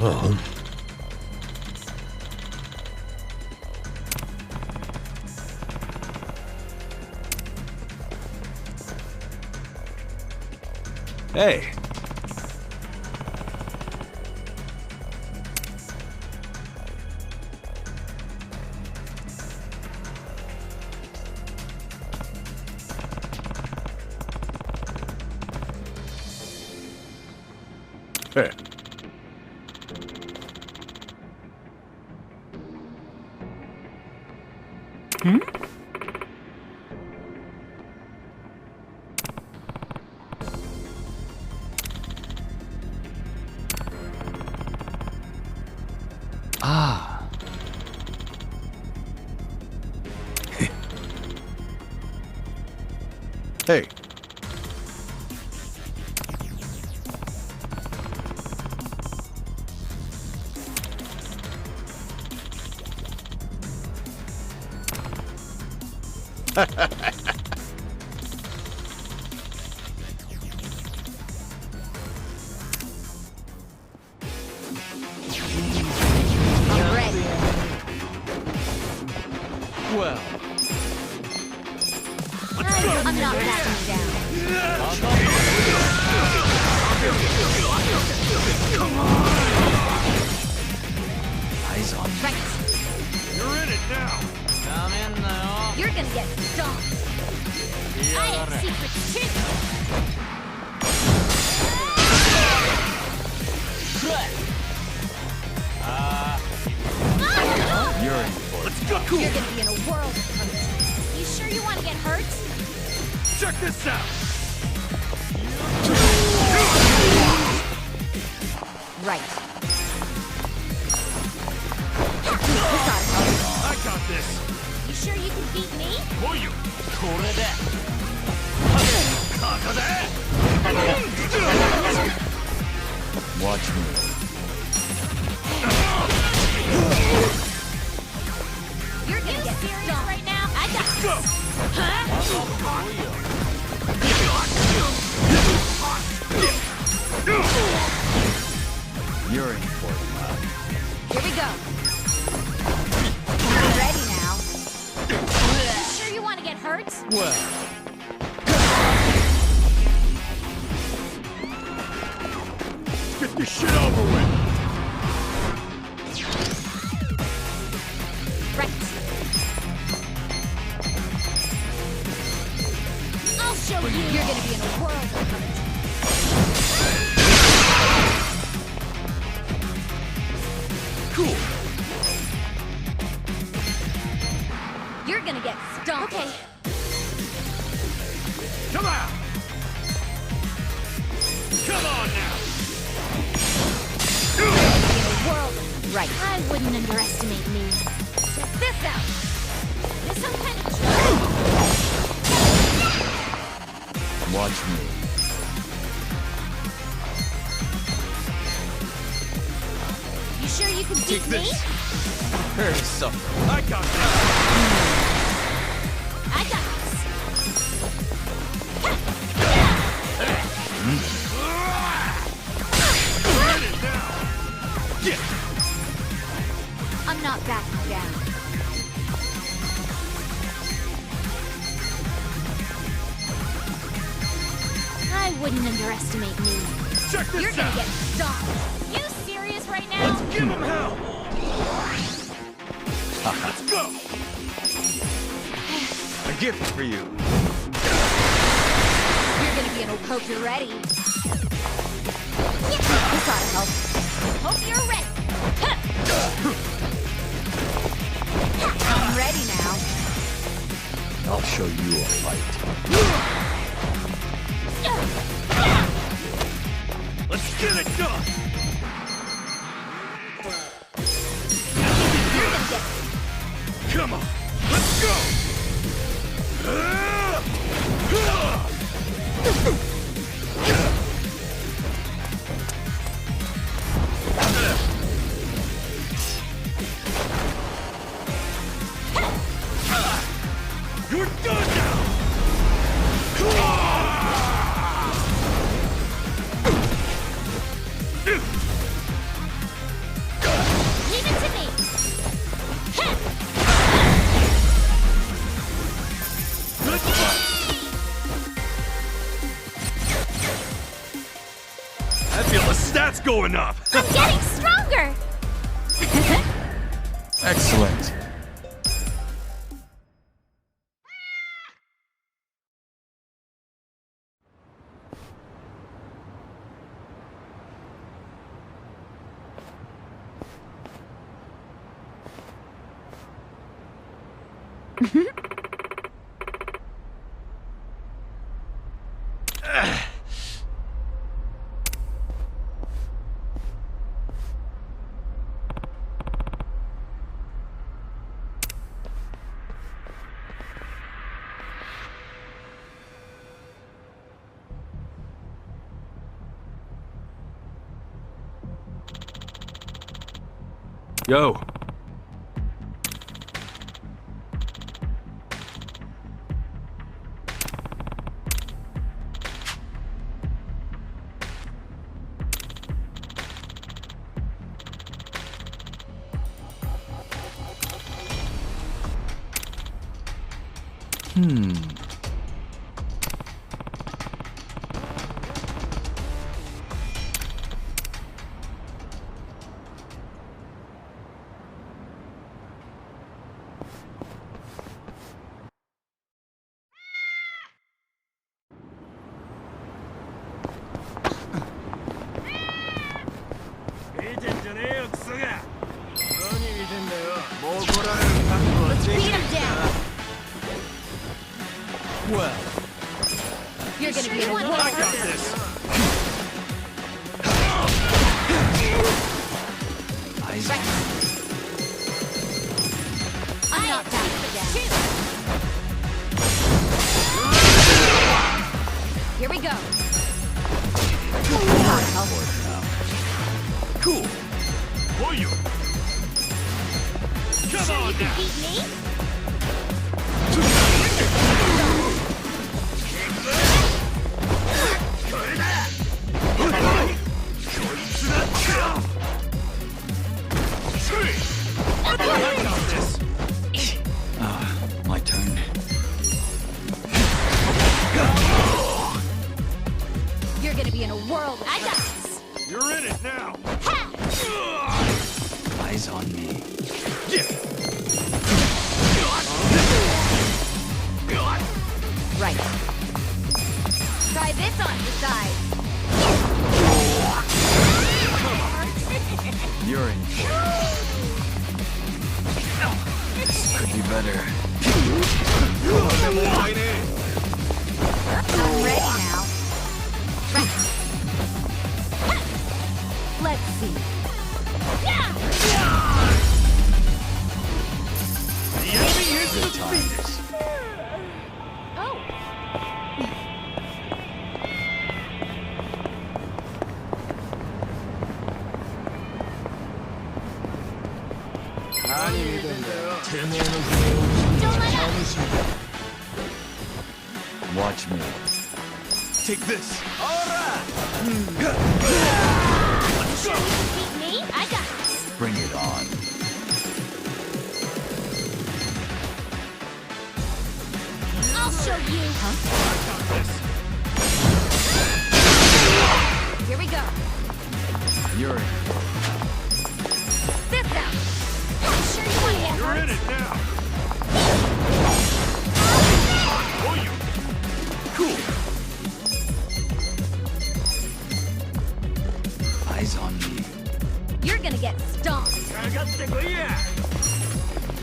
Well... Hey! Hey. Hmm? Ah. Hey. I'm ready. Well. I'm not backing down. Eyes on me. Right. You're in it now. Come in now. You're gonna get stomped. I have secrets too. You're in for it. Let's go. Cool. You're gonna be in a world of hurt. You sure you want to get hurt? Check this out. Right. I got this. You sure you can beat me? Watch me. You're gonna get serious right now? I got this. Huh? You're in for it, man. Here we go. I'm ready now. You sure you want to get hurt? Well. Get this shit over with. Right. I'll show you. You're gonna be in a world of hurt. Cool. You're gonna get stomped. Okay. Come out. Come on now. In a world of right. I wouldn't underestimate me. Check this out. Is some kind of joke? Watch me. You sure you can beat me? Prepare to suffer. I got this. I got Get it now. Get. I'm not backing down. I wouldn't underestimate me. Check this You're out. gonna get stomped. You serious right now? Let's give him hell. Let's go. A gift for you. You're gonna be in a hope you're ready. This ought to help. Hope you're ready. I'm ready now. I'll show you a fight. Let's get it done. Come on. Let's go. You're done now. going up! I'm getting stronger! Excellent. Yo. Let's beat him down! Well, You're gonna be in a world. I got this! Eyes I'm not backing down. Here we go. Cool. For you. Come Sure on you can now. beat me? My turn. You're gonna be in a whirl. I got this. You're in it now. Eyes on me. Right. Try this on the side. You're in for it. Could be better. I'm ready now. Right. Let's see. The enemy is defeated. Oh. Don't let up. Watch me. Take this. Sure you can beat me? I got this. Bring it on. I'll show you. Huh? Here we go. You're in. This out. I'm sure you want to get You're hurt. in it now. For you. Cool. Eyes on me. You're gonna get stomped.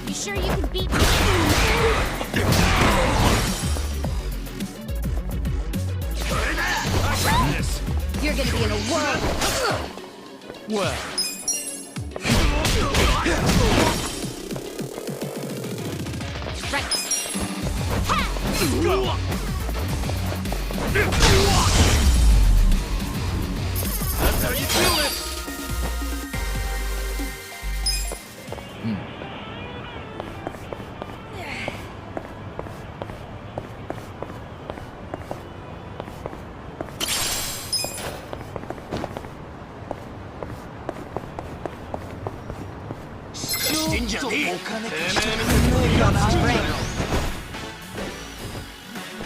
You sure you can beat me? You're gonna be in a whirl. well. Right. That's how you do it.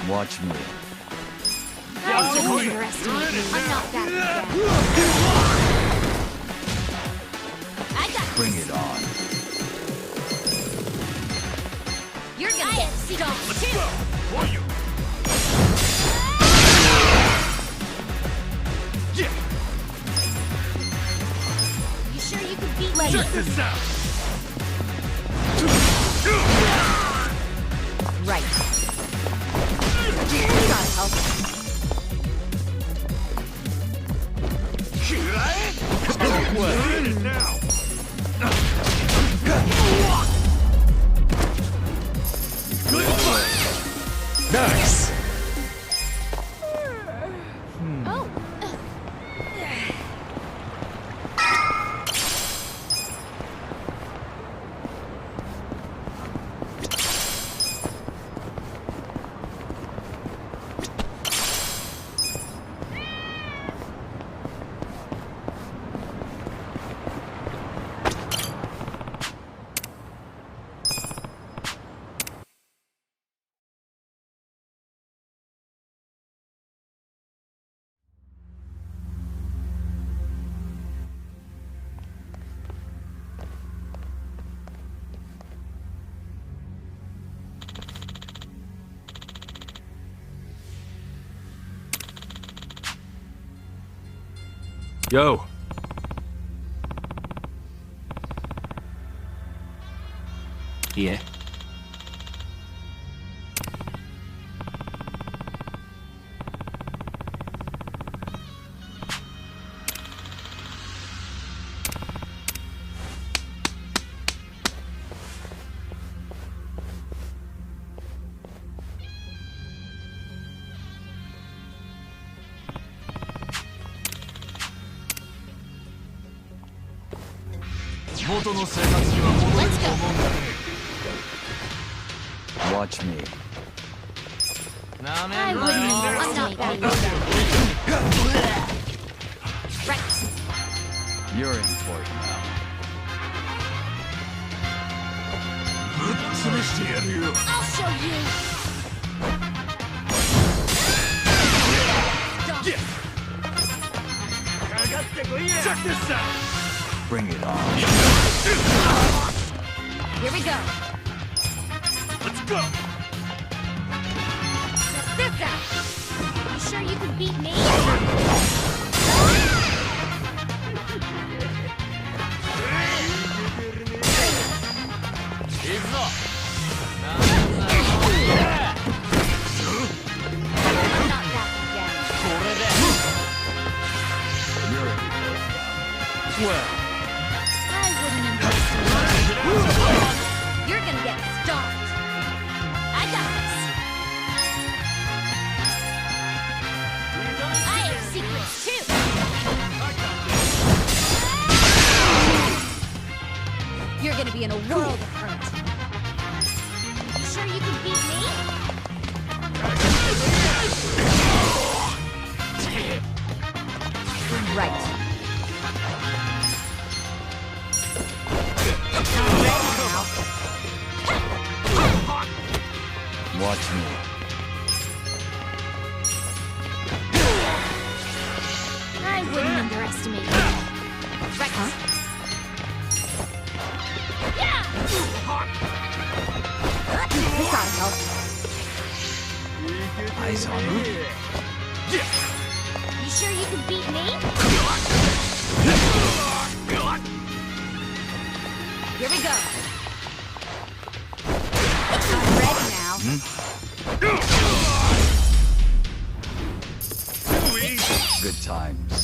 Watch me. Don't underestimate me. I'm not that bad. Bring it on. You're gonna get stomped too! For you! You sure you can beat me? Check this out! Right. Gotta help. Well, it now! Nice! Oh! Yo. Yeah. Let's go! Watch me. I wouldn't underestimate you. Right. You're in for it now. I'll show you! Check this out! Bring it on. Here we go! Let's go! Check this out! You sure you can beat me? Not that again. You're in for it now. Well. I wouldn't underestimate you. You're gonna get stomped. I got this. I have secrets too. You're gonna be in a world of hurt. You sure you can beat me? Right. Watch me. I wouldn't underestimate you. Right. Huh? Yeah! This gotta help. Eyes on me. You sure you can beat me? Here we go. I'm ready now. Good times.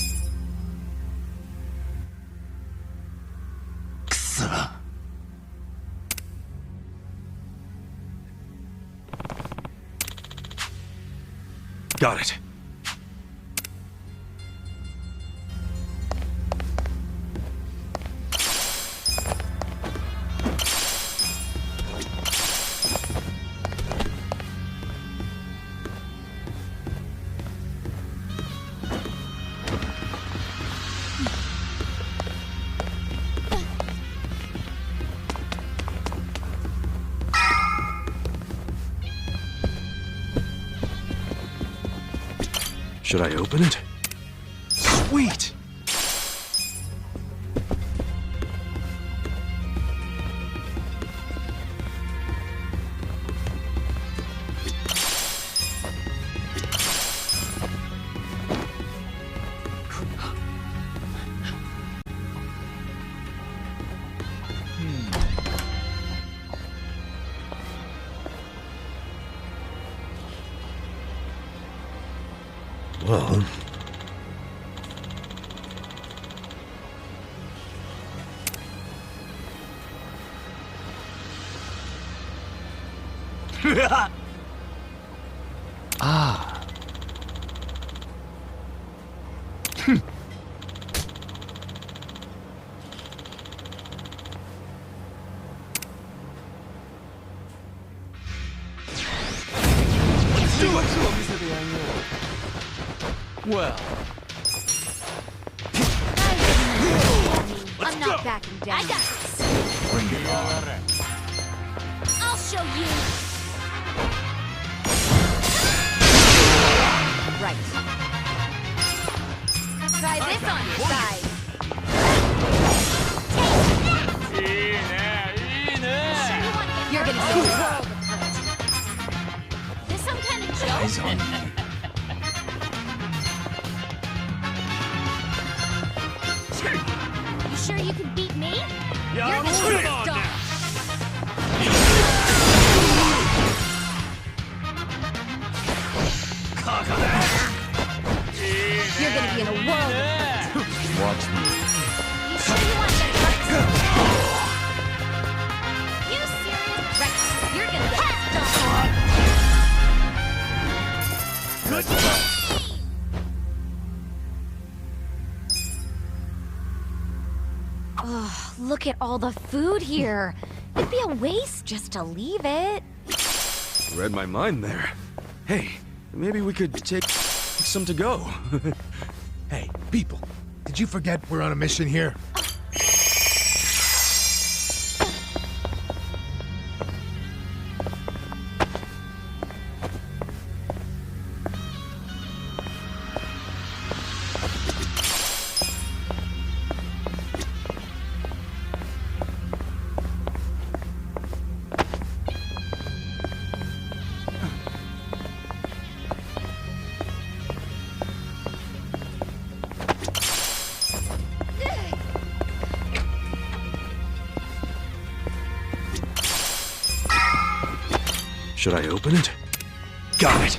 Got it. Should I open it? Sweet! Well... Ah. Well, I'm not backing down. I got this. Bring it on. I'll show you. Right. Try this on your side. You're gonna see a world of hurt. This some kind of joke? Eyes on me. You sure you can beat me? You're the superstar. You're gonna be in a world of hurt. Watch me. You sure you want to get hurt? You serious? Right. You're gonna get stuck. Good stuff. Oh, look at all the food here. It'd be a waste just to leave it. Read my mind there. Hey, maybe we could take some to go. Hey, people, did you forget we're on a mission here? Should I open it? Got it!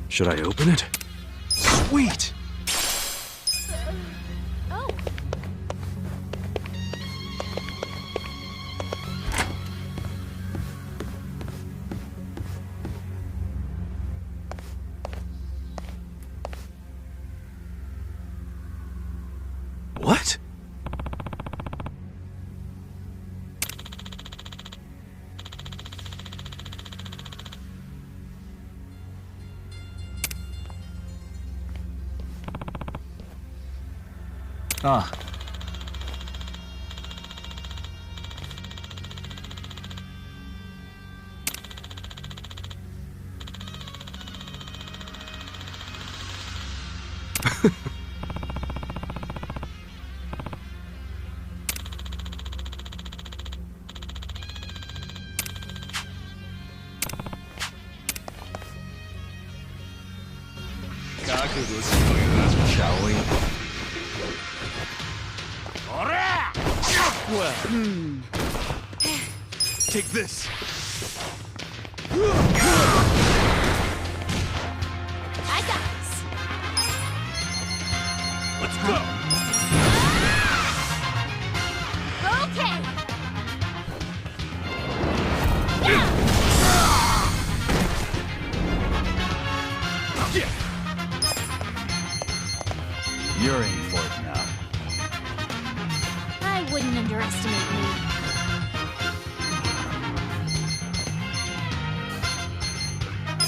Should I open it? Sweet! Oh. What? Ah. Shall we? Well. Take this. I got this. Let's go. Okay. Yeah.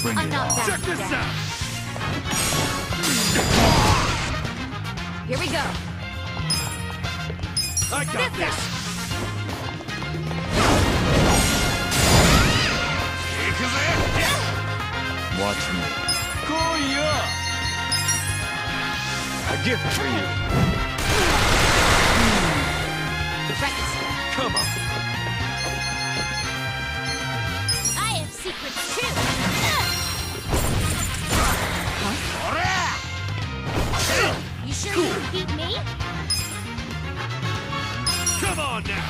Bring I'm it not on. backing Check this down. out! Here we go. I got this! Watch me. A gift for you. Come on. I have secrets too. You sure you can beat me? Come on now!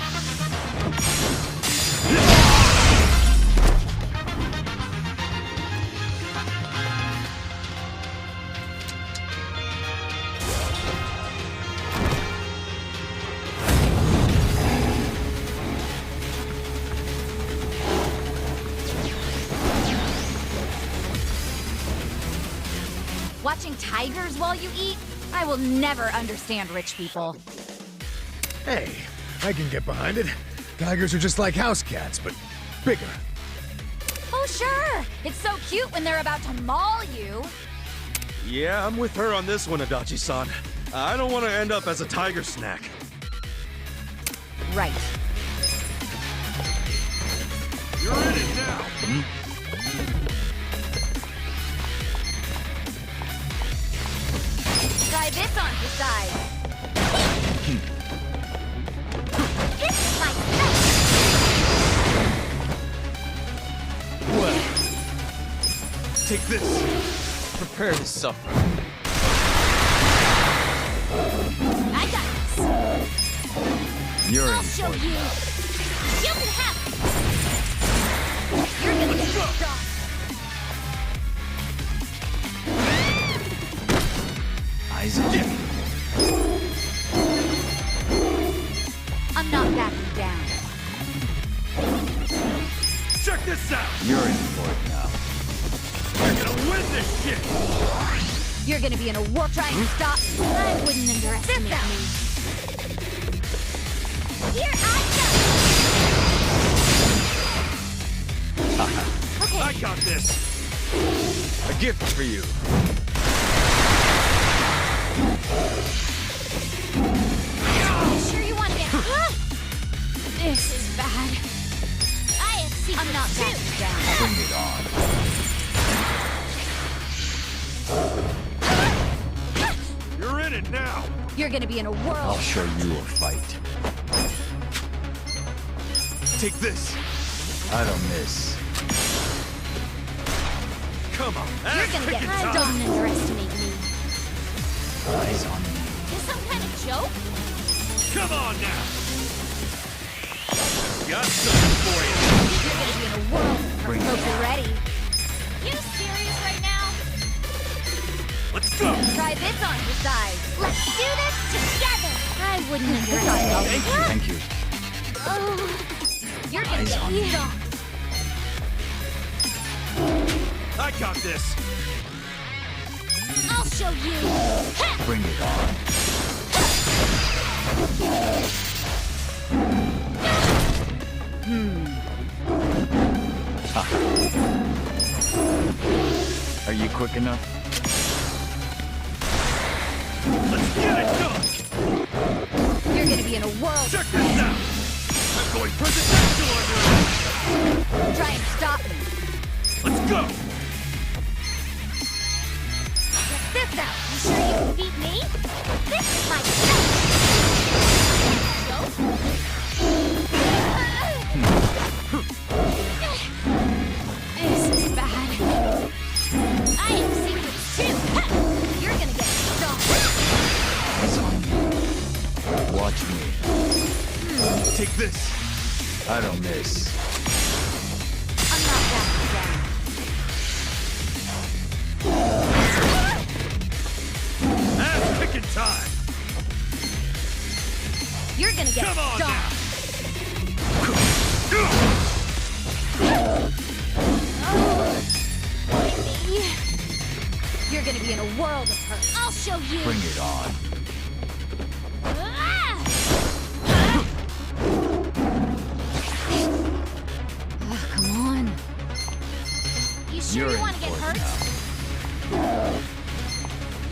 Watching tigers while you eat? I will never understand rich people. Hey, I can get behind it. Tigers are just like house cats, but bigger. Oh, sure. It's so cute when they're about to maul you. Yeah, I'm with her on this one, Adachi-san. I don't want to end up as a tiger snack. Right. You're in it now! Try this on for size. This is my Well, take this. Prepare to suffer. I got this. You're I'll in show for it. you. You can have it. You're gonna get shot. Eyes on you. I'm not backing down. Check this out! You're in for it now. You're gonna win this shit! You're gonna be in a war trying to stop me. I wouldn't underestimate me. Here I go. Okay. I got this! A gift for you. Sure you want to get... This is bad. I have secrets I'm not too. backing down. Bring it on. You're in it now! You're gonna be in a world. I'll show you a fight. Take this. I don't miss. Come on. You're gonna get I don't underestimate me. Eyes on me. Is some kind of joke? Come on now! Got something for you! You're gonna be in a world. Bring it Hope you're on. ready. You serious right now? Let's go! Try this on for size. Let's do this together. I wouldn't underestimate me. Thank you. Oh, you're gonna Eyes get on me. stomped. I got this! I'll show you. Ha! Bring it on. Are you quick enough? Let's get it done! You're gonna be in a world. Check this out! I'm going presidential on your ass! Try and stop me. Let's go! Check this out. You sure you can beat me? This is my joke. This is bad. I have secrets too. Ha! You're gonna get stomped. Eyes on me. Watch me. Take this. I don't miss. I'm not backing down. Ass picking time! You're gonna get Come on stomped. You're gonna be in a world of hurt. I'll show you. Bring it on. Ah! Come on. You sure You're you want to in get for it hurt?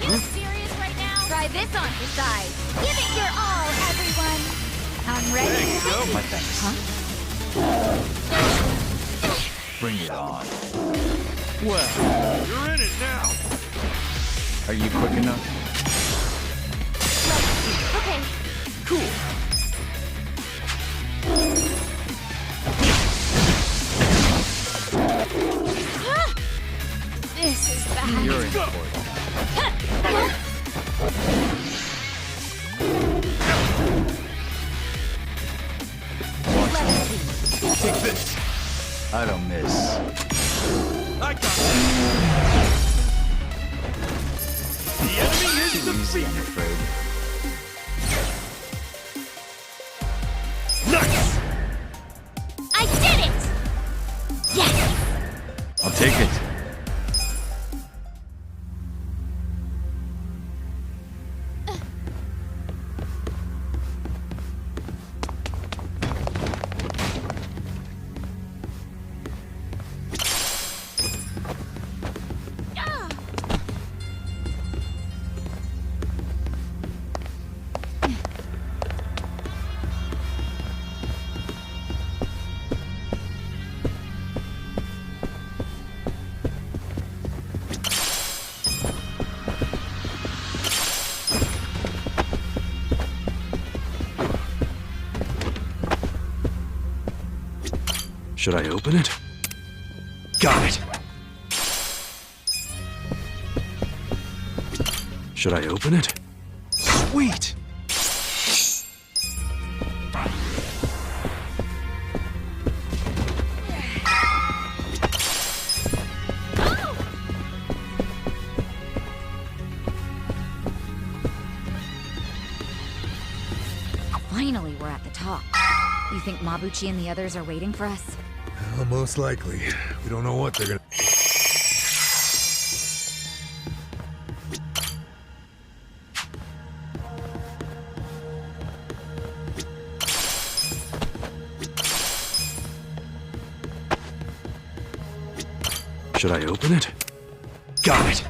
You serious right now? Try this on for size. Give it your all, everyone. I'm ready. My thanks. Bring it on. Well, You're in it now. are you quick enough? Okay. Cool. This is bad. You're in for it. Take this. I don't miss. I got it. The enemy is Too easy, I'm defeated. afraid. Nice. I did it! Yes! I'll take it. Should I open it? Got it! Should I open it? Sweet! Finally, we're at the top. You think Mabuchi and the others are waiting for us? Well, most likely. We don't know what they're gonna... Should I open it? Got it!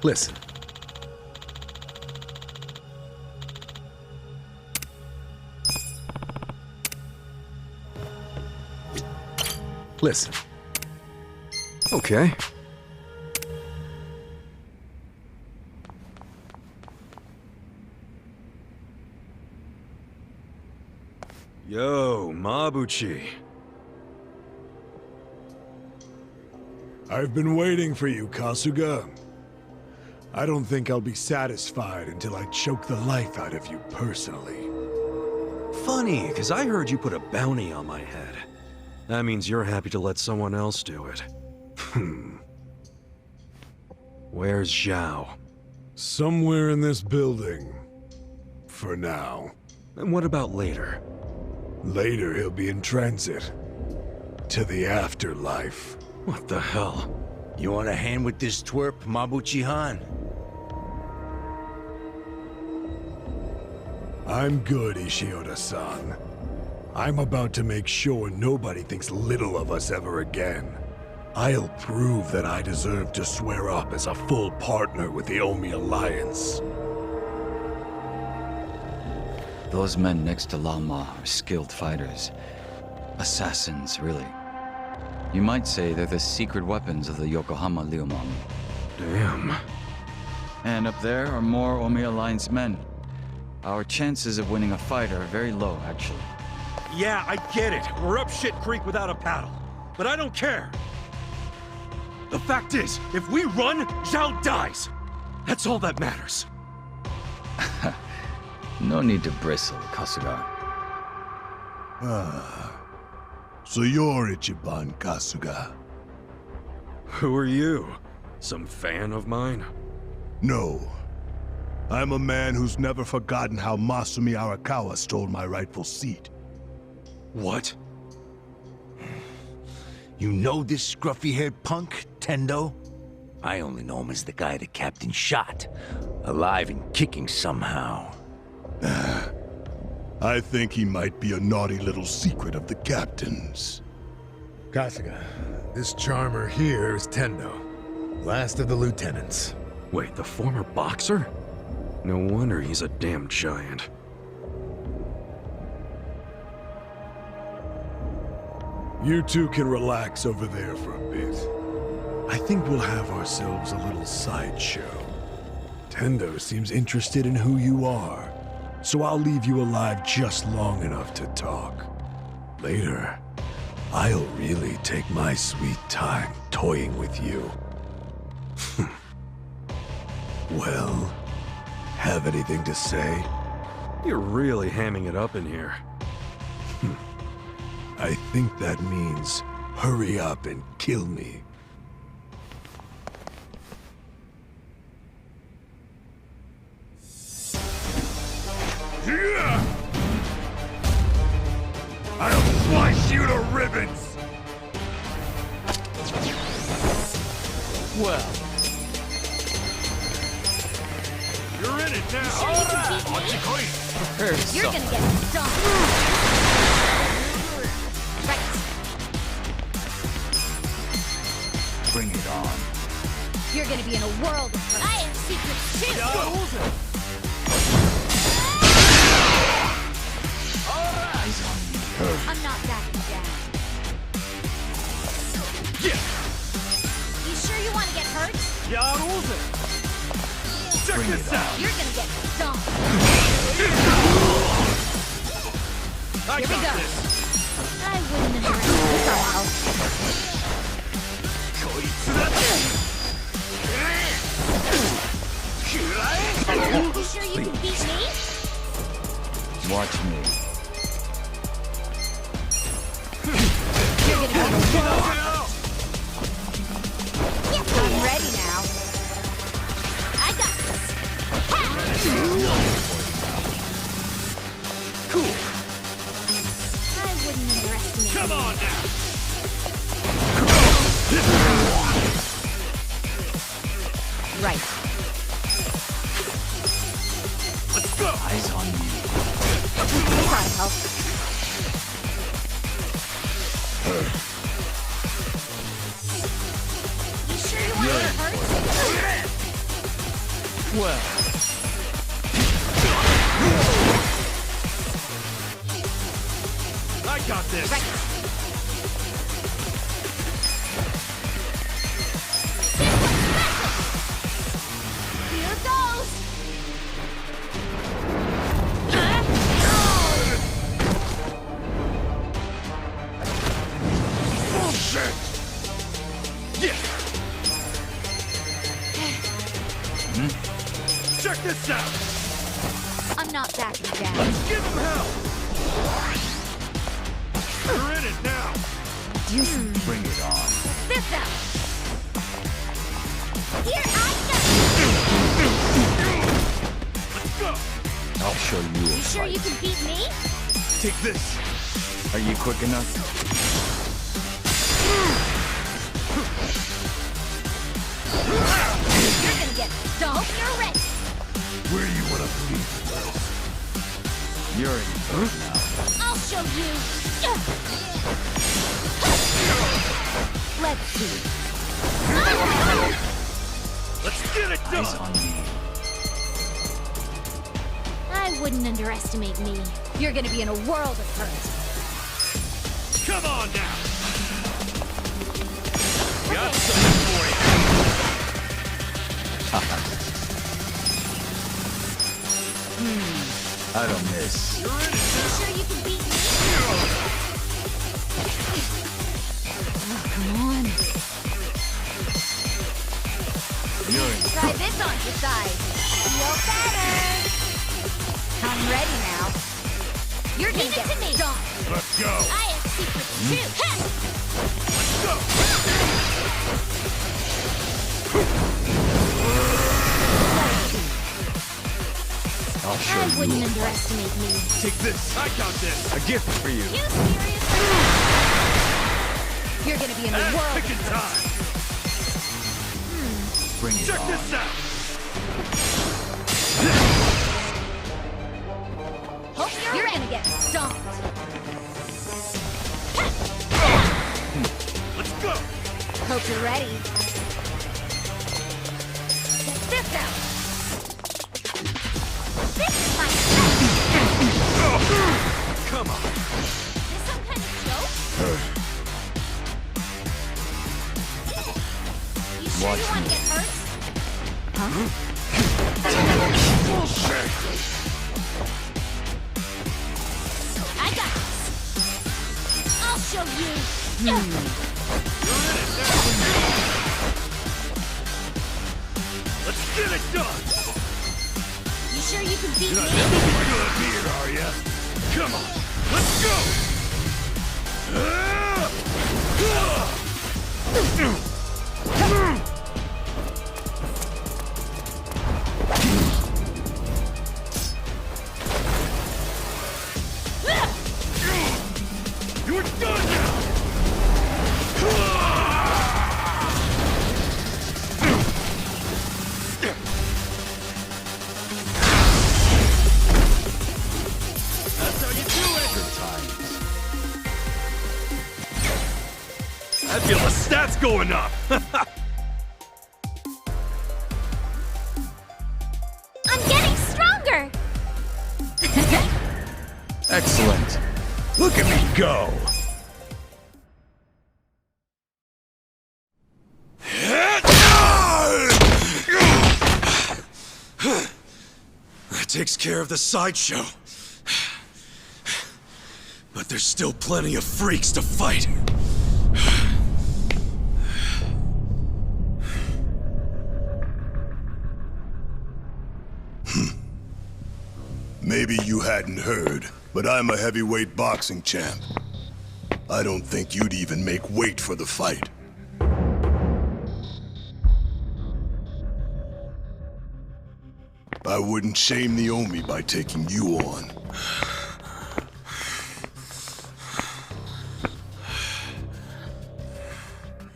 Listen. Listen. Okay. Yo, Mabuchi. I've been waiting for you, Kasuga. I don't think I'll be satisfied until I choke the life out of you personally. Funny, because I heard you put a bounty on my head. That means you're happy to let someone else do it. Where's Zhao? Somewhere in this building. For now. And what about later? Later, he'll be in transit. To the afterlife. What the hell? You want a hand with this twerp, Mabuchi-han? I'm good, Ishioda-san. I'm about to make sure nobody thinks little of us ever again. I'll prove that I deserve to swear up as a full partner with the Omi Alliance. Those men next to Lama are skilled fighters. Assassins, really. You might say they're the secret weapons of the Yokohama Liumang. Damn. And up there are more Omi Alliance men. Our chances of winning a fight are very low, actually. Yeah, I get it. We're up shit creek without a paddle. But I don't care. The fact is, if we run, Zhao dies. That's all that matters. No need to bristle, Kasuga. So you're Ichiban Kasuga? Who are you? Some fan of mine? No. I'm a man who's never forgotten how Masumi Arakawa stole my rightful seat. What? You know this scruffy-haired punk, Tendo? I only know him as the guy the captain shot. Alive and kicking somehow. I think he might be a naughty little secret of the captain's. Kasuga, this charmer here is Tendo, last of the lieutenants. Wait, the former boxer? No wonder he's a damn giant. You two can relax over there for a bit. I think we'll have ourselves a little sideshow. Tendo seems interested in who you are, so I'll leave you alive just long enough to talk. Later, I'll really take my sweet time toying with you. Well, have anything to say? You're really hamming it up in here. I think that means hurry up and kill me. Yeah! I'll slice you to ribbons! Well. You're in it now! You're gonna get stomped! Right. Bring it on. You're gonna be in a world of hurt. I have secrets too! Eyes on me. I'm not backing down. Yeah! You sure you want to get hurt? Check Bring this it out! You're gonna get stomped. I Here we got go. this! I wouldn't underestimate our help. You sure you can beat me? Watch me. You're gonna be in a world. I'm ready now. I got this. Cool! I wouldn't underestimate. Come on now! Right. Let's go! Eyes on me. Try help. You sure you want to get hurt? Well. I got this! Right. Here goes! Bullshit! Yeah! Check this out! I'm not backing down. Let's give him hell! You're in it now! Bring it on. This out! Here I Let's go! I'll show you a go! You sure fight. you can beat me? Take this! Are you quick enough? You're gonna get stomped. You're ready. Where you wanna bleed? You're in first now. I'll show you. Let's see. Let's get it Eyes done! on me. I wouldn't underestimate me. You're gonna be in a world of hurt. Come on now! Got something for you! I don't miss. You're in it You sure you can beat me? Come on. You're in. Try this on your side. Feel better. I'm ready now. You're gonna get stomped. Let's go! I have secrets too. Let's go! I'll show I you. wouldn't underestimate me. Take this! I got this! A gift for you. You serious? You're gonna be in a world. Picking time! Bring it Check on. this out! Hope You're gonna get stomped. Let's go! Hope you're ready. Check this out. This is my Come on! Is this some kind of joke? You sure Watch you want to get hurt? Huh? Bullshit! I got this. I'll show you. Let's get it done! You sure you can beat You're not me? good here, are ya? Come on, let's go! You're done now! That's how you do it! I feel the stats going up! I'm getting stronger. Excellent. Look at me go! That takes care of the sideshow. But there's still plenty of freaks to fight. Maybe you hadn't heard, but I'm a heavyweight boxing champ. I don't think you'd even make weight for the fight. I wouldn't shame the Omi by taking you on.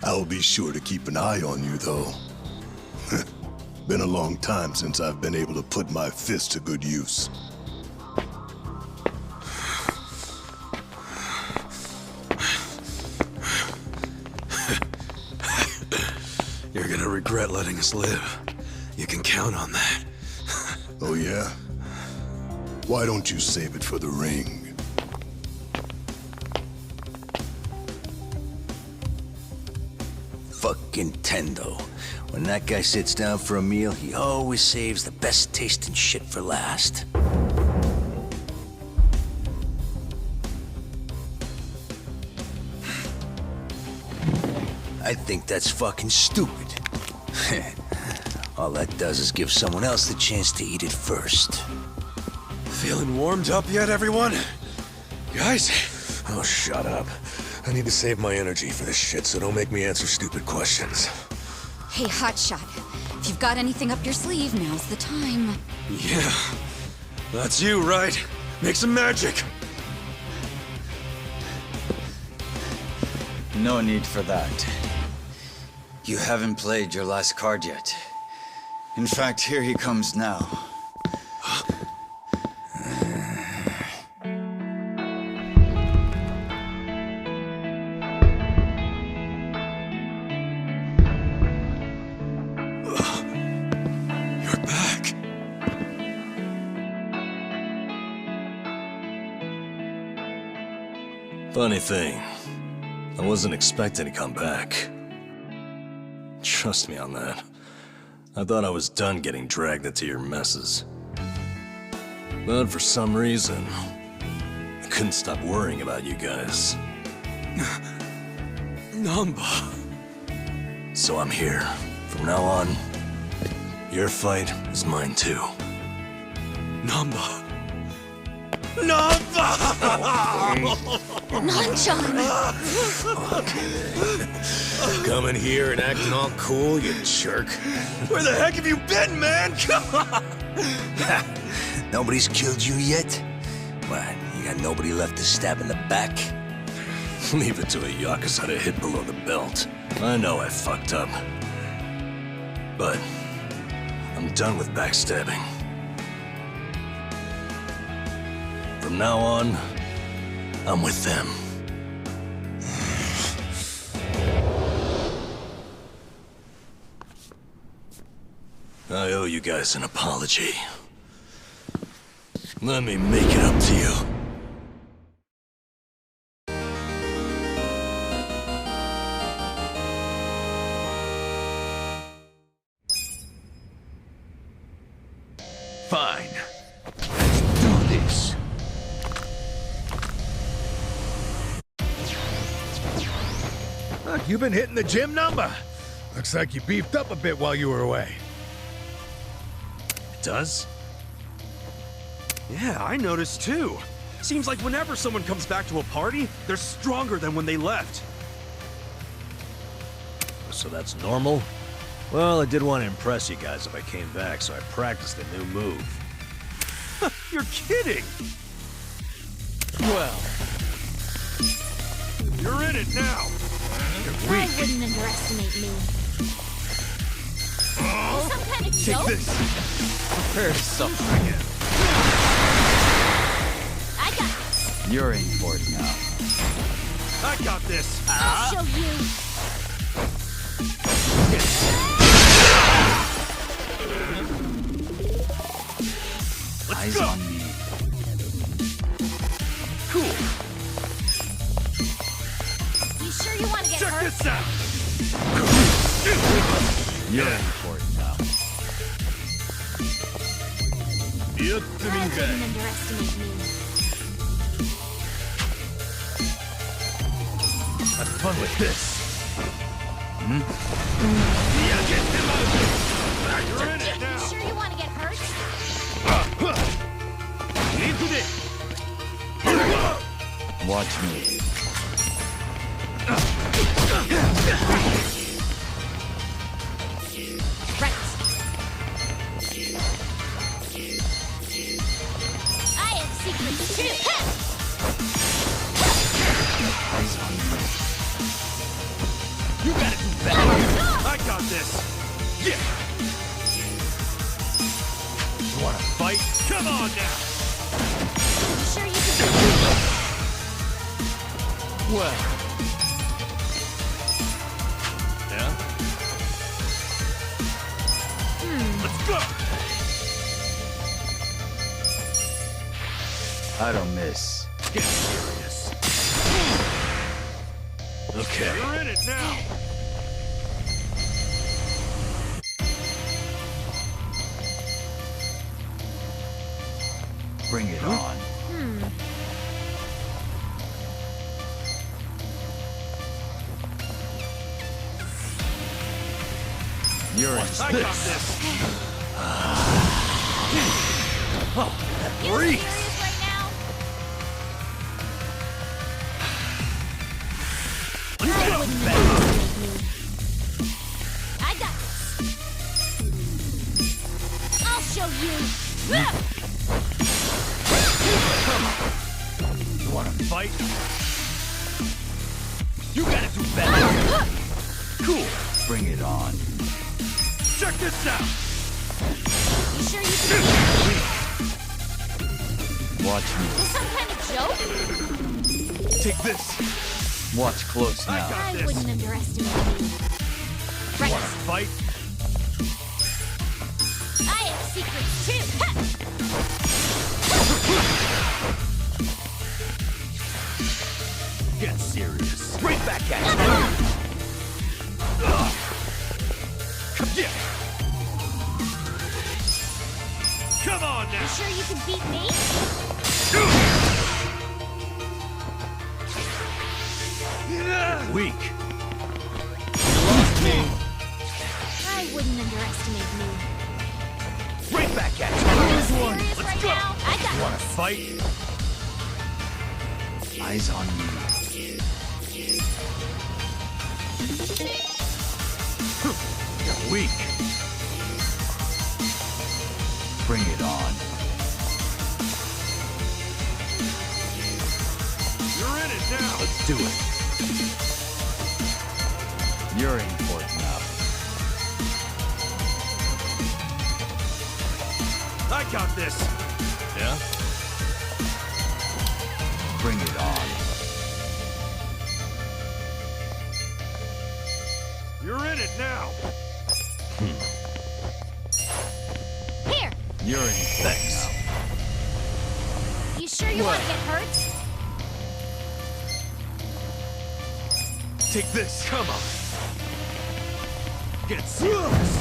I'll be sure to keep an eye on you, though. Been a long time since I've been able to put my fist to good use. You're gonna regret letting us live. You can count on that. Oh, yeah? Why don't you save it for the ring? Fucking Tendo. When that guy sits down for a meal, he always saves the best tasting shit for last. I think that's fucking stupid. All that does is give someone else the chance to eat it first. Feeling warmed up yet, everyone? Guys? Oh, shut up. I need to save my energy for this shit, so don't make me answer stupid questions. Hey, Hotshot. If you've got anything up your sleeve, now's the time. Yeah. That's you, right? Make some magic. No need for that. You haven't played your last card yet. In fact, here he comes now. You're back. Funny thing, I wasn't expecting to come back. Trust me on that. I thought I was done getting dragged into your messes. But for some reason, I couldn't stop worrying about you guys. Namba. So I'm here. From now on, your fight is mine too. Namba. Namba! Nanchan! Coming here and acting all cool, you jerk. Where the heck have you been, man? Come on! Nobody's killed you yet? What, you got nobody left to stab in the back? Leave it to a Yakuza to hit below the belt. I know I fucked up. But I'm done with backstabbing. For From now on, I'm with them. I owe you guys an apology. Let me make it up to you. Fine. Let's do this. Look, you've been hitting the gym number. Looks like you beefed up a bit while you were away. It does? Yeah, I noticed too. Seems like whenever someone comes back to a party, they're stronger than when they left. So that's normal? Well, I did want to impress you guys if I came back, so I practiced a new move. You're kidding! Well... You're in it now! You're weak! I wouldn't underestimate me. Some kind of joke? Take this! Prepare to suffer again. I got this! You're in for it now. I got this! I'll show you! Eyes on me. Cool! You sure you want to get Check hurt? this out! You're in for it now. I wouldn't underestimate me. Have fun with this. Yeah, get him out of this! You're in it now! You sure you want to get hurt? Watch me. Right. I have secrets too! Eyes on me. You gotta do better! I got this! Yeah! You wanna fight? Come on now! You sure you can Well... Yeah? Let's go! I don't miss. Get serious. Okay. You're in it now! Bring it on. You're in. I got this! Oh, that You breeze! serious right now? I wouldn't underestimate me. I got this. I'll show you. You wanna fight? You gotta do better! Cool! Bring it on. Check this out! You sure you can Watch me. some kind of joke? Take this! Watch close I now. got I this! wouldn't underestimate me. You Right. wanna fight? I have secrets too. Get serious. Right back at you! Yeah. Come on You now! sure you can beat me? Weak. I wouldn't underestimate me. Right back at you! Serious Let's right go! now? I got You wanna this. fight? Eyes on me. You're weak. Bring it on. You're in it now! Let's do it. You're in for it now. I got this! Yeah? Bring it on. You're in it now. Here! You're in for it now. You sure you want to get hurt? Take this, come on. Get serious.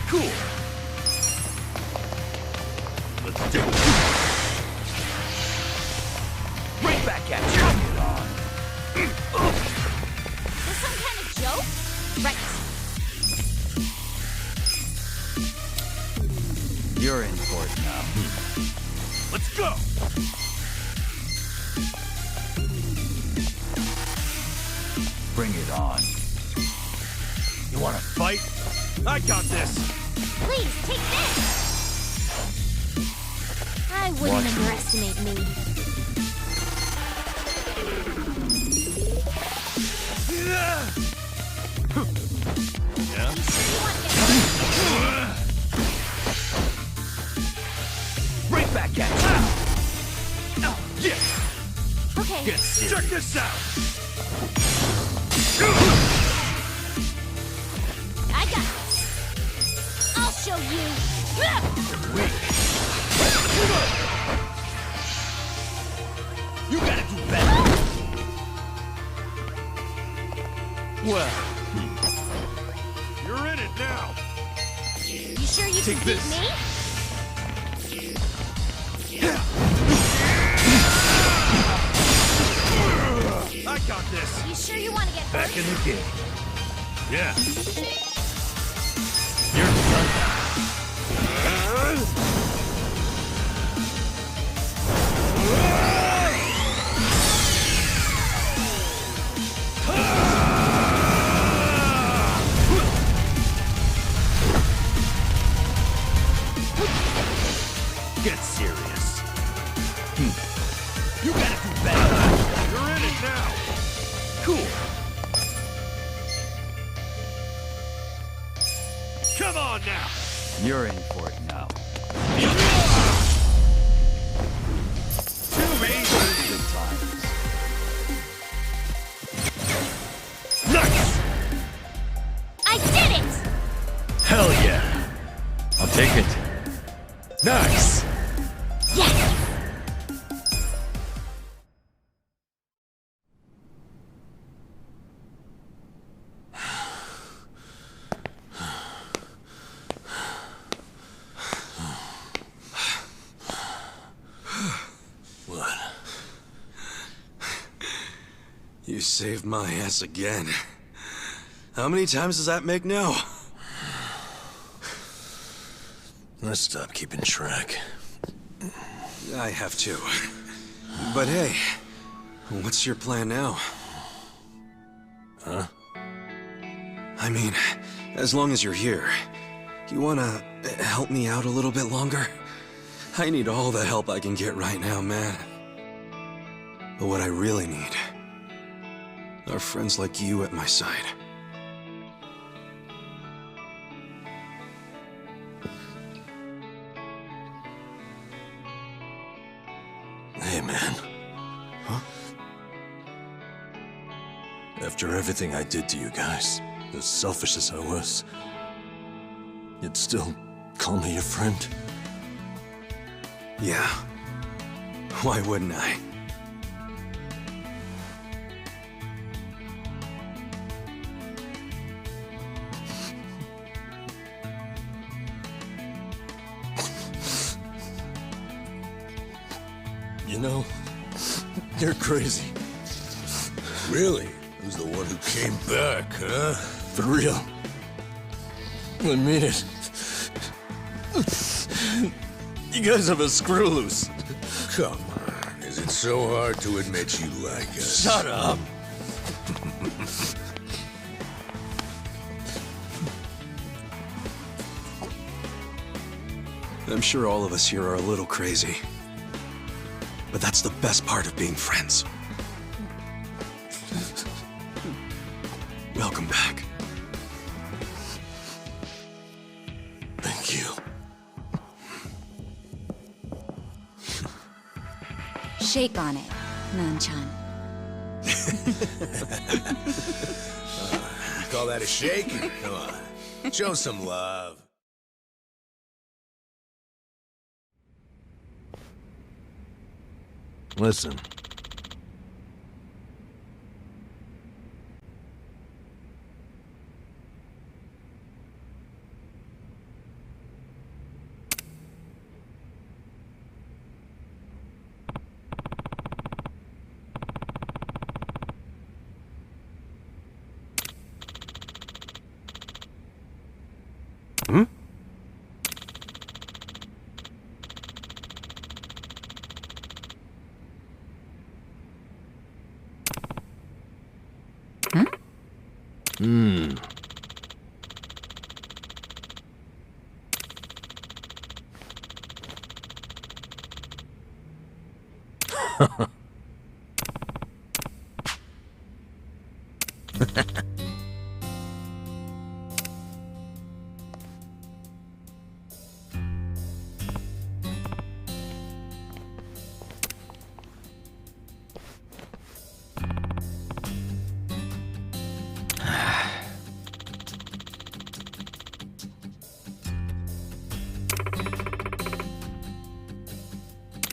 Cool. Let's do it. Right back at you. This some kind of joke? Right. You're in for it now. Let's go. Bring it on. You wanna fight? I got this. Please, take this! I wouldn't Watch me. underestimate me. Yeah. You sure you want to get hurt? Right back at you. Yeah. Okay. Check this out. I got this. I'll show you. Weak. You gotta do better. Well, You're in it now. You sure you Take can beat this. me? I got this. You sure you want to get hurt? Back in the game. Yeah. You're done. Get serious. You gotta do better. You're in it now. Cool. Come on now. You're in for it now. Too easy. Good times. Nice. I did it! Hell yeah. I'll take it. Nice. Yes! What? You saved my ass again. How many times does that make now? Let's stop keeping track. I have to. But hey, what's your plan now? Huh? I mean, as long as you're here, you wanna help me out a little bit longer? I need all the help I can get right now, man. But what I really need are friends like you at my side. Hey, man. Huh? After everything I did to you guys, as selfish as I was, you'd still call me your friend? Yeah. Why wouldn't I? You know, you're crazy. Really? Who's the one who came back, huh? For real. I mean it. You guys have a screw loose. Come on. Is it so hard to admit you like us? Shut up. I'm sure all of us here are a little crazy. But that's the best part of being friends. Welcome back. Thank you. Shake on it, Nan-chan. You call that a shake? Come on, show some love. Listen. Hmm? Hmm.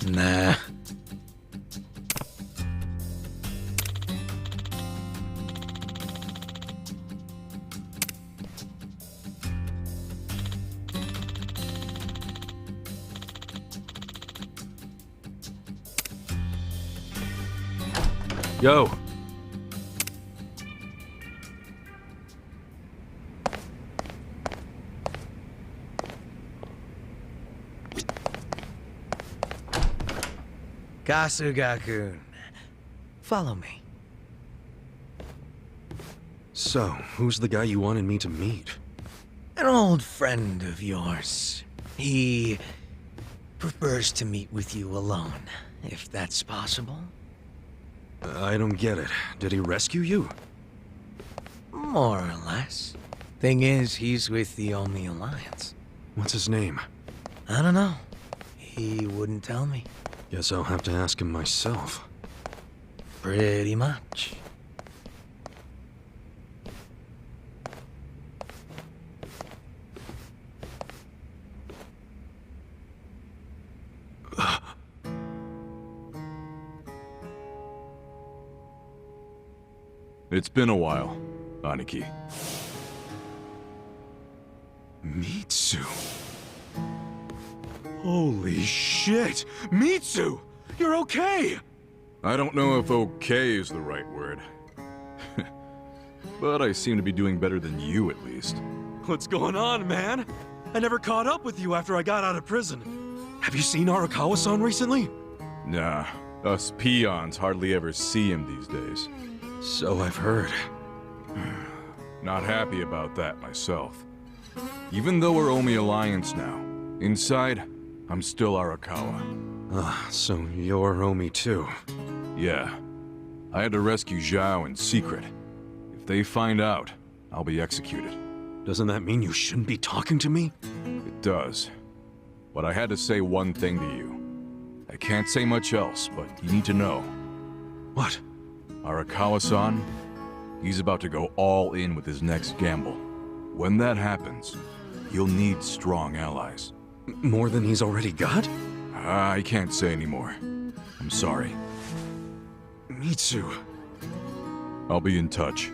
Nah. Yo. Kasuga-kun, follow me. So, who's the guy you wanted me to meet? An old friend of yours. He prefers to meet with you alone, if that's possible. I don't get it. Did he rescue you? More or less. Thing is, he's with the Omi Alliance. What's his name? I don't know. He wouldn't tell me. Guess I'll have to ask him myself. Pretty much. It's been a while, Aniki. Mitsu. Holy shit! Mitsu! You're okay! I don't know if okay is the right word. But I seem to be doing better than you, at least. What's going on, man? I never caught up with you after I got out of prison. Have you seen Arakawa-san recently? Nah, us peons hardly ever see him these days. So I've heard. Not happy about that myself. Even though we're Omi Alliance now, inside, I'm still Arakawa. Ah, so you're Omi too. Yeah. I had to rescue Zhao in secret. If they find out, I'll be executed. Doesn't that mean you shouldn't be talking to me? It does. But I had to say one thing to you. I can't say much else, but you need to know. What? Arakawa-san, he's about to go all in with his next gamble. When that happens, you'll need strong allies. More than he's already got? I can't say anymore. I'm sorry. Mitsu. I'll be in touch.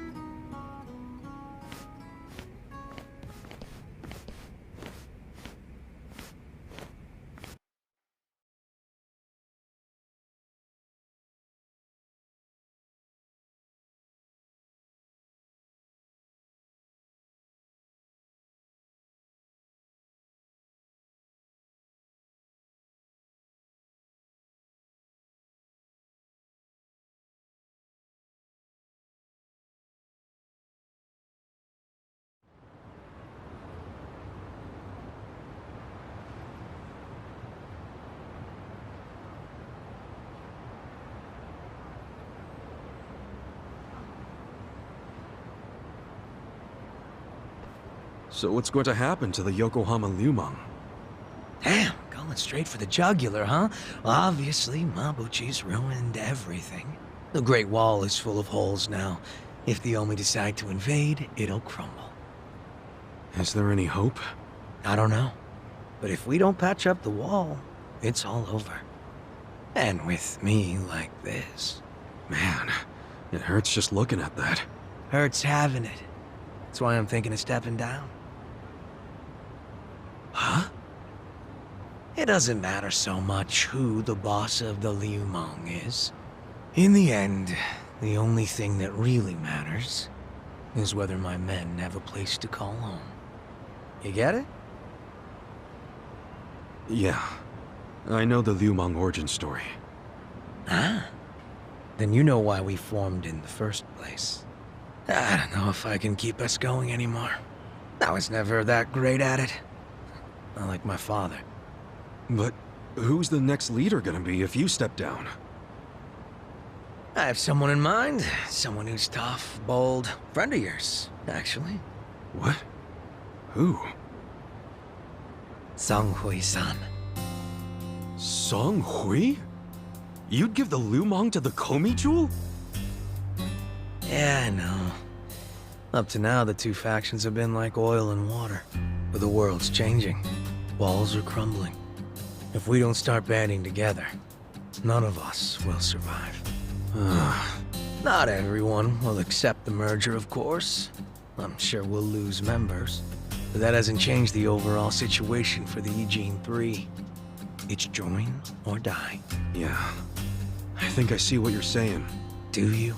So what's going to happen to the Yokohama Liumang? Damn, going straight for the jugular, huh? Obviously, Mabuchi's ruined everything. The Great Wall is full of holes now. If the Omi decide to invade, it'll crumble. Is there any hope? I don't know. But if we don't patch up the wall, it's all over. And with me like this. Man, it hurts just looking at that. Hurts having it. That's why I'm thinking of stepping down. Huh? It doesn't matter so much who the boss of the Liu Mong is. In the end, the only thing that really matters is whether my men have a place to call home. You get it? Yeah. I know the Liu Mong origin story. Ah. Then you know why we formed in the first place. I don't know if I can keep us going anymore. I was never that great at it. Not like my father. But who's the next leader gonna be if you step down? I have someone in mind. Someone who's tough, bold. Friend of yours, actually. What? Who? Song Hui-san. Song Hui? You'd give the Liu Mong to the Komi Jewel? Yeah, I know. Up to now, the two factions have been like oil and water. But the world's changing. Walls are crumbling. If we don't start banding together, none of us will survive. Not everyone will accept the merger, of course. I'm sure we'll lose members. But that hasn't changed the overall situation for the Ijin 3. It's join or die. Yeah. I think I see what you're saying. Do you?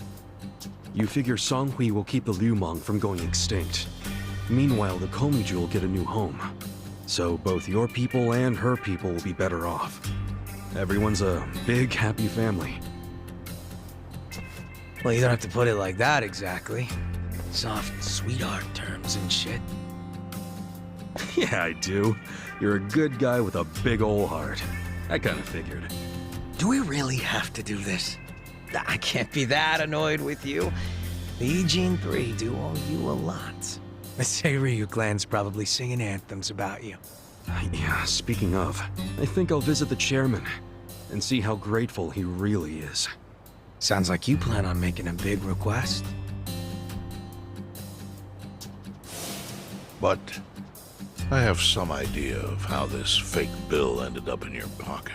You figure Song Hui will keep the Liu Mong from going extinct. Meanwhile, the Komi Jewel get a new home. So both your people and her people will be better off. Everyone's a big, happy family. Well, you don't have to put it like that exactly. Soft sweetheart terms and shit. Yeah, I do. You're a good guy with a big ol' heart. I kinda figured. Do we really have to do this? I can't be that annoyed with you. The Ijin 3 do owe you a lot. The Seiryu clan's probably singing anthems about you. Yeah, speaking of, I think I'll visit the chairman and see how grateful he really is. Sounds like you plan on making a big request. But I have some idea of how this fake bill ended up in your pocket.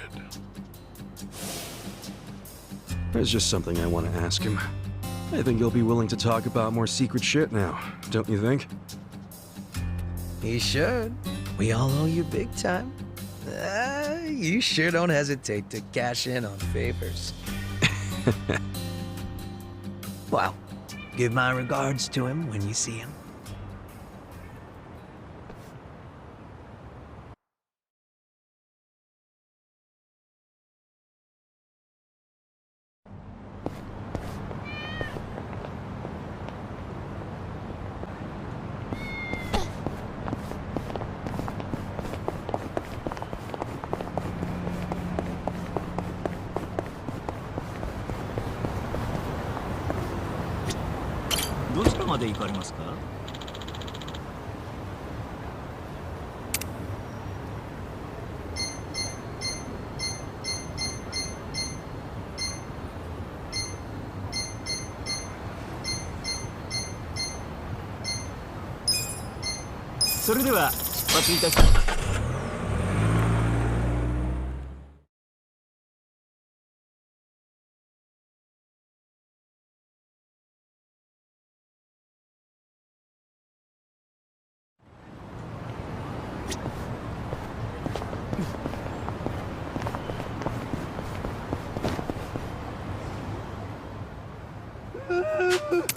There's just something I want to ask him. I think he'll be willing to talk about more secret shit now, don't you think? He should. We all owe you big time. You sure don't hesitate to cash in on favors. Well, give my regards to him when you see him.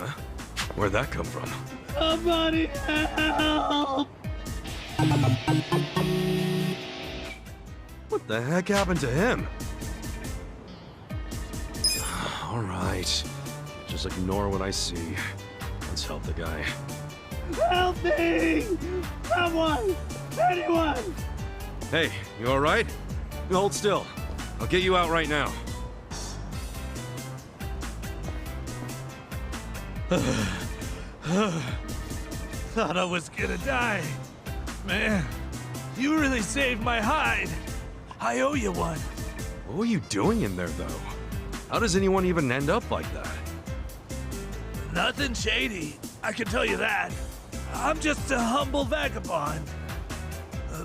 Huh? Where'd that come from? Somebody help! What the heck happened to him? All right. Just ignore what I see. Let's help the guy. Help me! Someone! Anyone! Hey, you all right? Hold still. I'll get you out right now. Thought I was gonna die. Man, you really saved my hide. I owe you one. What were you doing in there, though? How does anyone even end up like that? Nothing shady, I can tell you that. I'm just a humble vagabond.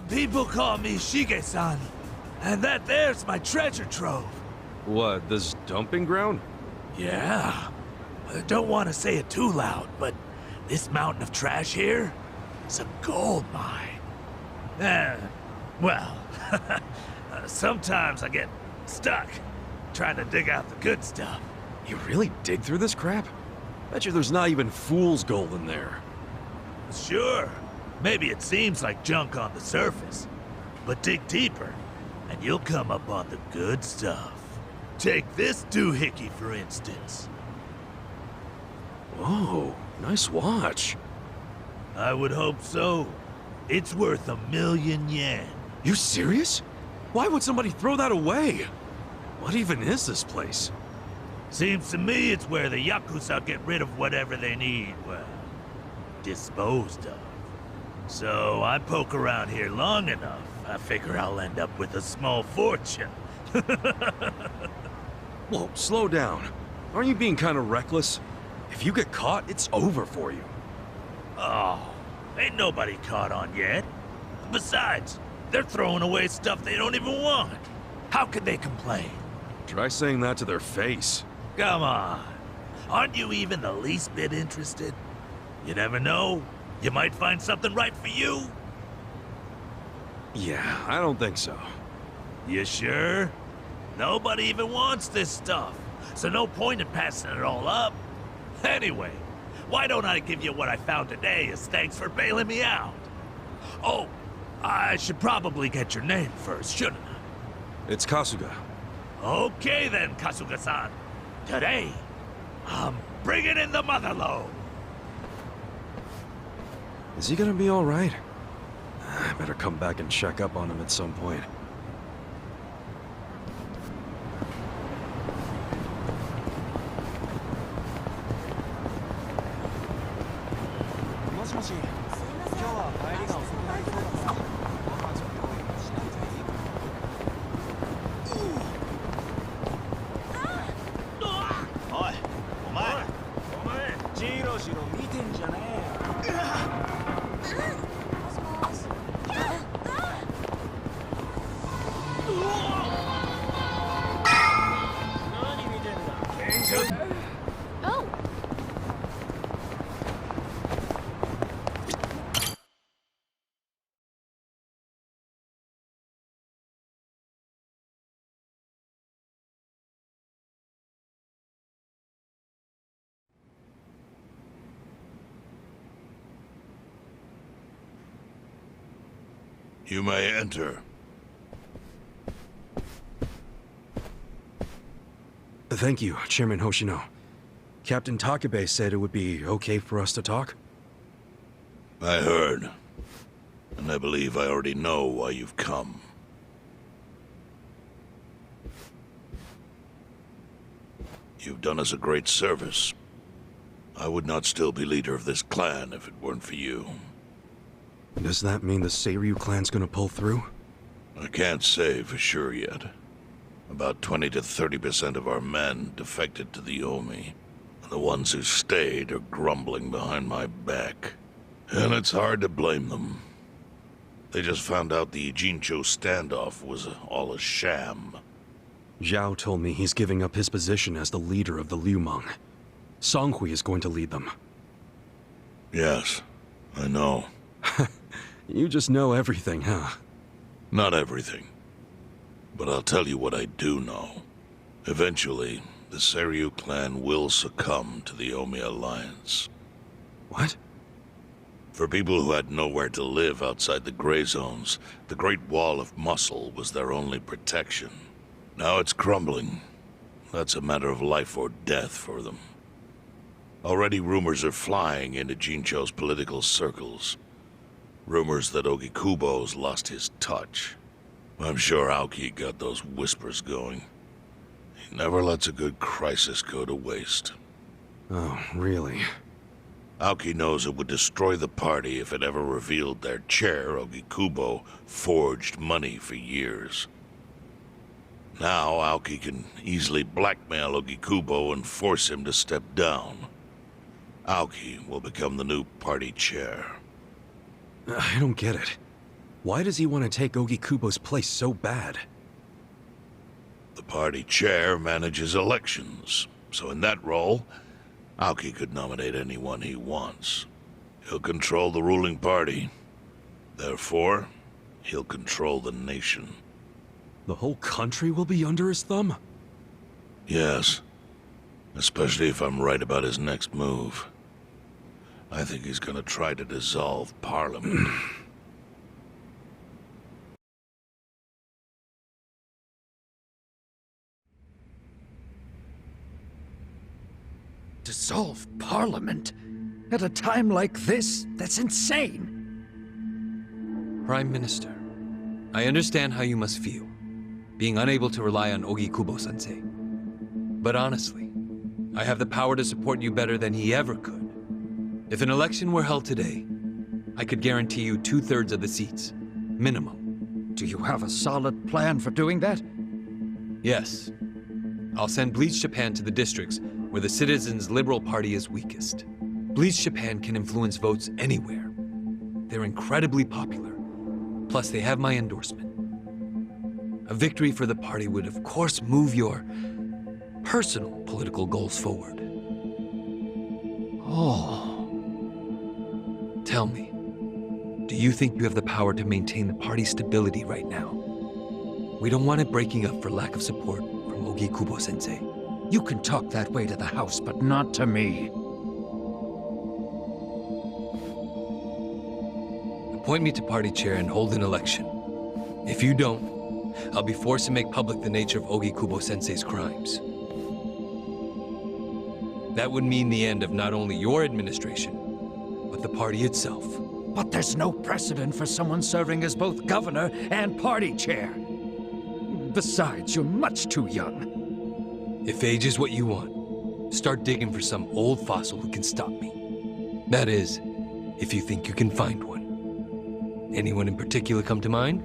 People call me Shige-san, and that there's my treasure trove. What, this dumping ground? Yeah. I don't want to say it too loud, but this mountain of trash here is a gold mine. Well, sometimes I get stuck trying to dig out the good stuff. You really dig through this crap? Bet you there's not even fool's gold in there. Sure, maybe it seems like junk on the surface, but dig deeper, and you'll come up on the good stuff. Take this doohickey, for instance. Whoa, nice watch. I would hope so. It's worth 1,000,000 yen. You serious? Why would somebody throw that away? What even is this place? Seems to me it's where the Yakuza get rid of whatever they need, well, disposed of. So I poke around here long enough, I figure I'll end up with a small fortune. Whoa, slow down. Aren't you being kind of reckless? If you get caught, it's over for you. Oh, ain't nobody caught on yet. Besides, they're throwing away stuff they don't even want. How could they complain? Try saying that to their face. Come on. Aren't you even the least bit interested? You never know. You might find something right for you. Yeah, I don't think so. You sure? Nobody even wants this stuff, so no point in passing it all up. Anyway, why don't I give you what I found today as thanks for bailing me out? Oh, I should probably get your name first, shouldn't I? It's Kasuga. Okay then, Kasuga-san. Today, I'm bringing in the motherlode. Is he gonna be alright? I better come back and check up on him at some point. You may enter. Thank you, Chairman Hoshino. Captain Takabe said it would be okay for us to talk? I heard. And I believe I already know why you've come. You've done us a great service. I would not still be leader of this clan if it weren't for you. Does that mean the Seiryu clan's gonna pull through? I can't say for sure yet. About 20 to 30% of our men defected to the Omi. And the ones who stayed are grumbling behind my back. And it's hard to blame them. They just found out the Ijincho standoff was all a sham. Zhao told me he's giving up his position as the leader of the Liumang. Songhui is going to lead them. Yes, I know. You just know everything, huh? Not everything. But I'll tell you what I do know. Eventually, the Seiryu clan will succumb to the Omi Alliance. What? For people who had nowhere to live outside the gray zones, the Great Wall of Muscle was their only protection. Now it's crumbling. That's a matter of life or death for them. Already rumors are flying into Jincho's political circles. Rumors that Ogikubo's lost his touch. I'm sure Aoki got those whispers going. He never lets a good crisis go to waste. Oh, really? Aoki knows it would destroy the party if it ever revealed their chair, Ogikubo, forged money for years. Now Aoki can easily blackmail Ogikubo and force him to step down. Aoki will become the new party chair. I don't get it. Why does he want to take Ogikubo's place so bad? The party chair manages elections, so in that role, Aoki could nominate anyone he wants. He'll control the ruling party. Therefore, he'll control the nation. The whole country will be under his thumb? Yes. Especially if I'm right about his next move. I think he's gonna try to dissolve Parliament. Dissolve Parliament? At a time like this? That's insane! Prime Minister, I understand how you must feel, being unable to rely on Ogikubo-sensei. But honestly, I have the power to support you better than he ever could. If an election were held today, I could guarantee you 2/3 of the seats, minimum. Do you have a solid plan for doing that? Yes. I'll send Bleached Japan to the districts where the citizens' Liberal Party is weakest. Bleached Japan can influence votes anywhere. They're incredibly popular. Plus, they have my endorsement. A victory for the party would, of course, move your personal political goals forward. Oh. Tell me, do you think you have the power to maintain the party's stability right now? We don't want it breaking up for lack of support from Ogikubo-sensei. You can talk that way to the House, but not to me. Appoint me to party chair and hold an election. If you don't, I'll be forced to make public the nature of Ogikubo-sensei's crimes. That would mean the end of not only your administration, but the party itself. But there's no precedent for someone serving as both governor and party chair. Besides, you're much too young. If age is what you want, start digging for some old fossil who can stop me. That is, if you think you can find one. Anyone in particular come to mind?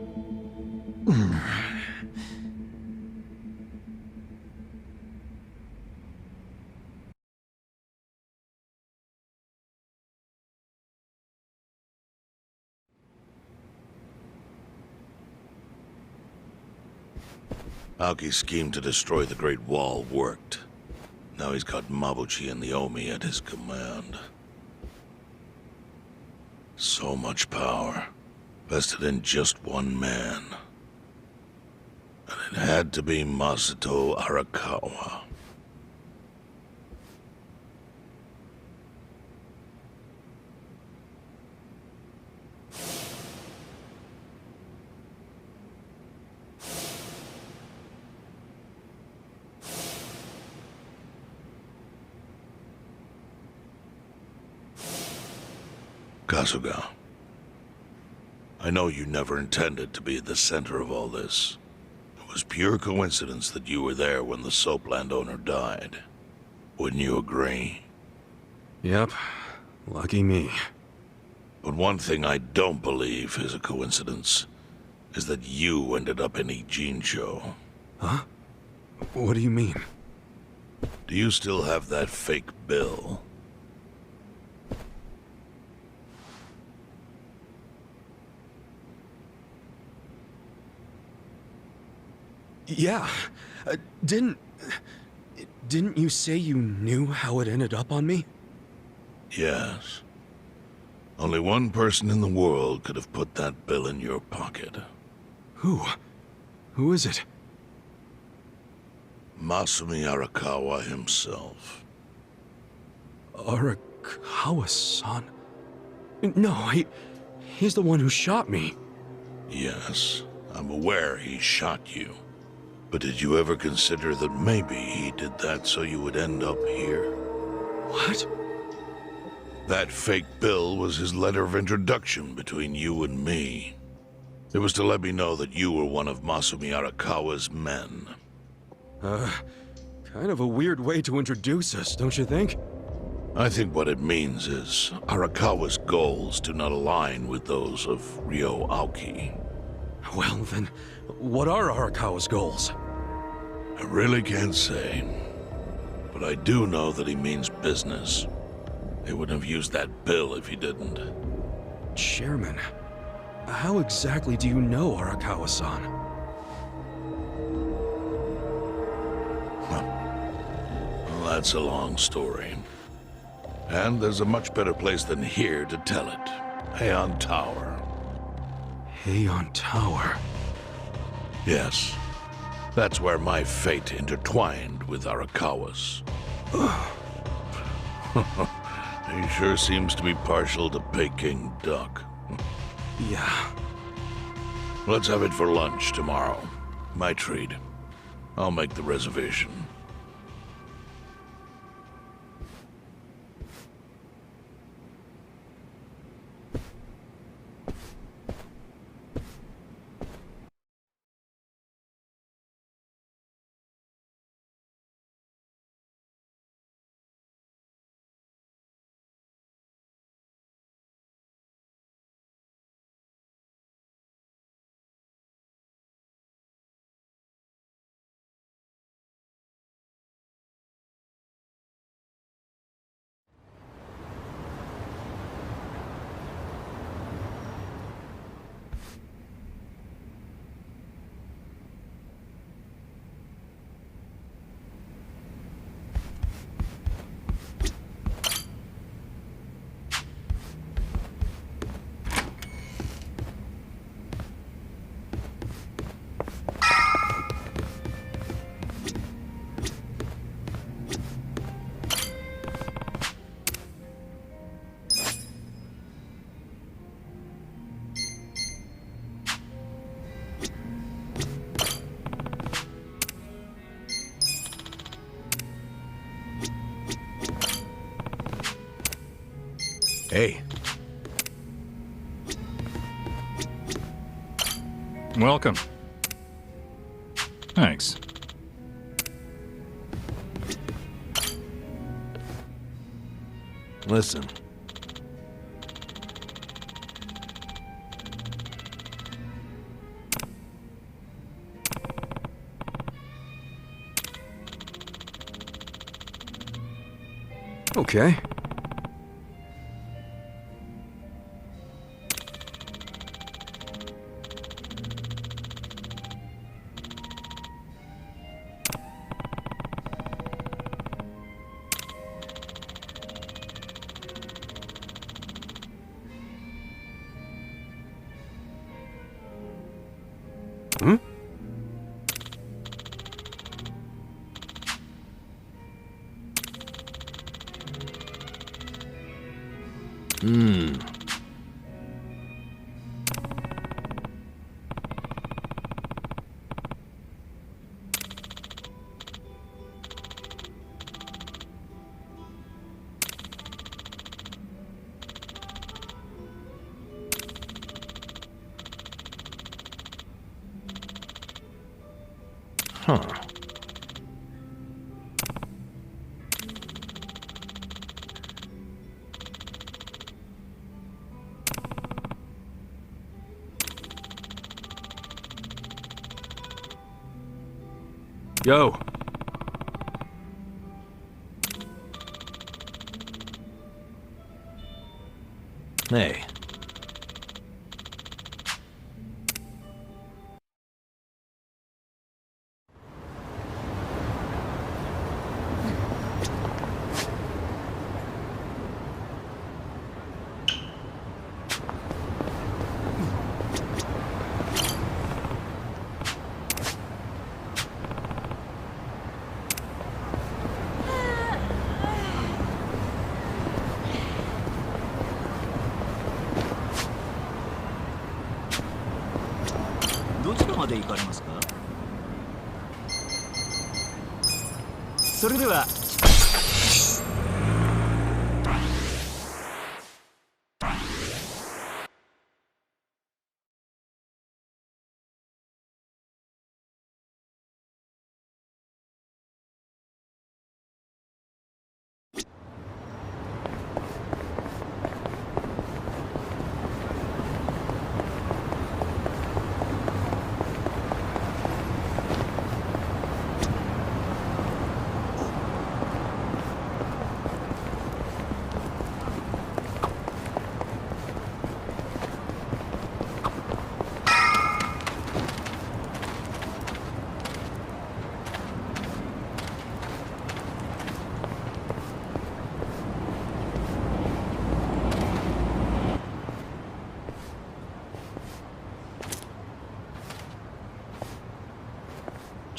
Aoki's scheme to destroy the Great Wall worked. Now he's got Mabuchi and the Omi at his command. So much power, vested in just one man. And it had to be Masato Arakawa. Kasuga, I know you never intended to be at the center of all this. It was pure coincidence that you were there when the soap landowner died. Wouldn't you agree? Yep. Lucky me. But one thing I don't believe is a coincidence, is that you ended up in Ijincho. Huh? What do you mean? Do you still have that fake bill? Yeah. Didn't you say you knew how it ended up on me? Yes. Only one person in the world could have put that bill in your pocket. Who? Who is it? Masumi Arakawa himself. Arakawa-san? No, he's the one who shot me. Yes, I'm aware he shot you. But did you ever consider that maybe he did that so you would end up here? What? That fake bill was his letter of introduction between you and me. It was to let me know that you were one of Masumi Arakawa's men. Kind of a weird way to introduce us, don't you think? I think what it means is Arakawa's goals do not align with those of Ryo Aoki. Well then, what are Arakawa's goals? I really can't say. But I do know that he means business. He wouldn't have used that bill if he didn't. Chairman, how exactly do you know Arakawa-san? Well, that's a long story. And there's a much better place than here to tell it. Heian Tower. Heian Tower? Yes. That's where my fate intertwined with Arakawa's. He sure seems to be partial to Peking duck. Yeah. Let's have it for lunch tomorrow. My treat. I'll make the reservation. Hey. Welcome. Thanks. Listen. Okay. Hmm? Huh. Yo. Hey.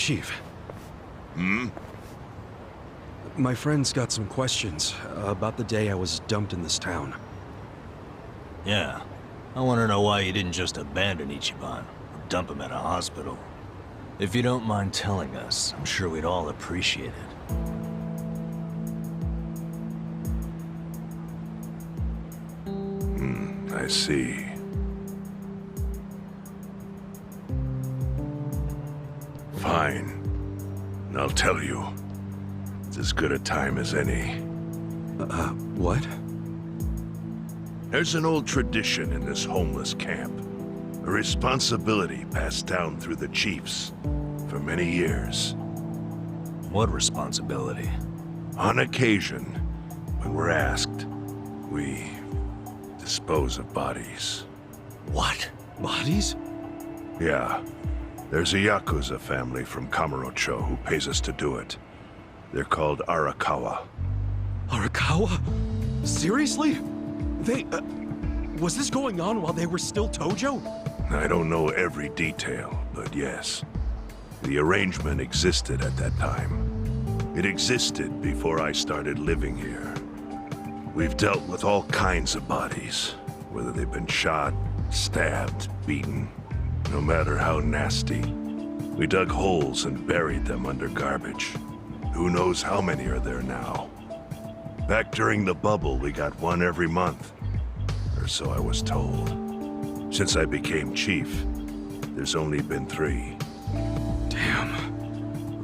Chief. Hmm? My friend's got some questions about the day I was dumped in this town. Yeah. I want to know why you didn't just abandon Ichiban, or dump him at a hospital. If you don't mind telling us, I'm sure we'd all appreciate it. I see. Fine. I'll tell you. It's as good a time as any. What? There's an old tradition in this homeless camp. A responsibility passed down through the chiefs for many years. What responsibility? On occasion, when we're asked, we dispose of bodies. What? Bodies? Yeah. There's a Yakuza family from Kamurocho who pays us to do it. They're called Arakawa. Arakawa? Seriously? They, was this going on while they were still Tojo? I don't know every detail, but yes. The arrangement existed at that time. It existed before I started living here. We've dealt with all kinds of bodies, whether they've been shot, stabbed, beaten, no matter how nasty. We dug holes and buried them under garbage. Who knows how many are there now? Back during the bubble, we got one every month. Or so I was told. Since I became chief, there's only been 3. Damn.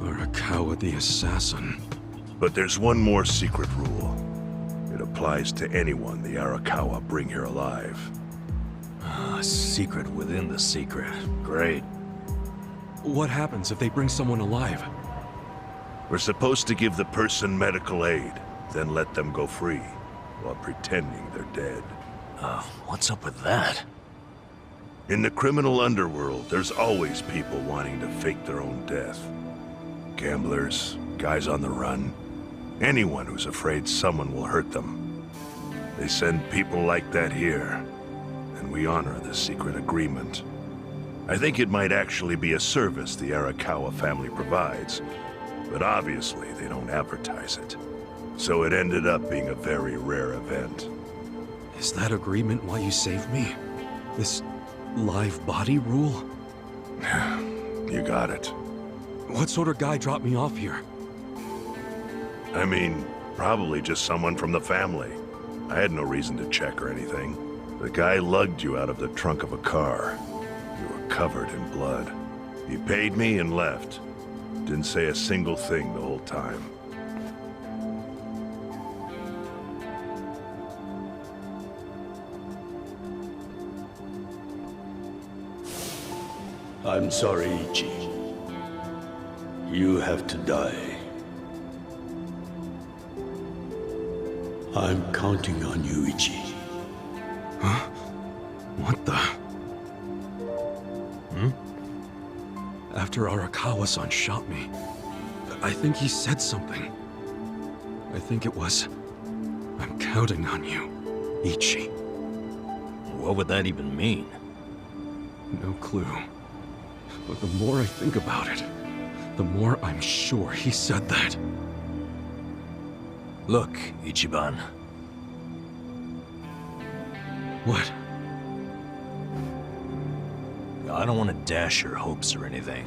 Arakawa the assassin. But there's one more secret rule. It applies to anyone the Arakawa bring here alive. A secret within the secret. Great. What happens if they bring someone alive? We're supposed to give the person medical aid, then let them go free, while pretending they're dead. What's up with that? In the criminal underworld, there's always people wanting to fake their own death. Gamblers, guys on the run, anyone who's afraid someone will hurt them. They send people like that here, and we honor the secret agreement. I think it might actually be a service the Arakawa family provides, but obviously they don't advertise it. So it ended up being a very rare event. Is that agreement why you saved me? This live body rule? You got it. What sort of guy dropped me off here? I mean, probably just someone from the family. I had no reason to check or anything. The guy lugged you out of the trunk of a car. You were covered in blood. He paid me and left. Didn't say a single thing the whole time. I'm sorry, Ichi. You have to die. I'm counting on you, Ichi. Huh? What the? After Arakawa-san shot me, I think he said something. I think it was, I'm counting on you, Ichi. What would that even mean? No clue. But the more I think about it, the more I'm sure he said that. Look, Ichiban. What? I don't want to dash your hopes or anything.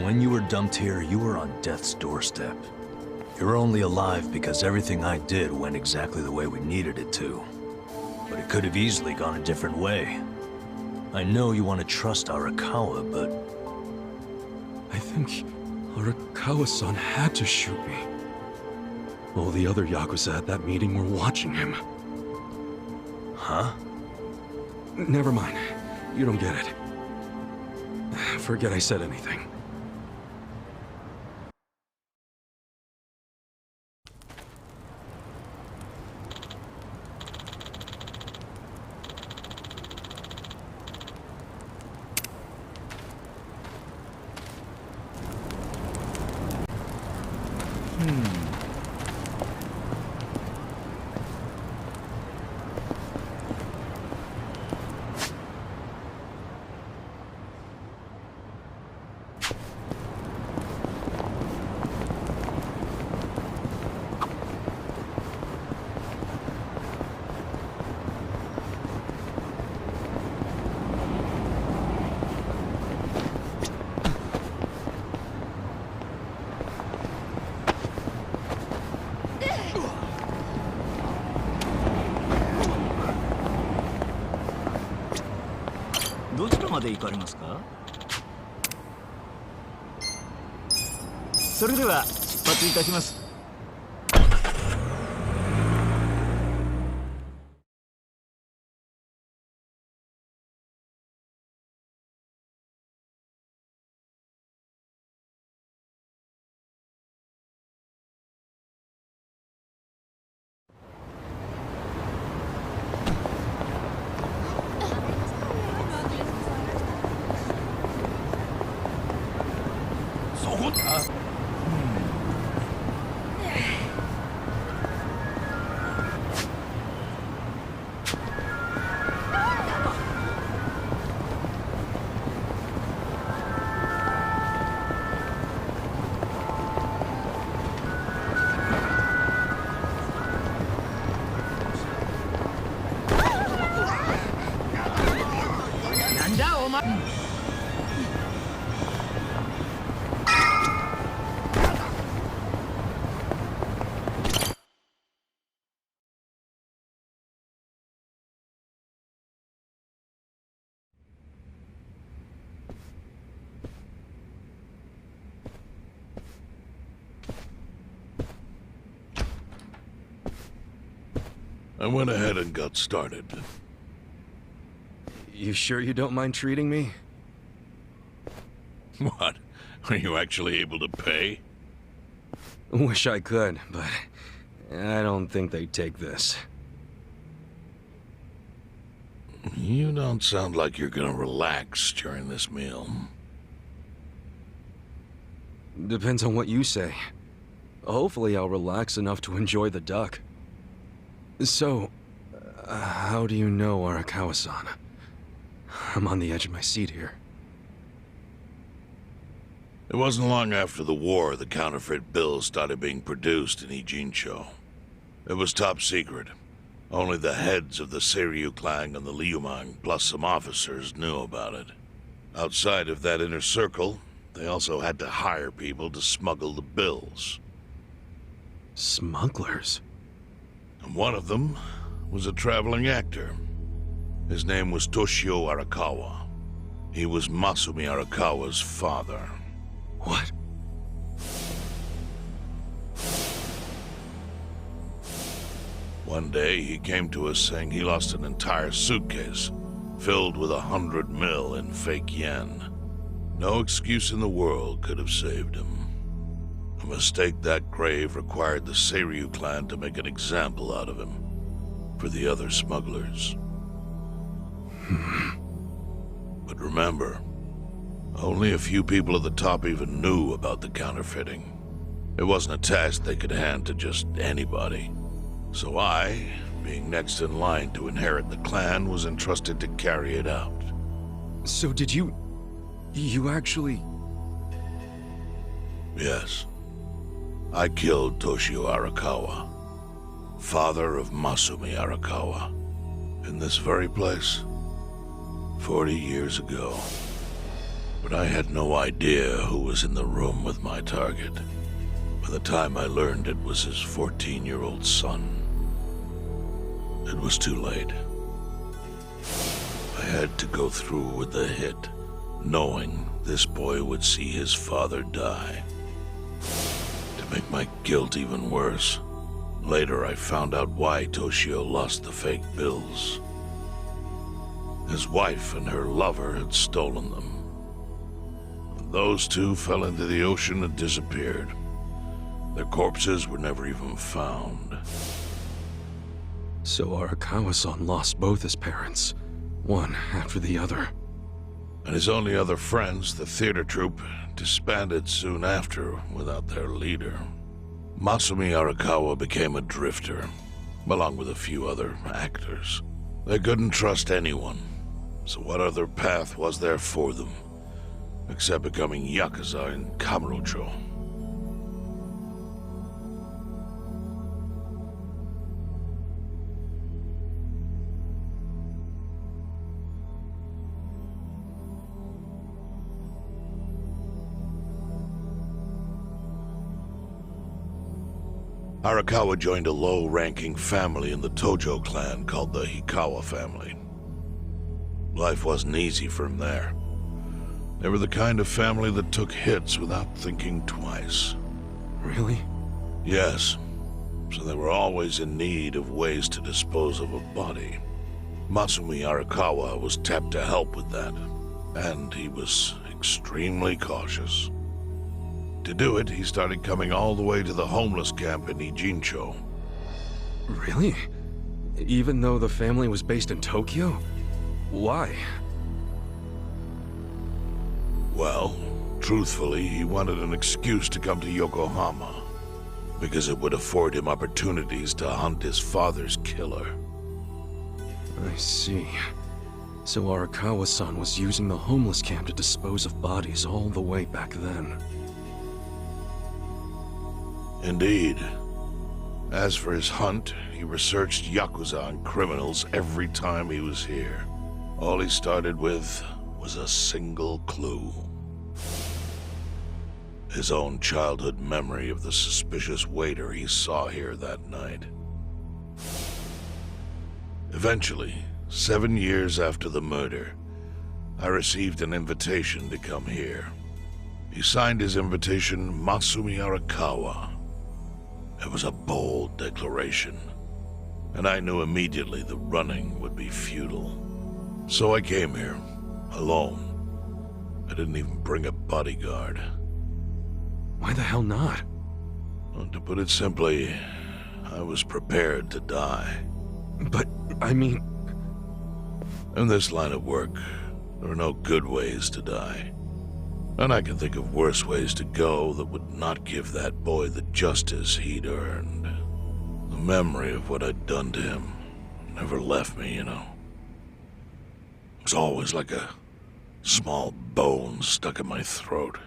When you were dumped here, you were on death's doorstep. You're only alive because everything I did went exactly the way we needed it to. But it could have easily gone a different way. I know you want to trust Arakawa, but... I think Arakawa-san had to shoot me. All the other Yakuza at that meeting were watching him. Huh? Never mind. You don't get it. Forget I said anything. まで行かれますか？それでは出発いたします。そこだ。なんだお前。I went ahead and got started. You sure you don't mind treating me? What? Are you actually able to pay? Wish I could, but I don't think they'd take this. You don't sound like you're gonna relax during this meal. Depends on what you say. Hopefully I'll relax enough to enjoy the duck. So, how do you know Arakawa-san? I'm on the edge of my seat here. It wasn't long after the war the counterfeit bills started being produced in Ijincho. It was top secret. Only the heads of the Seiryu clan and the Liumang, plus some officers, knew about it. Outside of that inner circle, they also had to hire people to smuggle the bills. Smugglers? And one of them was a traveling actor. His name was Toshio Arakawa. He was Masumi Arakawa's father. What? One day, he came to us saying he lost an entire suitcase filled with 100 mil in fake yen. No excuse in the world could have saved him. A mistake that grave required the Seiryu clan to make an example out of him for the other smugglers. But remember, only a few people at the top even knew about the counterfeiting. It wasn't a task they could hand to just anybody. So I, being next in line to inherit the clan, was entrusted to carry it out. So did you actually... Yes. I killed Toshio Arakawa, father of Masumi Arakawa, in this very place, 40 years ago. But I had no idea who was in the room with my target. By the time I learned it was his 14-year-old son, it was too late. I had to go through with the hit, knowing this boy would see his father die. To make my guilt even worse, later I found out why Toshio lost the fake bills. His wife and her lover had stolen them. Those two fell into the ocean and disappeared. Their corpses were never even found. So Arakawa-san lost both his parents, one after the other. And his only other friends, the theater troupe, disbanded soon after without their leader. Masumi Arakawa became a drifter, along with a few other actors. They couldn't trust anyone, so what other path was there for them, except becoming Yakuza in Kamurocho? Arakawa joined a low-ranking family in the Tojo clan called the Hikawa family. Life wasn't easy for him there. They were the kind of family that took hits without thinking twice. Really? Yes. So they were always in need of ways to dispose of a body. Masumi Arakawa was tapped to help with that, and he was extremely cautious. To do it, he started coming all the way to the homeless camp in Ijincho. Really? Even though the family was based in Tokyo? Why? Well, truthfully, he wanted an excuse to come to Yokohama, because it would afford him opportunities to hunt his father's killer. I see. So Arakawa-san was using the homeless camp to dispose of bodies all the way back then. Indeed. As for his hunt, he researched Yakuza and criminals every time he was here. All he started with was a single clue. His own childhood memory of the suspicious waiter he saw here that night. Eventually, 7 years after the murder, I received an invitation to come here. He signed his invitation Masumi Arakawa. It was a bold declaration, and I knew immediately the running would be futile. So I came here, alone. I didn't even bring a bodyguard. Why the hell not? Well, to put it simply, I was prepared to die. But, I mean... In this line of work, there are no good ways to die. And I can think of worse ways to go that would not give that boy the justice he'd earned. The memory of what I'd done to him never left me, you know. It was always like a small bone stuck in my throat.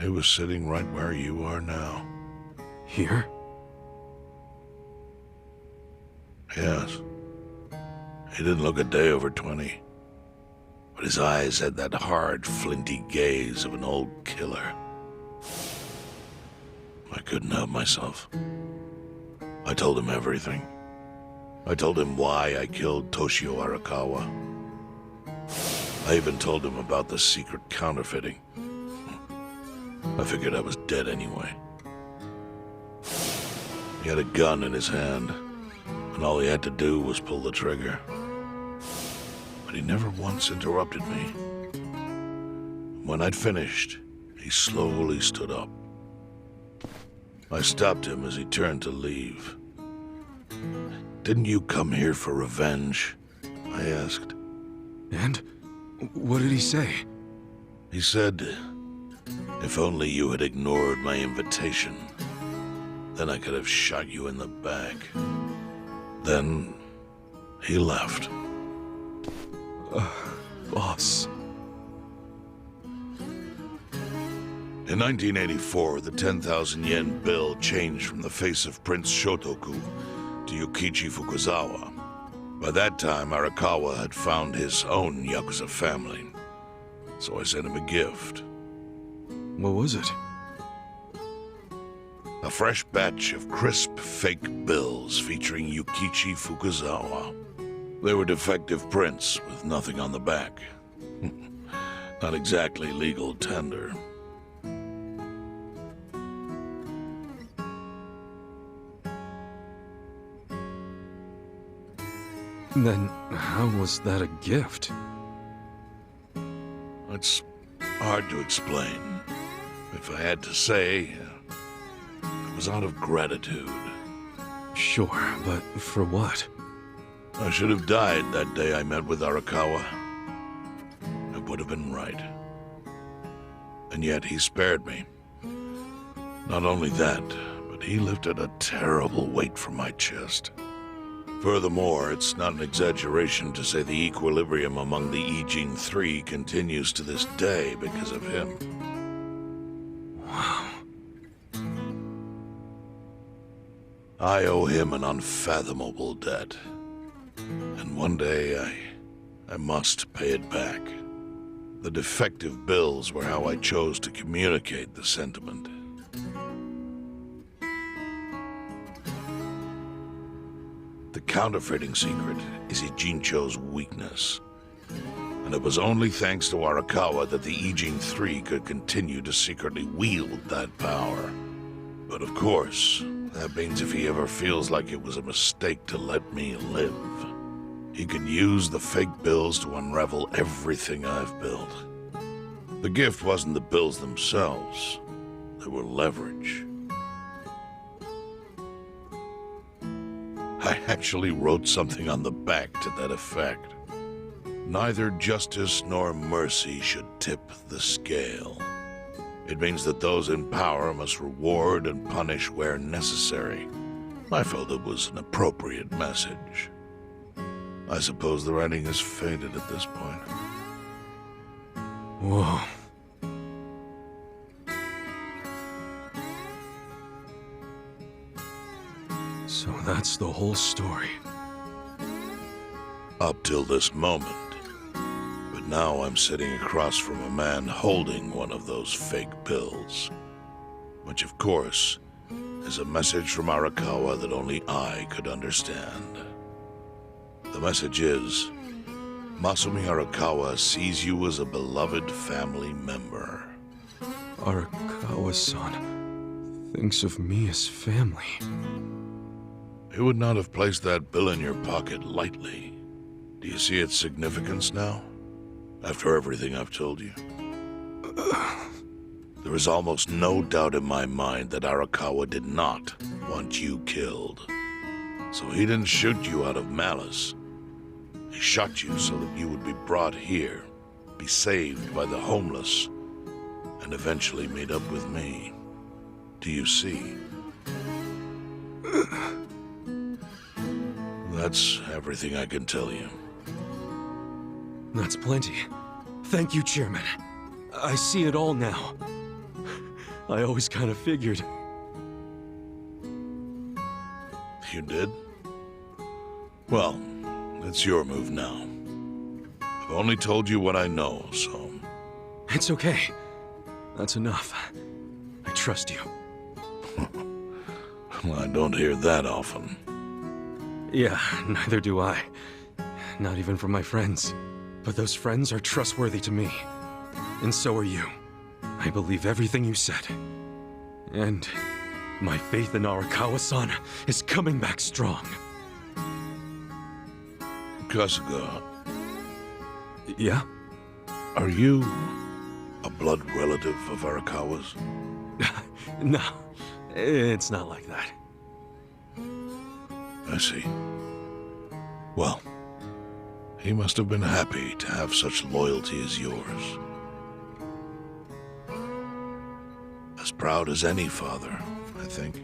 He was sitting right where you are now. Here? Yes. He didn't look a day over 20. But his eyes had that hard, flinty gaze of an old killer. I couldn't help myself. I told him everything. I told him why I killed Toshio Arakawa. I even told him about the secret counterfeiting. I figured I was dead anyway. He had a gun in his hand, and all he had to do was pull the trigger. But he never once interrupted me. When I'd finished, he slowly stood up. I stopped him as he turned to leave. "Didn't you come here for revenge?" I asked. And? What did he say? He said, "If only you had ignored my invitation, then I could have shot you in the back." Then he left. Boss. In 1984, the 10,000 yen bill changed from the face of Prince Shotoku to Yukichi Fukuzawa. By that time, Arakawa had found his own Yakuza family, so I sent him a gift. What was it? A fresh batch of crisp, fake bills featuring Yukichi Fukuzawa. They were defective prints with nothing on the back. Not exactly legal tender. Then how was that a gift? It's hard to explain. If I had to say, it was out of gratitude. Sure, but for what? I should have died that day I met with Arakawa. It would have been right. And yet he spared me. Not only that, but he lifted a terrible weight from my chest. Furthermore, it's not an exaggeration to say the equilibrium among the Ijin Three continues to this day because of him. Wow. I owe him an unfathomable debt. And one day, I must pay it back. The defective bills were how I chose to communicate the sentiment. counterfeiting secret is Ijincho's weakness. And it was only thanks to Arakawa that the Ijin 3 could continue to secretly wield that power. But of course, that means if he ever feels like it was a mistake to let me live, he can use the fake bills to unravel everything I've built. The gift wasn't the bills themselves, they were leverage. I actually wrote something on the back to that effect. Neither justice nor mercy should tip the scale. It means that those in power must reward and punish where necessary. I felt it was an appropriate message. I suppose the writing has faded at this point. Whoa. So that's the whole story. Up till this moment. But now I'm sitting across from a man holding one of those fake bills. Which, of course, is a message from Arakawa that only I could understand. The message is, Masumi Arakawa sees you as a beloved family member. Arakawa-san thinks of me as family. He would not have placed that bill in your pocket lightly. Do you see its significance now? After everything I've told you? There is almost no doubt in my mind that Arakawa did not want you killed. So he didn't shoot you out of malice. He shot you so that you would be brought here, be saved by the homeless, and eventually meet up with me. Do you see? That's everything I can tell you. That's plenty. Thank you, Chairman. I see it all now. I always kind of figured. You did? Well, it's your move now. I've only told you what I know, so... It's okay. That's enough. I trust you. Well, I don't hear that often. Yeah, neither do I. Not even from my friends. But those friends are trustworthy to me. And so are you. I believe everything you said. And my faith in Arakawa-san is coming back strong. Kasuga. Yeah? Are you a blood relative of Arakawa's? No, it's not like that. I see. Well, he must have been happy to have such loyalty as yours. As proud as any father, I think.